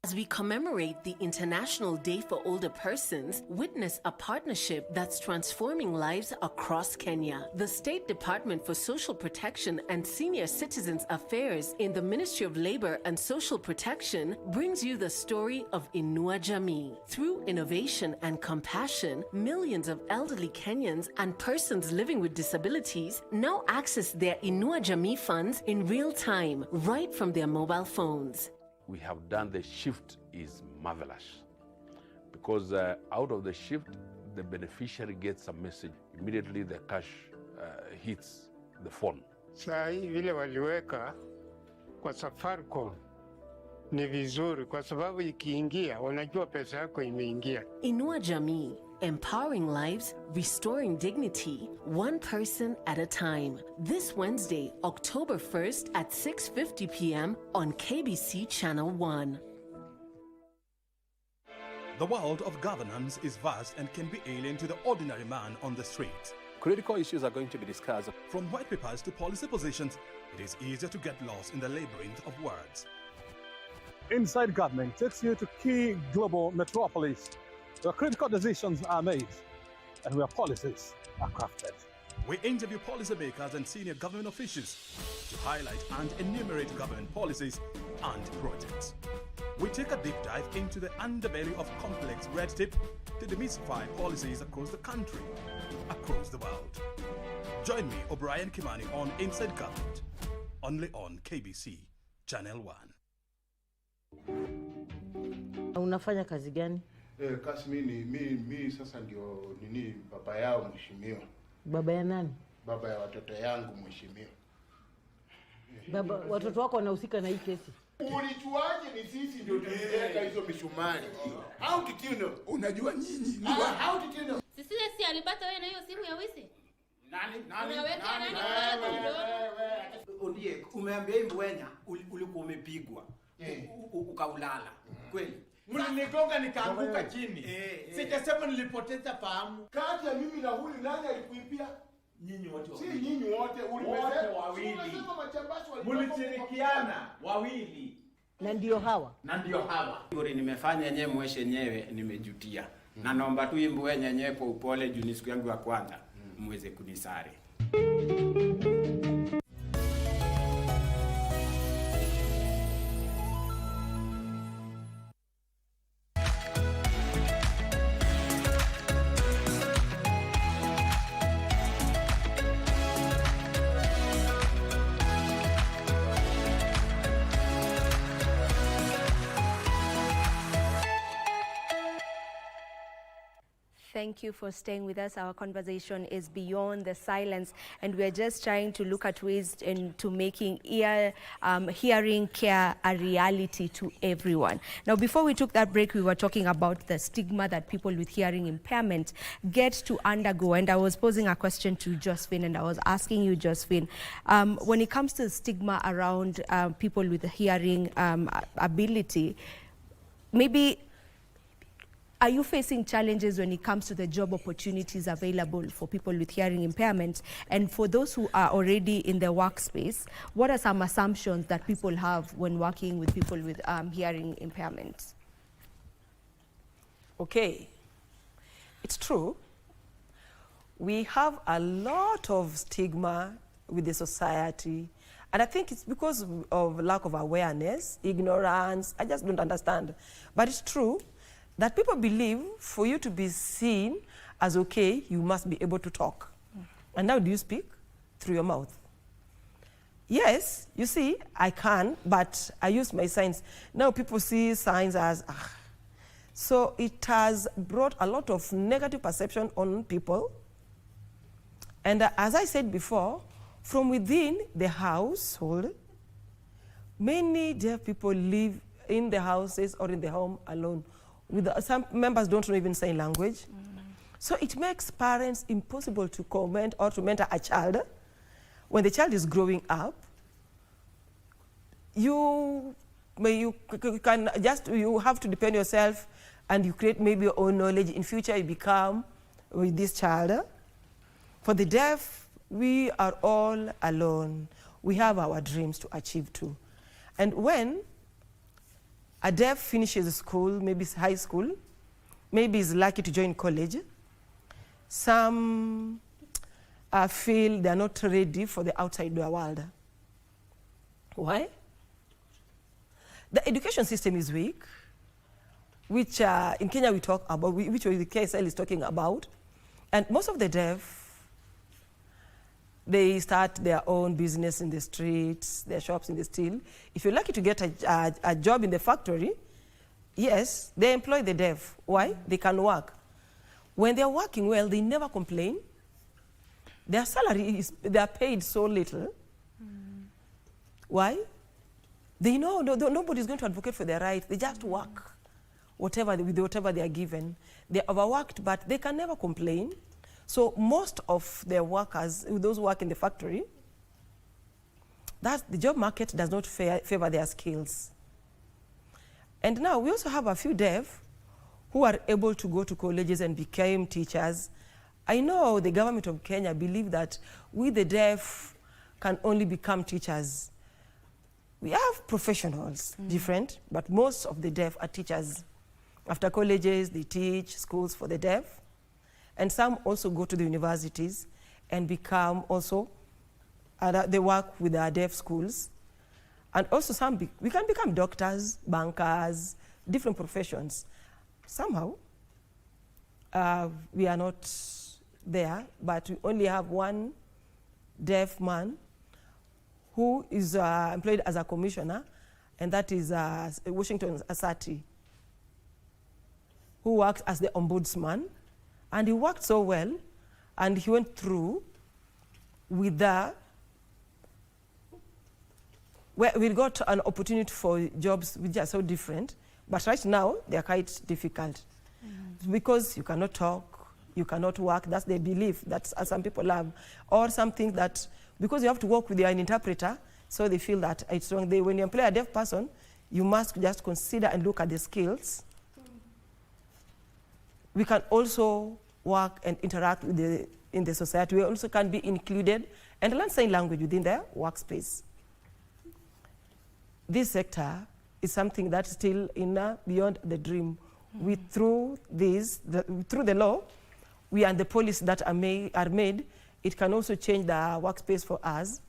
As we commemorate the International Day for Older Persons, witness a partnership that's transforming lives across Kenya. The State Department for Social Protection and Senior Citizens Affairs in the Ministry of Labor and Social Protection brings you the story of Inua Jamii. Through innovation and compassion, millions of elderly Kenyans and persons living with disabilities now access their Inua Jamii funds in real time, right from their mobile phones. We have done the shift is marvelous because out of the shift, the beneficiary gets a message. Immediately the cash hits the phone. Saa hii vile waliweka kwa Safaricom ni vizuri kwa sababu ikiingia wanajua pesa yako imeingia. Inua Jamii, empowering lives, restoring dignity, one person at a time. This Wednesday, October 1st at 6:50 p.m. on KBC Channel 1. The world of governance is vast and can be alien to the ordinary man on the street. Critical issues are going to be discussed. From white papers to policy positions, it is easier to get lost in the labyrinth of words. Inside Government takes you to key global metropolis where critical decisions are made and where policies are crafted. We interview policymakers and senior government officials to highlight and enumerate government policies and projects. We take a deep dive into the underbelly of complex red tape to demystify policies across the country, across the world. Join me, O'Brien Kimani, on Inside Government, only on KBC Channel 1. Unafanya kazi gani? Kazi mimi sasa ndio baba yao mheshimiwa. Baba ya nani? baba ya watoto yangu mheshimiwa. Baba, watoto wako wanahusika na hii kesi? Ulijuaje ni sisi ndio tulipeleka hizo misumari? How did you know? Unajua nyinyi. How did you know? Si alipata wewe na hiyo simu ya wizi? Nani? Unaweka nani kwa kidogo? Ondie, umeambia hii Mbwenya ulikuwa umepigwa. Ukaulala. Kweli? Mlinigonga nikaanguka chini. Sijasema nilipoteza fahamu. Kati ya mimi na huyu nani alikuipia? Nyinyi wote wawili. Si nyinyi wote, wote wawili. Mlishirikiana wawili. Na ndio hawa. Ngori nimefanya yenyewe mweshe yenyewe nimejutia. Na naomba tu Mbwenya yenyewe kwa upole juu ni siku yangu ya kwanza muweze kunisare. Thank you for staying with us. Our conversation is beyond the silence, and we are just trying to look at ways into making hearing care a reality to everyone. Now, before we took that break, we were talking about the stigma that people with hearing impairment get to undergo, and I was posing a question to Josephine, and I was asking you, Josephine, when it comes to the stigma around people with hearing ability, maybe are you facing challenges when it comes to the job opportunities available for people with hearing impairment? And for those who are already in the workspace, what are some assumptions that people have when working with people with hearing impairment? Okay, it's true. We have a lot of stigma with the society, and I think it's because of lack of awareness, ignorance. I just don't understand. But it's true that people believe for you to be seen as okay, you must be able to talk. And now do you speak? Through your mouth. Yes, you see, I can, but I use my signs. Now people see signs as, So it has brought a lot of negative perception on people. And as I said before, from within the household, many deaf people live in the houses or in the home alone. Some members don't know even sign language. So it makes parents impossible to comment or to mentor a child. When the child is growing up, you have to depend yourself, and you create maybe your own knowledge. In future, you become with this child. For the deaf, we are all alone. We have our dreams to achieve too. And when a deaf finishes school, maybe high school, maybe is lucky to join college, some feel they're not ready for the outside world. Why? The education system is weak, which in Kenya we talk about, which the KSL is talking about. And most of the deaf, they start their own business in the streets, their shops in the street. If you're lucky to get a job in the factory, yes, they employ the deaf. Why? They can work. When they're working well, they never complain. Their salary they're paid so little. Why? They know nobody's going to advocate for their rights. They just work with whatever they are given. They're overworked, but they can never complain. So most of their workers, those who work in the factory, the job market does not favor their skills. And now we also have a few deaf who are able to go to colleges and become teachers. I know the government of Kenya believe that we the deaf can only become teachers. We have professionals, different, but most of the deaf are teachers. After colleges, they teach schools for the deaf. And some also go to the universities and become also, they work with our deaf schools. And also we can become doctors, bankers, different professions. Somehow, we are not there, but we only have one deaf man who is employed as a commissioner, and that is Washington Asati, who works as the ombudsman. And he worked so well, and he went through with the, we got an opportunity for jobs which are so different, but right now they are quite difficult. Because you cannot talk, you cannot work, that's the belief that some people have, or something that, because you have to work with an interpreter, so they feel that it's wrong. When you employ a deaf person, you must just consider and look at the skills. We can also work and interact with in the society. We also can be included and learn sign language within their workspace. This sector is something that's still beyond the dream. Through the law, and the policies that are made, it can also change the workspace for us.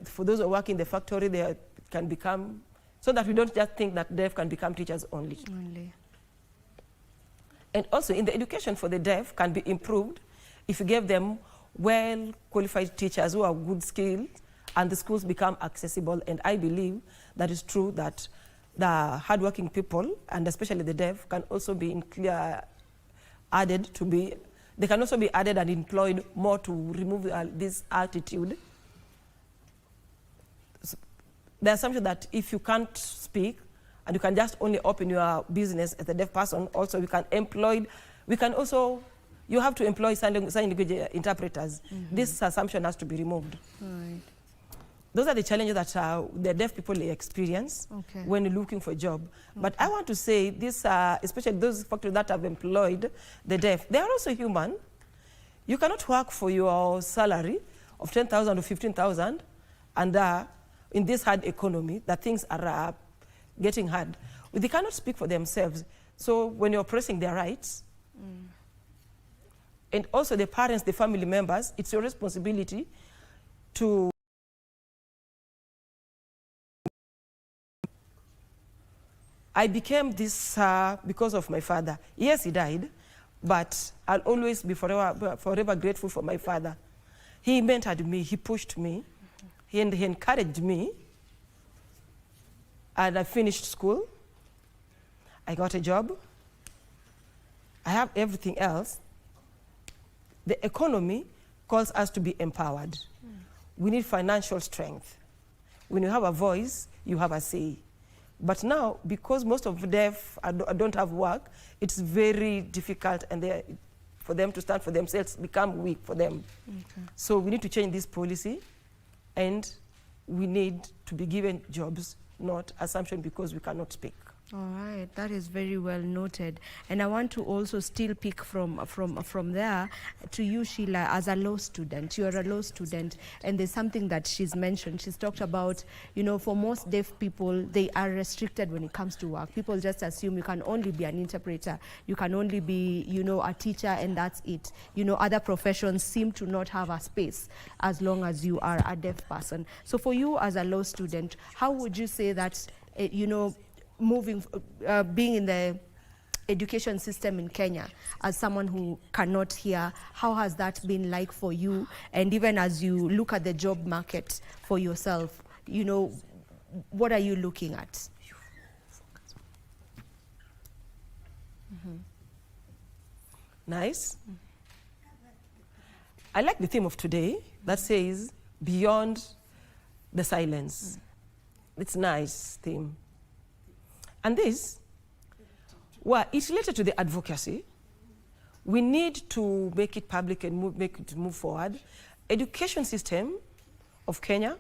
For those who work in the factory, they can become, so that we don't just think that deaf can become teachers only. And also, in the education for the deaf can be improved if you give them well-qualified teachers who have good skills, and the schools become accessible. And I believe that is true, that the hardworking people, and especially the deaf, can also be added to be, they can also be added and employed more to remove this attitude. The assumption that if you can't speak and you can just only open your business as a deaf person, also you have to employ sign language interpreters. This assumption has to be removed. Right. Those are the challenges that the deaf people experience when looking for a job. But I want to say this, especially those factories that have employed the deaf, they are also human. You cannot work for your salary of 10,000 or 15,000, and in this hard economy, that things are getting hard. They cannot speak for themselves. So when you're oppressing their rights, and also the parents, the family members, it's your responsibility to I became this because of my father. Yes, he died, but I'll always be forever grateful for my father. He mentored me, he pushed me, he encouraged me, and I finished school. I got a job. I have everything else. The economy calls us to be empowered. We need financial strength. When you have a voice, you have a say. But now, because most of the deaf don't have work, it's very difficult for them to stand for themselves, become weak for them. So we need to change this policy, and we need to be given jobs, not assumption because we cannot speak. All right, that is very well noted. And I want to also still pick from there to you, Sheila, as a law student. You're a law student, and there's something that she's mentioned. She's talked about, for most deaf people, they are restricted when it comes to work. People just assume you can only be an interpreter, you can only be, a teacher, and that's it. Other professions seem to not have a space as long as you are a deaf person. So for you as a law student, how would you say that, being in the education system in Kenya, as someone who cannot hear, how has that been like for you? And even as you look at the job market for yourself, what are you looking at? Nice. I like the theme of today that says, beyond the silence. It's a nice theme. And this, it's related to the advocacy. We need to make it public and make it move forward. Education system of Kenya,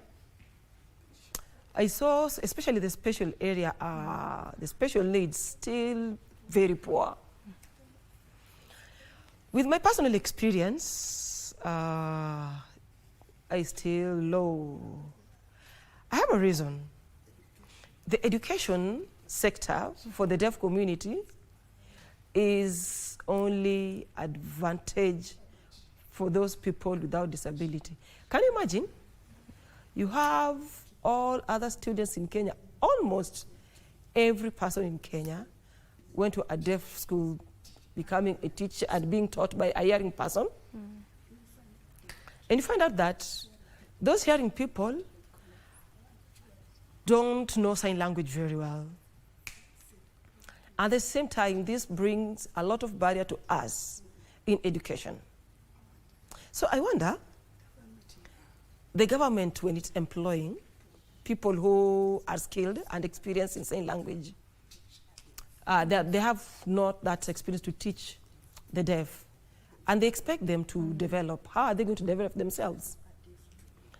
I saw, especially the special area, the special needs, still very poor. With my personal experience, I still low. I have a reason. The education sector for the deaf community is only advantage for those people without disability. Can you imagine? You have all other students in Kenya, almost every person in Kenya went to a deaf school, becoming a teacher and being taught by a hearing person. And you find out that those hearing people don't know sign language very well. At the same time, this brings a lot of barrier to us in education. So I wonder, the government, when it's employing people who are skilled and experienced in sign language, they have not that experience to teach the deaf. And they expect them to develop. How are they going to develop themselves?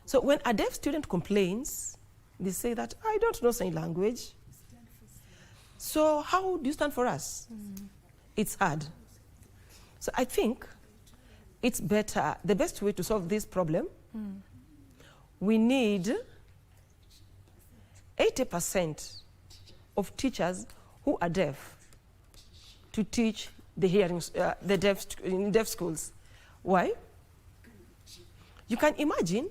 So when a deaf student complains, they say that, I don't know sign language. So how do you stand for us? It's hard. So I think it's better, the best way to solve this problem, we need 80% of teachers who are deaf to teach the hearing, the deaf in deaf schools. Why? You can imagine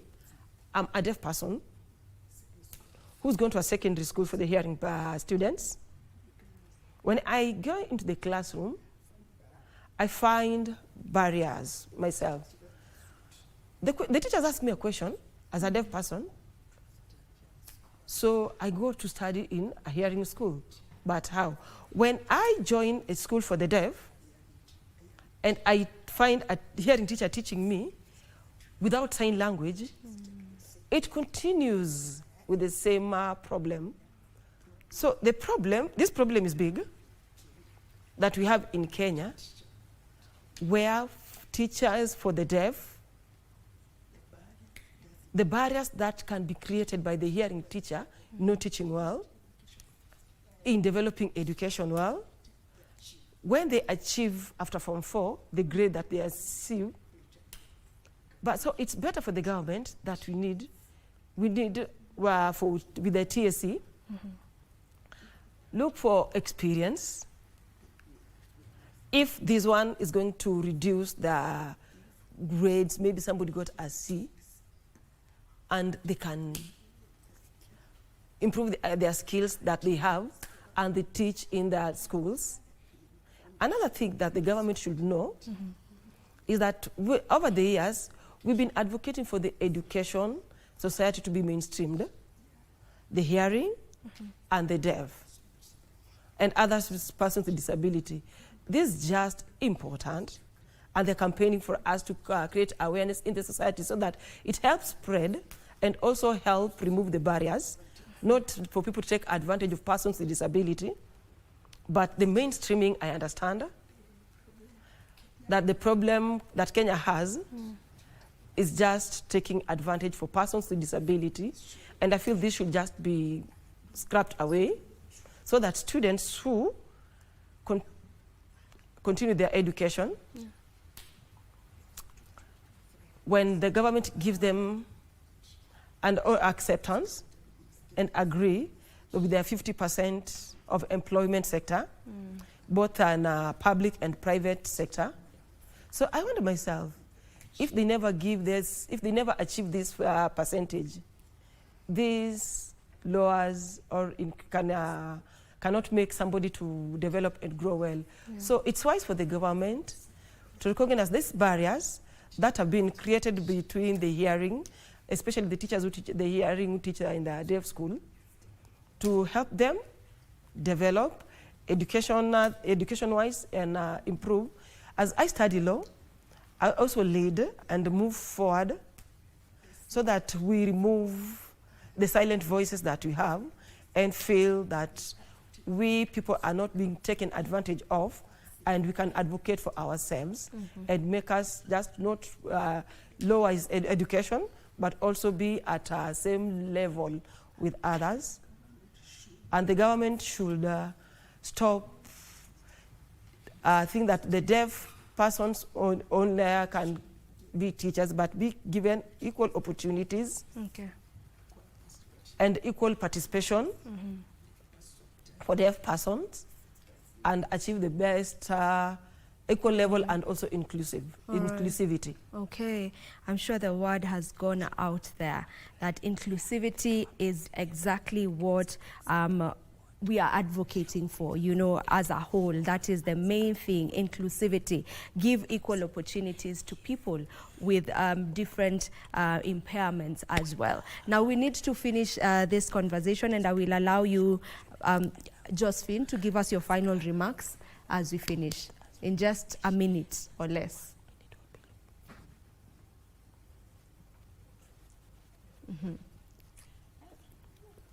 I'm a deaf person who's going to a secondary school for the hearing students. When I go into the classroom, I find barriers myself. The teachers ask me a question as a deaf person, so I go to study in a hearing school. But how? When I join a school for the deaf, and I find a hearing teacher teaching me without sign language, it continues with the same problem. So this problem is big that we have in Kenya, where teachers for the deaf, the barriers that can be created by the hearing teacher not teaching well, in developing education well, when they achieve after Form 4, the grade that they achieve. But so it's better for the government that we need with the TSC, look for experience. If this one is going to reduce the grades, maybe somebody got a C, and they can improve their skills that they have, and they teach in their schools. Another thing that the government should know is that over the years, we've been advocating for the education society to be mainstreamed, the hearing and the deaf, and other persons with disability. This is just important, and they're campaigning for us to create awareness in the society so that it helps spread and also help remove the barriers, not for people to take advantage of persons with disability, but the mainstreaming, I understand that the problem that Kenya has is just taking advantage for persons with disability, and I feel this should just be scrapped away so that students who continue their education, when the government gives them an acceptance and agree with their 50% of employment sector, both in public and private sector. So I wonder myself, if they never give this, if they never achieve this percentage, this lowers or cannot make somebody to develop and grow well. So it's wise for the government to recognize these barriers that have been created between the hearing, especially the teachers who teach, the hearing teacher in the deaf school, to help them develop education-wise and improve. As I study law, I also lead and move forward so that we remove the silent voices that we have and feel that we people are not being taken advantage of, and we can advocate for ourselves and make us just not lower education, but also be at a same level with others. And the government should stop think that the deaf persons only can be teachers, but be given equal opportunities and equal participation for deaf persons, and achieve the best equal level and also inclusivity. Okay, I'm sure the word has gone out there that inclusivity is exactly what we are advocating for, you know, as a whole. That is the main thing, inclusivity. Give equal opportunities to people with different impairments as well. Now we need to finish this conversation, and I will allow you, Josephine, to give us your final remarks as we finish in just a minute or less.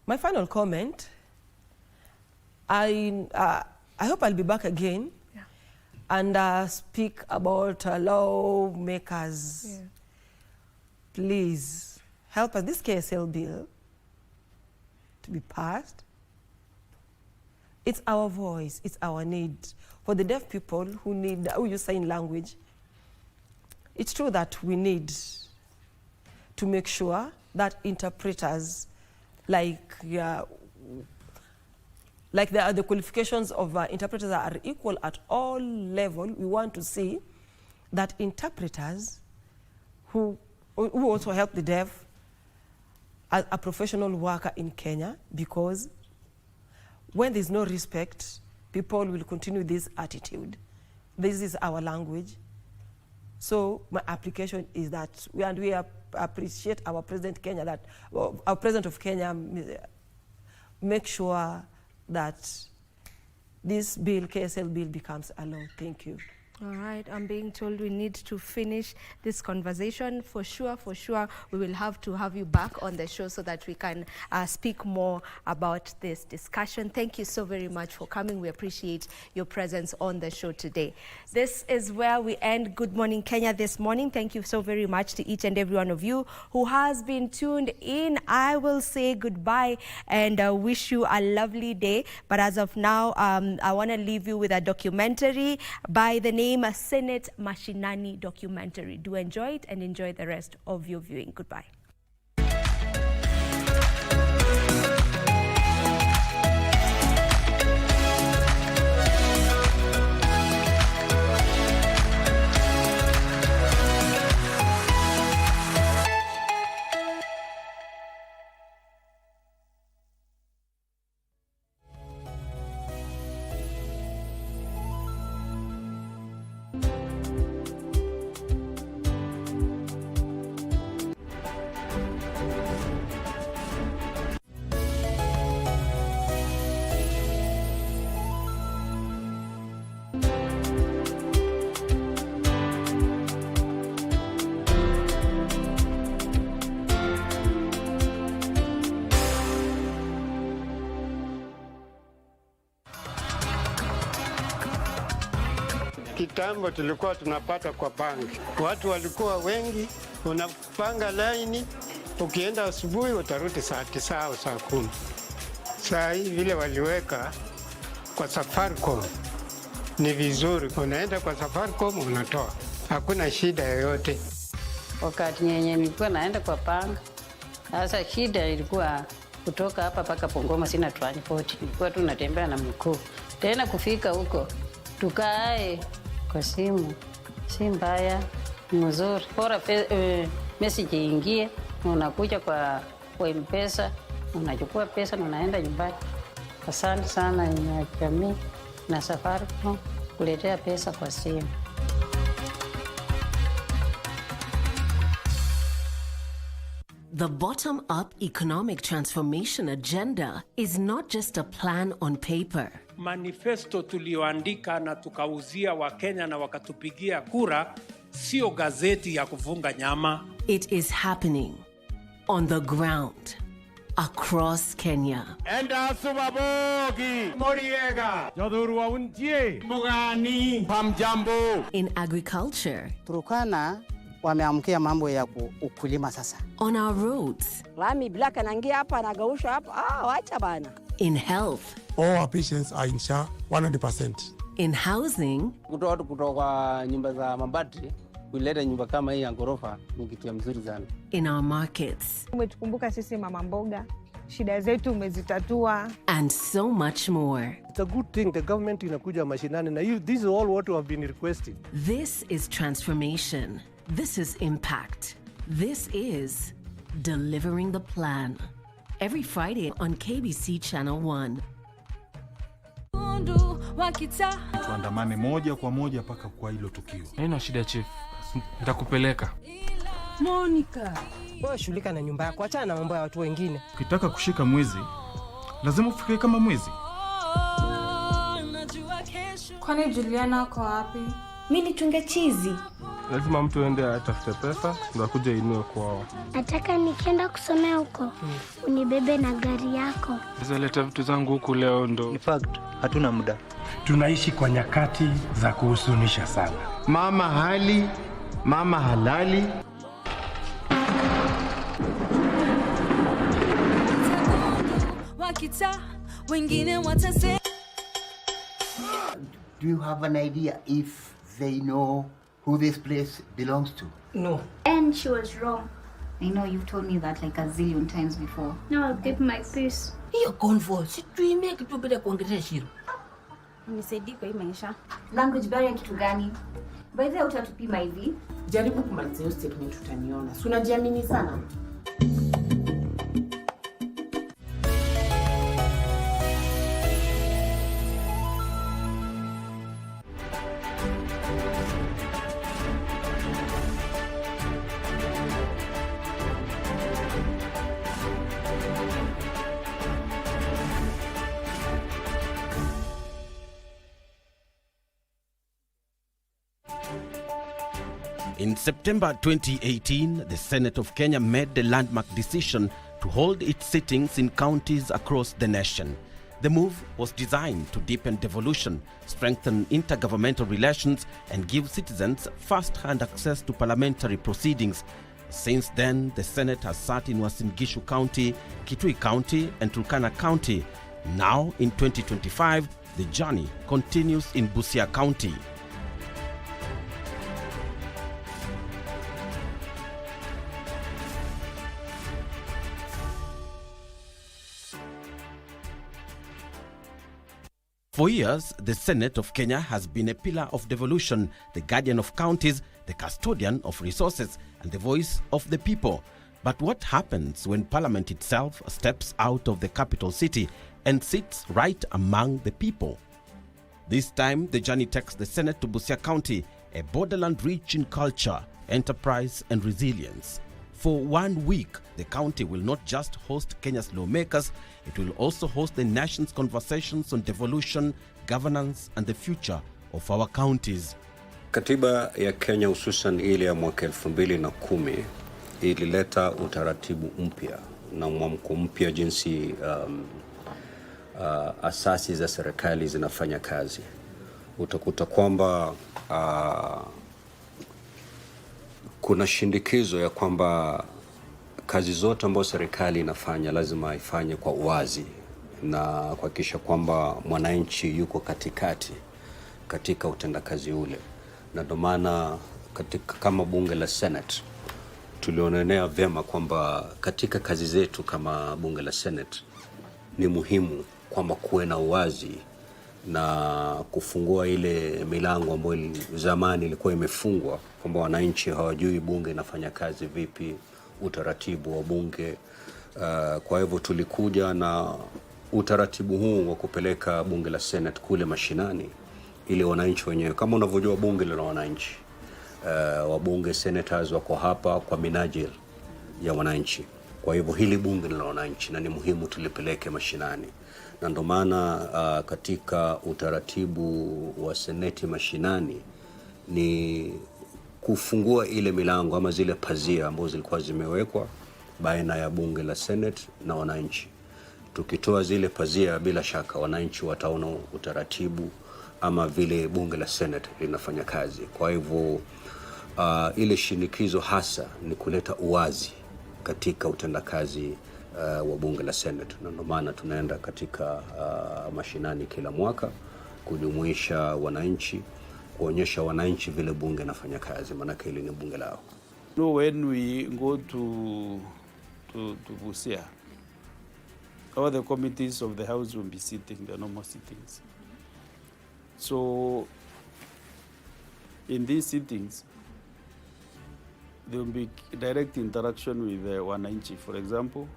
My final comment, I hope I'll be back again and speak about lawmakers. Yeah. Please help us, this KSL bill to be passed. It's our voice, it's our need. For the deaf people who use sign language, it's true that we need to make sure that interpreters, like the qualifications of interpreters are equal at all levels. We want to see that interpreters who also help the deaf as a professional worker in Kenya, because when there's no respect, people will continue this attitude. This is our language. So my application is that we appreciate our President Kenya, that our President of Kenya make sure that this bill, KSL bill, becomes a law. Thank you. All right, I'm being told we need to finish this conversation. For sure, we will have to have you back on the show so that we can speak more about this discussion. Thank you so very much for coming. We appreciate your presence on the show today. This is where we end Good Morning Kenya this morning. Thank you so very much to each and every one of you who has been tuned in. I will say goodbye and wish you a lovely day. But as of now, I want to leave you with a documentary by the name Senate Mashinani documentary. Do enjoy it and enjoy the rest of your viewing. Goodbye. Kitambo tulikuwa tunapata kwa banki. Watu walikuwa wengi, unapanga laini, ukienda asubuhi utarudi saa 9 au saa 10. Saa hii vile waliweka kwa Safaricom ni vizuri, unaenda kwa Safaricom unatoa. Hakuna shida yoyote. Wakati nyenye nilikuwa naenda kwa panga, sasa shida ilikuwa kutoka hapa paka Bungoma sina transport. Nilikuwa tu natembea na mguu. Tena kufika huko tukae kwa simu, si mbaya, mzuri. Bora message ingie, unakuja kwa M-Pesa, unachukua pesa na unaenda nyumbani. Asante sana Inua Jamii na Safaricom kuletea pesa kwa simu. The bottom-up economic transformation agenda is not just a plan on paper. Manifesto tulioandika na tukauzia Wakenya na wakatupigia kura, sio gazeti ya kufunga nyama. It is happening on the ground across Kenya. Enda subabogi Moriega Jodhurwa untie Mugani Pamjambo. In agriculture, Turkana wameamkia mambo ya ukulima sasa. On our roads, Lami black anaingia hapa anagausha hapa, wacha bana. In health, all our patients are in SHA 100%. In housing, kutoka nyumba za mabati kuleta nyumba kama hii ya ghorofa ni kitu ya mzuri sana. In our markets, umetukumbuka sisi mama mboga, shida zetu umezitatua, and so much more. It's a good thing the government inakuja mashinani na this is all what we have been requesting. This is transformation. This is impact. This is delivering the plan. Every Friday on KBC Channel 1. Tuandamane moja kwa moja paka kwa hilo tukio. Haina shida chief. Nitakupeleka. Monica, wewe shughulika na nyumba yako, acha na mambo ya watu wengine. Ukitaka kushika mwezi, lazima ufikiri kama mwezi. Kwani Juliana ako wapi? Mimi nichunge chizi. Lazima mtu aende atafute pesa ndio akuje inue kwao. Nataka nikienda kusomea huko, unibebe na gari yako. Nizaleta vitu zangu huku leo ndo. In fact, hatuna muda. Tunaishi kwa nyakati za kuhuzunisha sana. Mama hali, mama halali. Wakita, wengine watase. Do you have an idea if they know who this place belongs to? No. And she was wrong. I know you've told me that like a zillion times before. Now I'll keep my peace. Hiyo convo, si tuime kitu bila kuongelea Shiro. Unisaidie kwa hii maisha. Language barrier kitu gani? By the way, utatupima hivi. Jaribu kumaliza hiyo statement utaniona. Si unajiamini sana. In September 2018, the Senate of Kenya made the landmark decision to hold its sittings in counties across the nation. The move was designed to deepen devolution, strengthen intergovernmental relations, and give citizens first-hand access to parliamentary proceedings. Since then, the Senate has sat in Uasin Gishu County, Kitui County, and Turkana County. Now, in 2025, the journey continues in Busia County. For years, the Senate of Kenya has been a pillar of devolution, the guardian of counties, the custodian of resources, and the voice of the people. But what happens when Parliament itself steps out of the capital city and sits right among the people? This time, the journey takes the Senate to Busia County, a borderland rich in culture, enterprise, and resilience. For 1 week, the county will not just host Kenya's lawmakers, it will also host the nation's conversations on devolution, governance, and the future of our counties. Katiba ya Kenya hususan ile ya mwaka 2010 ilileta utaratibu mpya na mwamko mpya jinsi asasi za serikali zinafanya kazi. Utakuta kwamba kuna shindikizo ya kwamba kazi zote ambazo serikali inafanya lazima ifanye kwa uwazi na kuhakikisha kwamba mwananchi yuko katika utendakazi ule. Na ndio maana kama bunge la Senate tulionelea vyema kwamba katika kazi zetu kama bunge la Senate ni muhimu kwamba kuwe na uwazi na kufungua ile milango ambayo zamani ilikuwa imefungwa kwamba wananchi hawajui bunge inafanya kazi vipi, utaratibu wa bunge. Kwa hivyo tulikuja na utaratibu huu wa kupeleka bunge la Senate kule mashinani ili wananchi wenyewe, kama unavyojua bunge la wananchi, wabunge senators wako hapa kwa minajili ya wananchi. Kwa hivyo hili bunge la wananchi na ni muhimu tulipeleke mashinani. Na ndio maana katika utaratibu wa seneti mashinani ni kufungua ile milango ama zile pazia ambazo zilikuwa zimewekwa baina ya bunge la Senate na wananchi. Tukitoa zile pazia, bila shaka wananchi wataona utaratibu ama vile bunge la Senate linafanya kazi. Kwa hivyo ile shinikizo hasa ni kuleta uwazi katika utendakazi wa bunge la Senate. Na ndio maana tunaenda katika mashinani kila mwaka kujumuisha wananchi, kuonyesha wananchi vile bunge nafanya kazi, maana hili ni bunge lao. No, when we go to Busia, all the committees of the house will be sitting, the normal sittings. So in these sittings, there will be direct interaction with wananchi. For example,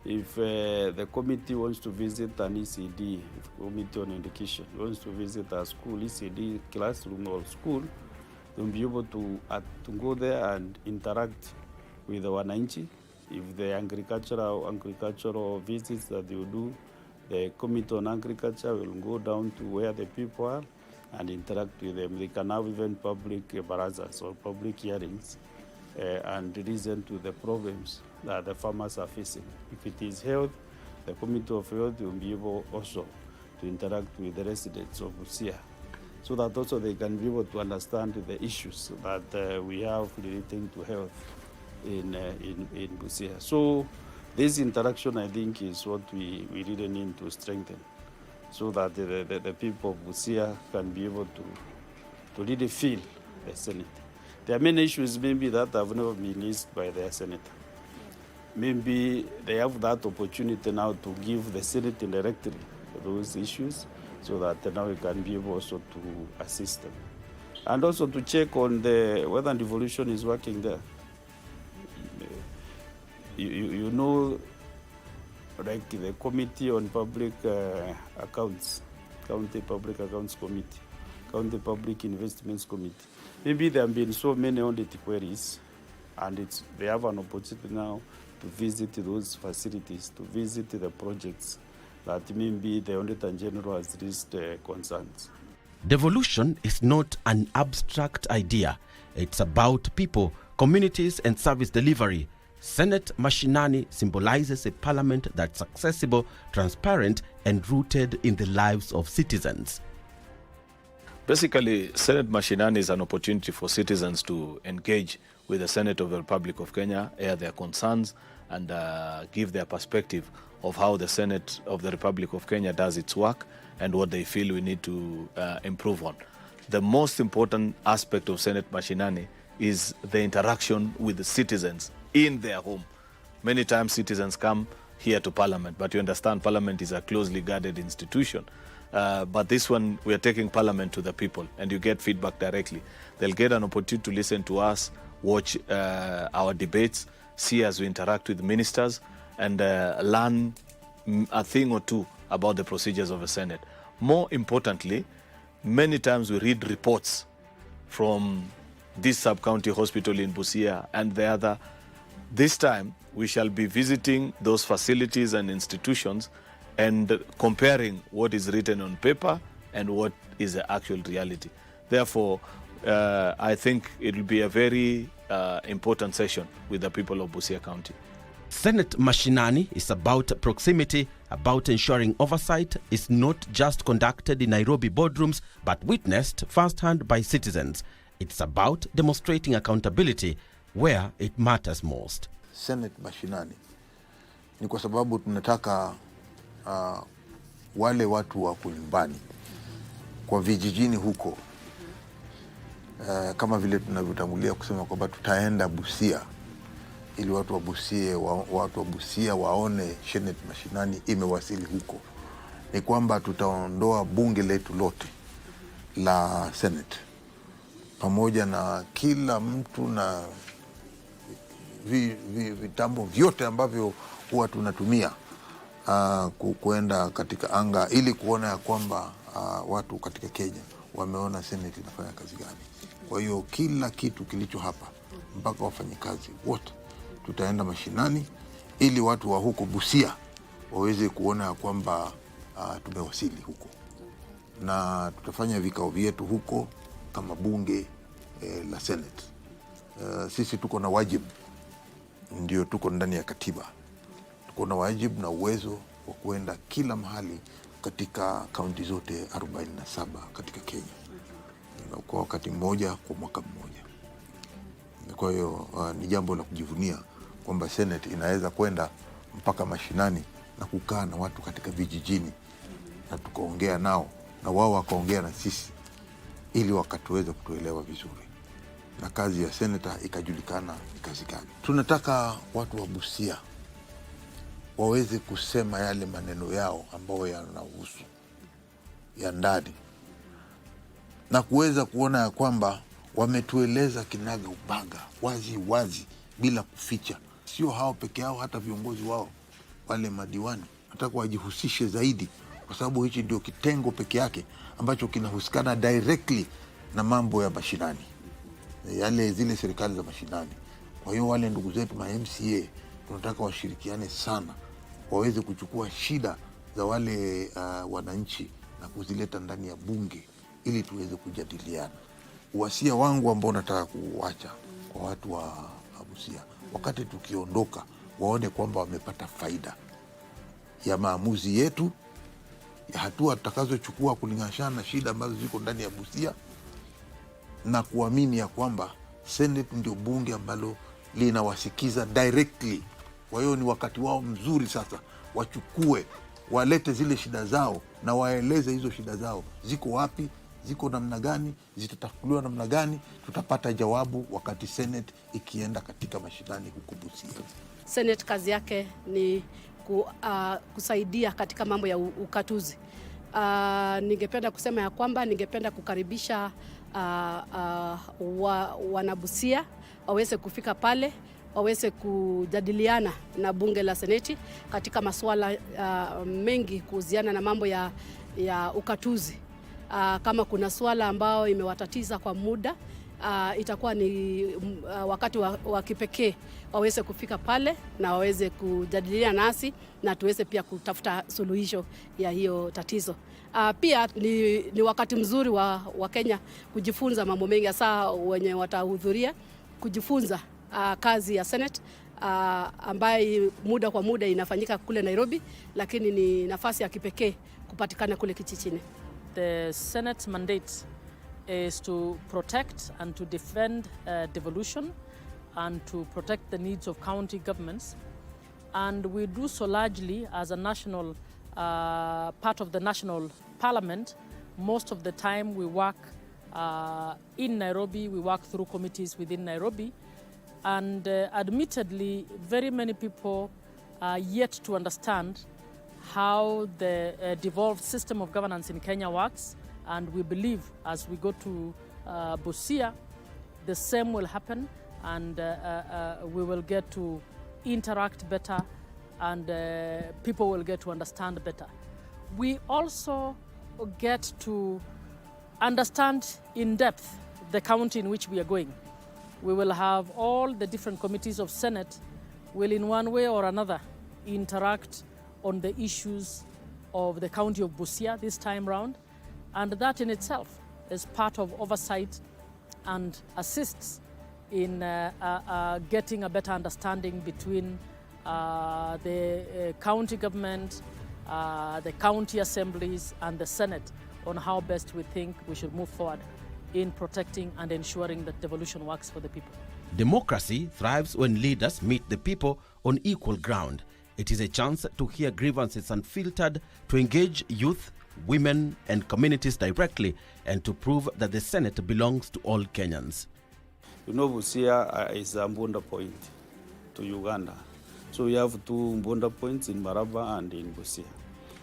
if the committee wants to visit an ECD, Committee on Education, wants to visit a school, ECD classroom or school, they'll be able to go there and interact with the wananchi. If the agricultural visits that they will do, the Committee on Agriculture will go down to where the people are and interact with them. They can have even public barazas or public hearings and listen to the problems that the farmers are facing. If it is health, the Committee of Health will be able also to interact with the residents of Busia, so that also they can be able to understand the issues that we have relating to health in Busia. So this interaction, I think, is what we really need to strengthen, so that the people of Busia can be able to really feel the Senate. There are many issues maybe that have never been raised by their senator. Maybe they have that opportunity now to give the Senate directly those issues, so that now we can be able also to assist them. And also to check on whether devolution is working there. You know, like the Committee on Public Accounts, County Public Accounts Committee, County Public Investments Committee. Maybe there have been so many audit queries, and they have an opportunity now to visit those facilities, to visit the projects that maybe the Auditor General has raised concerns. Devolution is not an abstract idea. It's about people, communities, and service delivery. Senate Mashinani symbolizes a parliament that's accessible, transparent, and rooted in the lives of citizens. Basically, Senate Mashinani is an opportunity for citizens to engage with the Senate of the Republic of Kenya, air their concerns, and give their perspective of how the Senate of the Republic of Kenya does its work and what they feel we need to improve on. The most important aspect of Senate Mashinani is the interaction with the citizens in their home. Many times citizens come here to Parliament, but you understand Parliament is a closely guarded institution. But this one, we are taking Parliament to the people, and you get feedback directly. They'll get an opportunity to listen to us, watch our debates, see as we interact with ministers, and learn a thing or two about the procedures of the Senate. More importantly, many times we read reports from this sub-county hospital in Busia and the other. This time, we shall be visiting those facilities and institutions and comparing what is written on paper and what is the actual reality. Therefore, I think it will be a very important session with the people of Busia County. Senate Mashinani is about proximity, about ensuring oversight is not just conducted in Nairobi boardrooms, but witnessed firsthand by citizens. It's about demonstrating accountability where it matters most. Senate Mashinani ni kwa sababu tunataka wale watu wa nyumbani kwa vijijini huko, kama vile tunavyotangulia kusema kwamba tutaenda Busia ili watu wa Busia waone Senate Mashinani imewasili huko. Ni kwamba tutaondoa bunge letu lote la Senate pamoja na kila mtu na vitambo vyote ambavyo huwa tunatumia kuenda katika anga ili kuona ya kwamba watu katika Kenya wameona Senate inafanya kazi gani. Kwa hiyo kila kitu kilicho hapa mpaka wafanyikazi wote tutaenda mashinani ili watu wa huko Busia waweze kuona ya kwamba tumewasili huko, na tutafanya vikao vyetu huko kama bunge la Senate. Sisi tuko na wajibu, ndio tuko ndani ya katiba, tuko na wajibu na uwezo wa kuenda kila mahali katika kaunti zote 47 katika Kenya kwa wakati mmoja, kwa mwaka mmoja. Kwa hiyo ni jambo la kujivunia kwamba Senate inaweza kwenda mpaka mashinani na kukaa na watu katika vijijini na tukaongea nao na wao wakaongea na sisi ili wakatuweza kutuelewa vizuri na kazi ya senator ikajulikana ni kazi gani. Tunataka watu wa Busia waweze kusema yale maneno yao ambayo yanahusu ya ndani na kuweza kuona ya kwamba wametueleza kinaga ubaga wazi wazi bila kuficha. Sio hao peke yao, hata viongozi wao wale madiwani nataka wajihusishe zaidi, kwa sababu hichi ndio kitengo peke yake ambacho kinahusikana directly na mambo ya mashinani, zile serikali za mashinani. Kwa hiyo wale ndugu zetu ma MCA tunataka washirikiane sana, waweze kuchukua shida za wale wananchi na kuzileta ndani ya bunge ili tuweze kujadiliana. Uwasia wangu ambao nataka kuacha kwa watu wa Busia, wakati tukiondoka waone kwamba wamepata faida ya maamuzi yetu, ya hatua tutakazochukua kulingana na shida ambazo ziko ndani ya Busia, na kuamini ya kwamba Senate ndio bunge ambalo linawasikiza directly. Kwa hiyo ni wakati wao mzuri sasa wachukue, walete zile shida zao na waeleze hizo shida zao ziko wapi, ziko namna gani, zitatatuliwa namna gani. Tutapata jawabu wakati Senate ikienda katika mashinani huko Busia. Senate kazi yake ni kusaidia katika mambo ya ukatuzi. Ningependa kusema ya kwamba ningependa kukaribisha wanabusia waweze kufika pale, waweze kujadiliana na bunge la Seneti katika masuala mengi kuhusiana na mambo ya ukatuzi. Kama kuna swala ambao imewatatiza kwa muda, itakuwa ni wakati wa kipekee waweze kufika pale na waweze kujadiliana nasi na tuweze pia kutafuta suluhisho ya hiyo tatizo. Pia ni wakati mzuri wa Kenya kujifunza mambo mengi, hasa wenye watahudhuria kujifunza kazi ya Senate ambayo muda kwa muda inafanyika kule Nairobi, lakini ni nafasi ya kipekee kupatikana kule Kichichini. The Senate's mandate is to protect and to defend devolution and to protect the needs of county governments. And we do so largely as a national part of the national parliament. Most of the time we work in Nairobi, we work through committees within Nairobi. And admittedly, very many people are yet to understand how the devolved system of governance in Kenya works. And we believe as we go to Busia, the same will happen, and we will get to interact better, and people will get to understand better. We also get to understand in depth the county in which we are going. We will have all the different committees of Senate will in one way or another interact on the issues of the county of Busia this time round. And that in itself is part of oversight and assists in getting a better understanding between the county government, the county assemblies and the Senate on how best we think we should move forward in protecting and ensuring that devolution works for the people. Democracy thrives when leaders meet the people on equal ground. It is a chance to hear grievances unfiltered, to engage youth, women and communities directly, and to prove that the Senate belongs to all Kenyans. You know, Busia is a border point to Uganda. So we have two border points in Maraba and in Busia.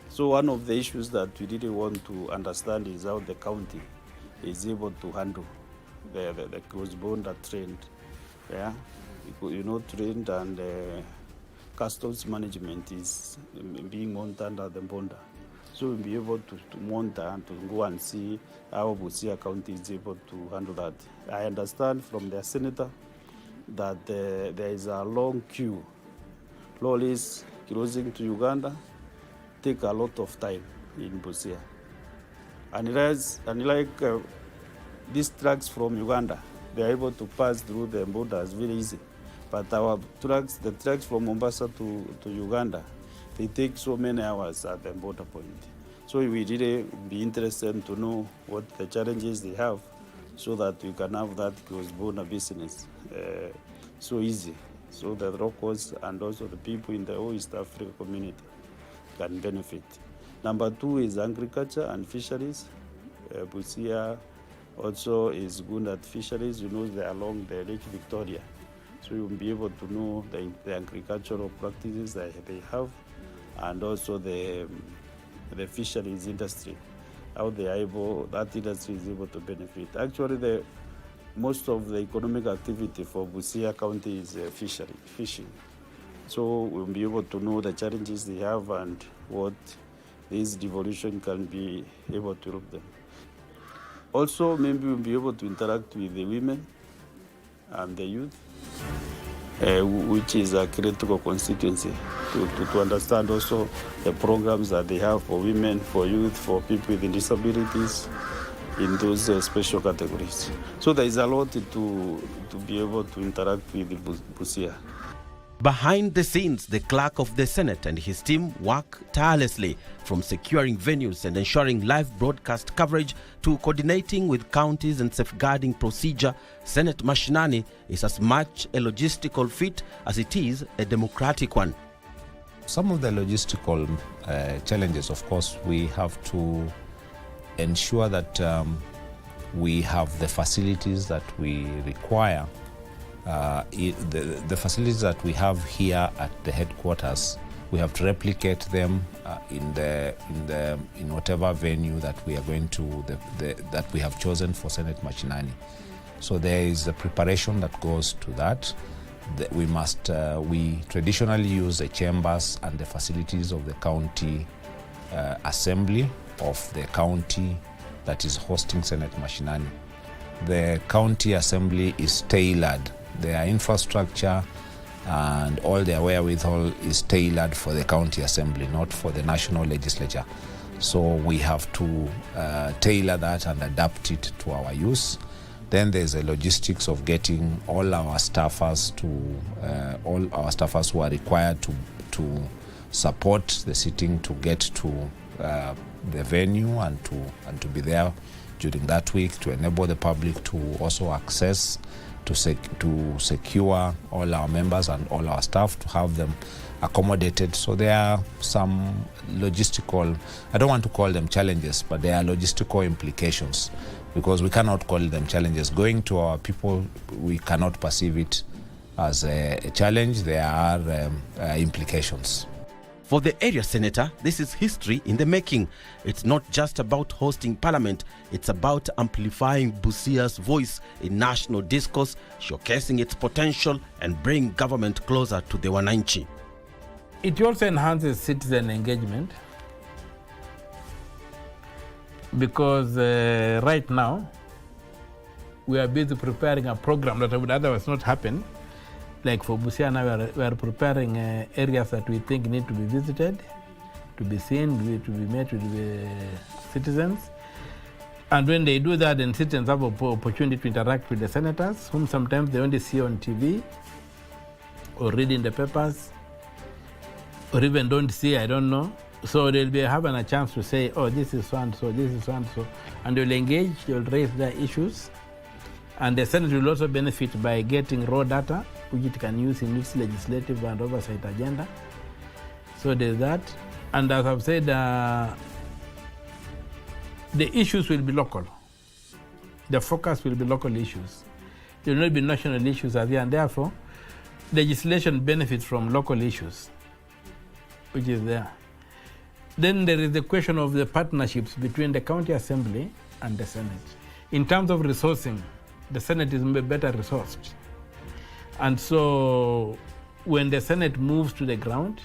So one of the issues that we really want to understand is how the county is able to handle the cross-border trade. Yeah, you know, trade and customs management is being monitored at the border. So we'll be able to monitor and to go and see how Busia County is able to handle that. I understand from the senator that there is a long queue. Lorries crossing to Uganda take a lot of time in Busia. And like these trucks from Uganda, they are able to pass through the borders very easy. But our trucks, the trucks from Mombasa to Uganda, they take so many hours at the border point. So we really be interested to know what the challenges they have so that we can have that cross-border business so easy, so that locals and also the people in the whole East Africa community can benefit. Number two is agriculture and fisheries. Busia also is good at fisheries. You know, they are along the Lake Victoria. So you'll be able to know the agricultural practices that they have, and also the fisheries industry, how they are able, that industry is able to benefit. Actually, most of the economic activity for Busia County is fishing. So we'll be able to know the challenges they have and what this devolution can be able to help them. Also, maybe we'll be able to interact with the women and the youth, which is a critical constituency, to understand also the programs that they have for women, for youth, for people with disabilities, in those special categories. So there is a lot to be able to interact with the Busia. Behind the scenes, the clerk of the Senate and his team work tirelessly, from securing venues and ensuring live broadcast coverage to coordinating with counties and safeguarding procedure. Senate Mashinani is as much a logistical feat as it is a democratic one. Some of the logistical challenges, of course, we have to ensure that we have the facilities that we require. The facilities that we have here at the headquarters, we have to replicate them in whatever venue that we are going to that we have chosen for Senate Mashinani. So there is a preparation that goes to that. We traditionally use the chambers and the facilities of the county assembly of the county that is hosting Senate Mashinani. The county assembly is tailored. Their infrastructure and all their wherewithal is tailored for the county assembly, not for the national legislature. So we have to tailor that and adapt it to our use. Then there's the logistics of getting all our staffers who are required to support the sitting to get to the venue and to be there during that week, to enable the public to also access, to secure all our members and all our staff, to have them accommodated. So there are some logistical, I don't want to call them challenges, but there are logistical implications, because we cannot call them challenges. Going to our people, we cannot perceive it as a challenge. There are implications. For the area senator, this is history in the making. It's not just about hosting parliament, it's about amplifying Busia's voice in national discourse, showcasing its potential and bring government closer to the wananchi. It also enhances citizen engagement, because right now we are busy preparing a program that would otherwise not happen. Like for Busia now, we are preparing areas that we think need to be visited, to be seen, to be met with the citizens. And when they do that, then citizens have an opportunity to interact with the senators, whom sometimes they only see on TV or read in the papers, or even don't see, I don't know. So they'll be having a chance to say, oh, this is so and so, this is so and so. And they'll engage, they'll raise their issues. And the Senate will also benefit by getting raw data, which it can use in its legislative and oversight agenda. So there's that. And as I've said, the issues will be local. The focus will be local issues. There will not be national issues as there, and therefore, legislation benefits from local issues, which is there. Then there is the question of the partnerships between the county assembly and the Senate. In terms of resourcing, the Senate is better resourced. And so when the Senate moves to the ground,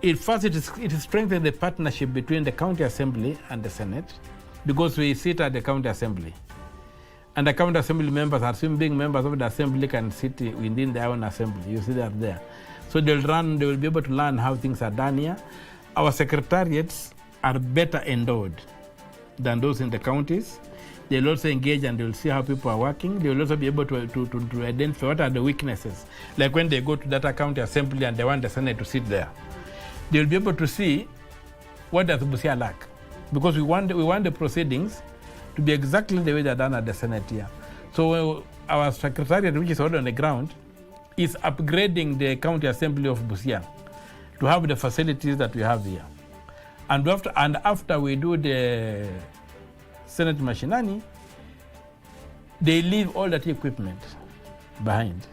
it strengthens the partnership between the county assembly and the Senate, because we sit at the county assembly. And the county assembly members are being members of the assembly can sit within their own assembly. You see that there. So they will be able to learn how things are done here. Our secretariats are better endowed than those in the counties. They'll also engage and they'll see how people are working. They'll also be able to identify what are the weaknesses. Like when they go to that county assembly and they want the Senate to sit there, they'll be able to see what does Busia lack. Because we want the proceedings to be exactly the way they're done at the Senate here. So our secretariat, which is already on the ground, is upgrading the county assembly of Busia to have the facilities that we have here. And after we do the Senate Mashinani, they leave all that equipment behind.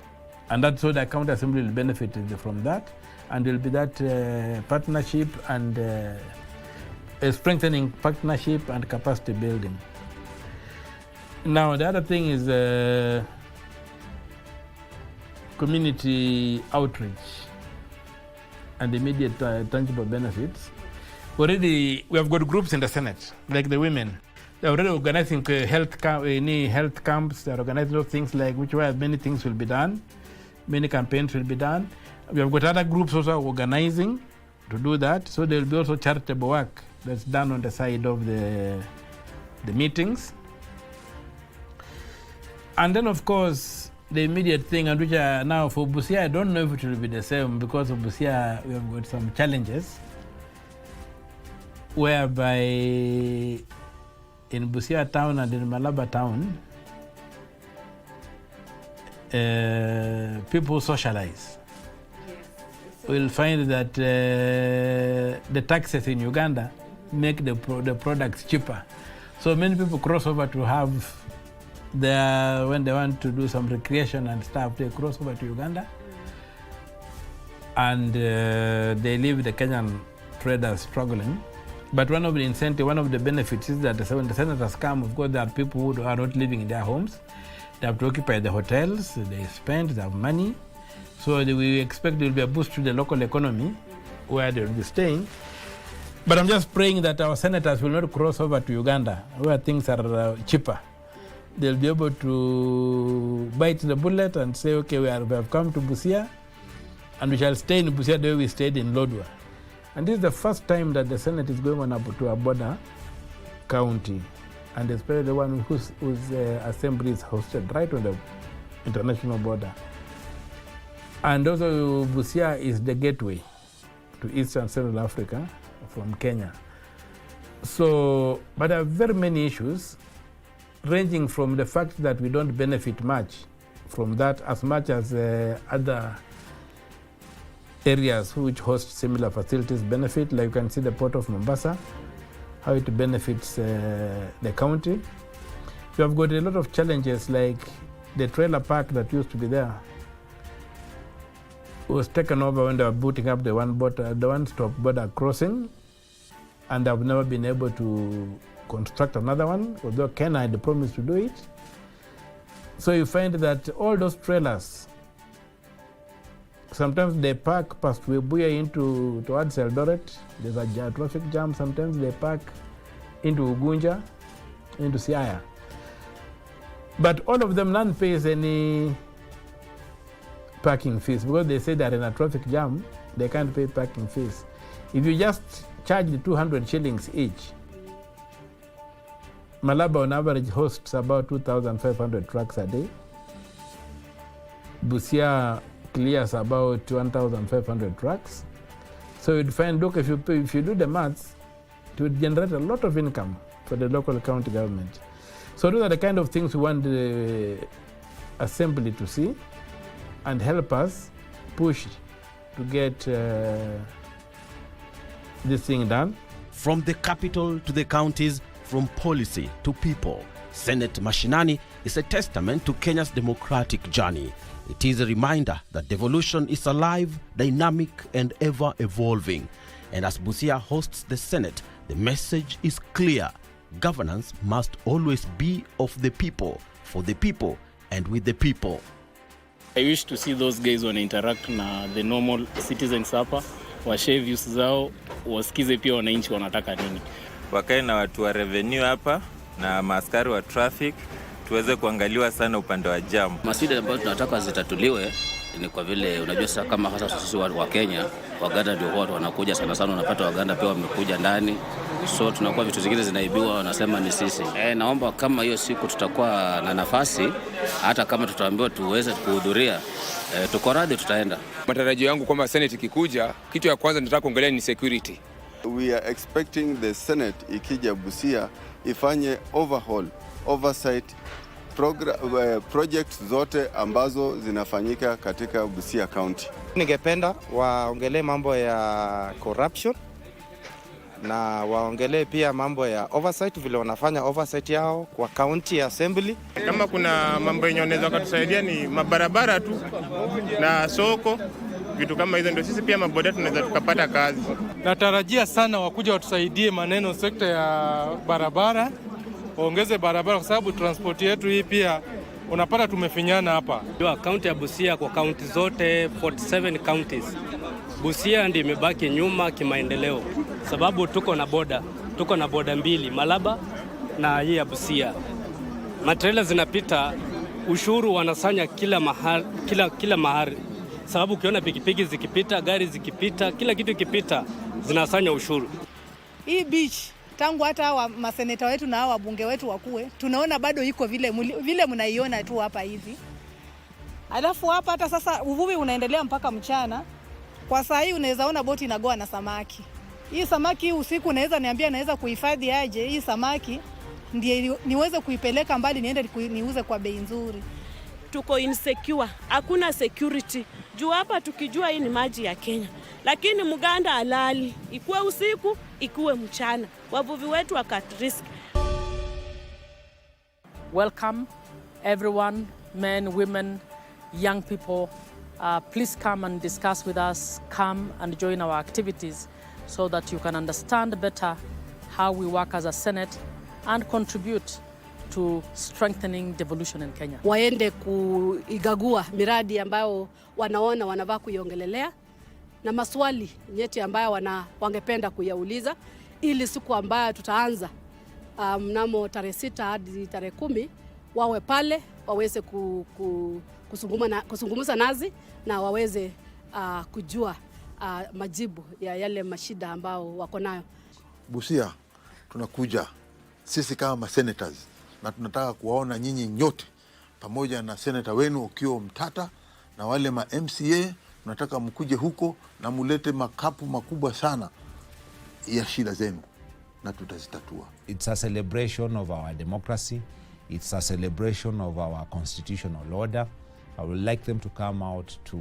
And that's so the county assembly will benefit from that. And there will be that partnership and strengthening partnership and capacity building. Now, the other thing is community outreach and immediate tangible benefits. Already, we have got groups in the Senate, like the women. They're already organizing health camps. They're organizing those things like many things will be done. Many campaigns will be done. We have got other groups also organizing to do that. So there will be also charitable work that's done on the side of the the meetings. And then, of course, the immediate thing, and which now for Busia, I don't know if it will be the same, because of Busia, we have got some challenges whereby in Busia town and in Malaba town, people socialize. We'll find that the taxes in Uganda make the products cheaper. So many people cross over to have when they want to do some recreation and stuff, they cross over to Uganda. And they leave the Kenyan traders struggling. But one of the incentives, one of the benefits is that when the senators come, of course, there are people who are not living in their homes. They have to occupy the hotels, they spend, they have money. So we expect there will be a boost to the local economy where they will be staying. But I'm just praying that our senators will not cross over to Uganda, where things are cheaper. They'll be able to bite the bullet and say, okay, we have come to Busia, and we shall stay in Busia the way we stayed in Lodwar. And this is the first time that the Senate is going on to a border county, and especially the one whose assembly is hosted right on the international border. And also Busia is the gateway to East and Central Africa from Kenya. So, but there are very many issues, ranging from the fact that we don't benefit much from that as much as other areas which host similar facilities benefit. Like you can see the port of Mombasa, how it benefits the county. We have got a lot of challenges, like the trailer park that used to be there was taken over when they were booting up the one-stop border crossing, and I've never been able to construct another one, although Kenya had promised to do it. So you find that all those trailers, sometimes they park past Webuye towards Eldoret. There's a traffic jam. Sometimes they park into Ugunja, into Siaya. But all of them, none pays any parking fees, because they say they're in a traffic jam, they can't pay parking fees. If you just charge the 200 shillings each, Malaba on average hosts about 2,500 trucks a day. Busia clears about 1,500 trucks. So you'd find, look, if you do the maths, it would generate a lot of income for the local county government. So those are the kind of things we want the assembly to see and help us push to get this thing done. From the capital to the counties, from policy to people, Senate Mashinani is a testament to Kenya's democratic journey. It is a reminder that devolution is alive, dynamic, and ever-evolving. And as Busia hosts the Senate, the message is clear. Governance must always be of the people, for the people, and with the people. I wish to see those guys when interact na the normal citizens hapa, washare views zao, wasikize pia wananchi wanataka nini. Wakae na watu wa revenue hapa na maaskari wa traffic, tuweze kuangaliwa sana upande wa jam. Maswala ambayo tunataka zitatuliwe ni kwa vile unajua sasa kama hasa sisi wa Kenya, Waganda ndio watu wanakuja sana, unapata Waganda pia wamekuja ndani. So tunakuwa vitu zingine zinaibiwa, wanasema ni sisi. Naomba kama hiyo siku tutakuwa na nafasi, hata kama tutaambiwa tuweze kuhudhuria, tuko radhi tutaenda. Matarajio yangu kwamba Senate ikikuja, kitu ya kwanza nataka kuongelea ni security. We are expecting the Senate ikija Busia ifanye oversight projects zote ambazo zinafanyika katika Busia County. Ningependa waongelee mambo ya corruption na waongelee pia mambo ya oversight, vile wanafanya oversight yao kwa county assembly. Kama kuna mambo yenye wanaweza kutusaidia ni mabarabara tu na soko, vitu kama hizo, ndio sisi pia maboda tunaweza tukapata kazi. Natarajia sana wakuja watusaidie maneno sekta ya barabara, waongeze barabara kwa sababu transport yetu hii pia unapata tumefinyana hapa. Ndio kaunti ya Busia kwa kaunti zote 47 counties. Busia ndiyo imebaki nyuma kimaendeleo sababu tuko na boda mbili, Malaba na hii ya Busia. Matrela zinapita, ushuru wanasanya kila mahali. Sababu ukiona pikipiki zikipita, gari zikipita, kila kitu kipita zinasanya ushuru. Hii beach tangu hata maseneta wetu na wabunge wetu wakue, tunaona bado iko vile mnaiona tu hapa hivi. Alafu hapa hata sasa uvuvi unaendelea mpaka mchana. Kwa saa hii unaweza ona boti inagoa na samaki. Hii samaki usiku unaweza niambia naweza kuhifadhi aje hii samaki ndiye niweze kuipeleka mbali niende niuze kwa bei nzuri. Tuko insecure, hakuna security. Juu hapa tukijua hii ni maji ya Kenya. Lakini Muganda halali, ikuwe usiku, ikuwe mchana. Wavuvi wetu wako at risk. Welcome everyone, men, women, young people. Please come and discuss with us. Come and join our activities so that you can understand better how we work as a Senate and contribute to strengthening devolution in Kenya. Waende kuigagua miradi ambayo wanaona wanavaa kuiongelelea na maswali nyeti ambayo wangependa kuyauliza ili siku ambayo tutaanza mnamo tarehe 6 hadi tarehe 10 wawe pale waweze kuzungumza nazi na waweze kujua majibu ya yale mashida ambao wako nayo. Busia tunakuja sisi kama senators na tunataka kuwaona nyinyi nyote pamoja na senator wenu Okiya Mtata na wale ma MCA. Tunataka mkuje huko na mulete makapu makubwa sana ya shida zenu na tutazitatua. It's a celebration of our democracy. It's a celebration of our constitutional order. I would like them to come out to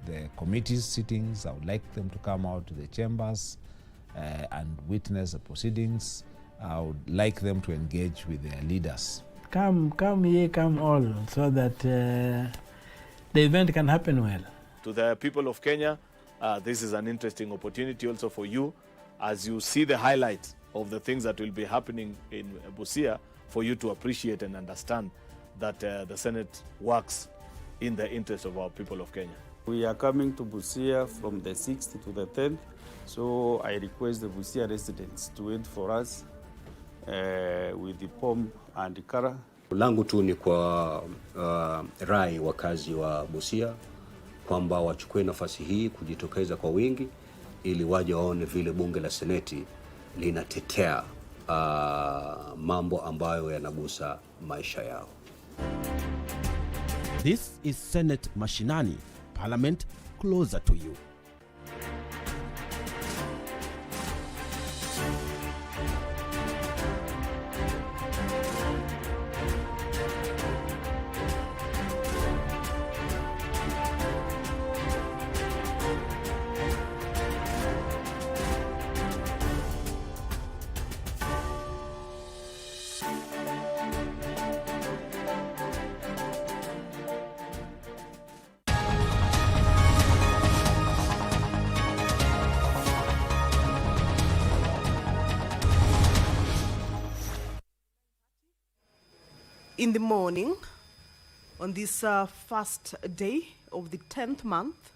the committees sittings. I would like them to come out to the chambers and witness the proceedings. I would like them to engage with their leaders. Come here, come all, so that the event can happen well. To the people of Kenya, this is an interesting opportunity also for you, as you see the highlights of the things that will be happening in Busia, for you to appreciate and understand that the Senate works in the interest of our people of Kenya. We are coming to Busia from the 6th to the 10th, so I request the Busia residents to wait for us with the pom and the kara. Langu tu ni kwa rai wakazi wa Busia kwamba wachukue nafasi hii kujitokeza kwa wingi ili waje waone vile bunge la seneti linatetea mambo ambayo yanagusa maisha yao. This is Senate Mashinani, Parliament closer to you. In the morning, on this first day of the 10th month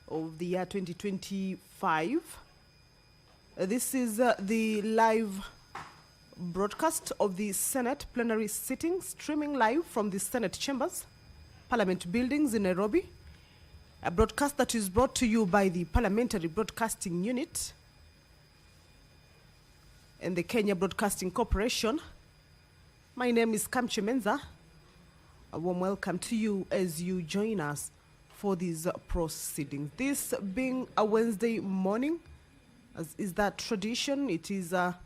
of the year 2025, this is the live broadcast of the Senate plenary sitting, streaming live from the Senate chambers, Parliament buildings in Nairobi. A broadcast that is brought to you by the Parliamentary Broadcasting Unit and the Kenya Broadcasting Corporation. My name is Kamche Menza. A warm welcome to you as you join us for these proceedings. This being a Wednesday morning, as is that tradition, it is a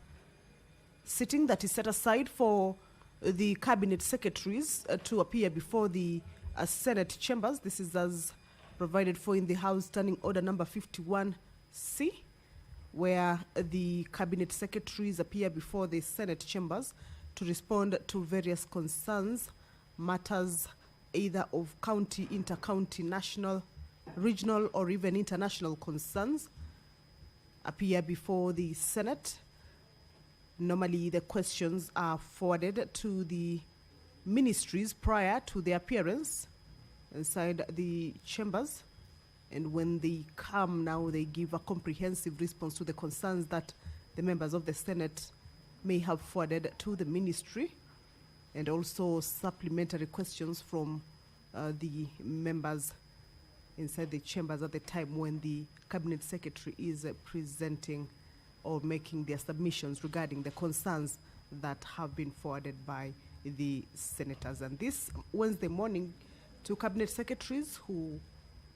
sitting that is set aside for the cabinet secretaries to appear before the Senate chambers. This is as provided for in the House Standing Order number 51C, where the cabinet secretaries appear before the Senate chambers to respond to various concerns, matters either of county, inter-county, national, regional, or even international concerns, appear before the Senate. Normally, the questions are forwarded to the ministries prior to their appearance inside the chambers. And when they come now, they give a comprehensive response to the concerns that the members of the Senate may have forwarded to the ministry, and also supplementary questions from the members inside the chambers at the time when the cabinet secretary is presenting or making their submissions regarding the concerns that have been forwarded by the senators. And this Wednesday morning, 2 cabinet secretaries who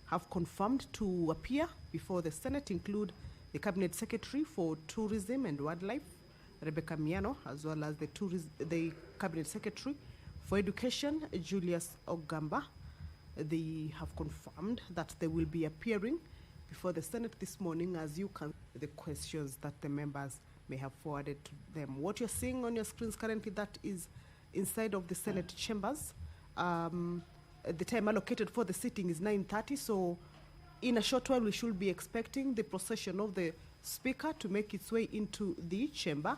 have confirmed to appear before the Senate include the Cabinet Secretary for Tourism and Wildlife, Rebecca Miano, as well as the Cabinet Secretary for Education, Julius Ogamba. They have confirmed that they will be appearing before the Senate this morning, as you can the questions that the members may have forwarded to them. What you're seeing on your screens currently, that is inside of the Senate chambers. The time allocated for the sitting is 9:30, so in a short while we should be expecting the procession of the Speaker to make its way into the chamber,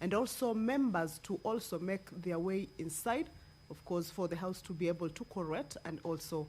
and also members to also make their way inside, of course, for the House to be able to correct and also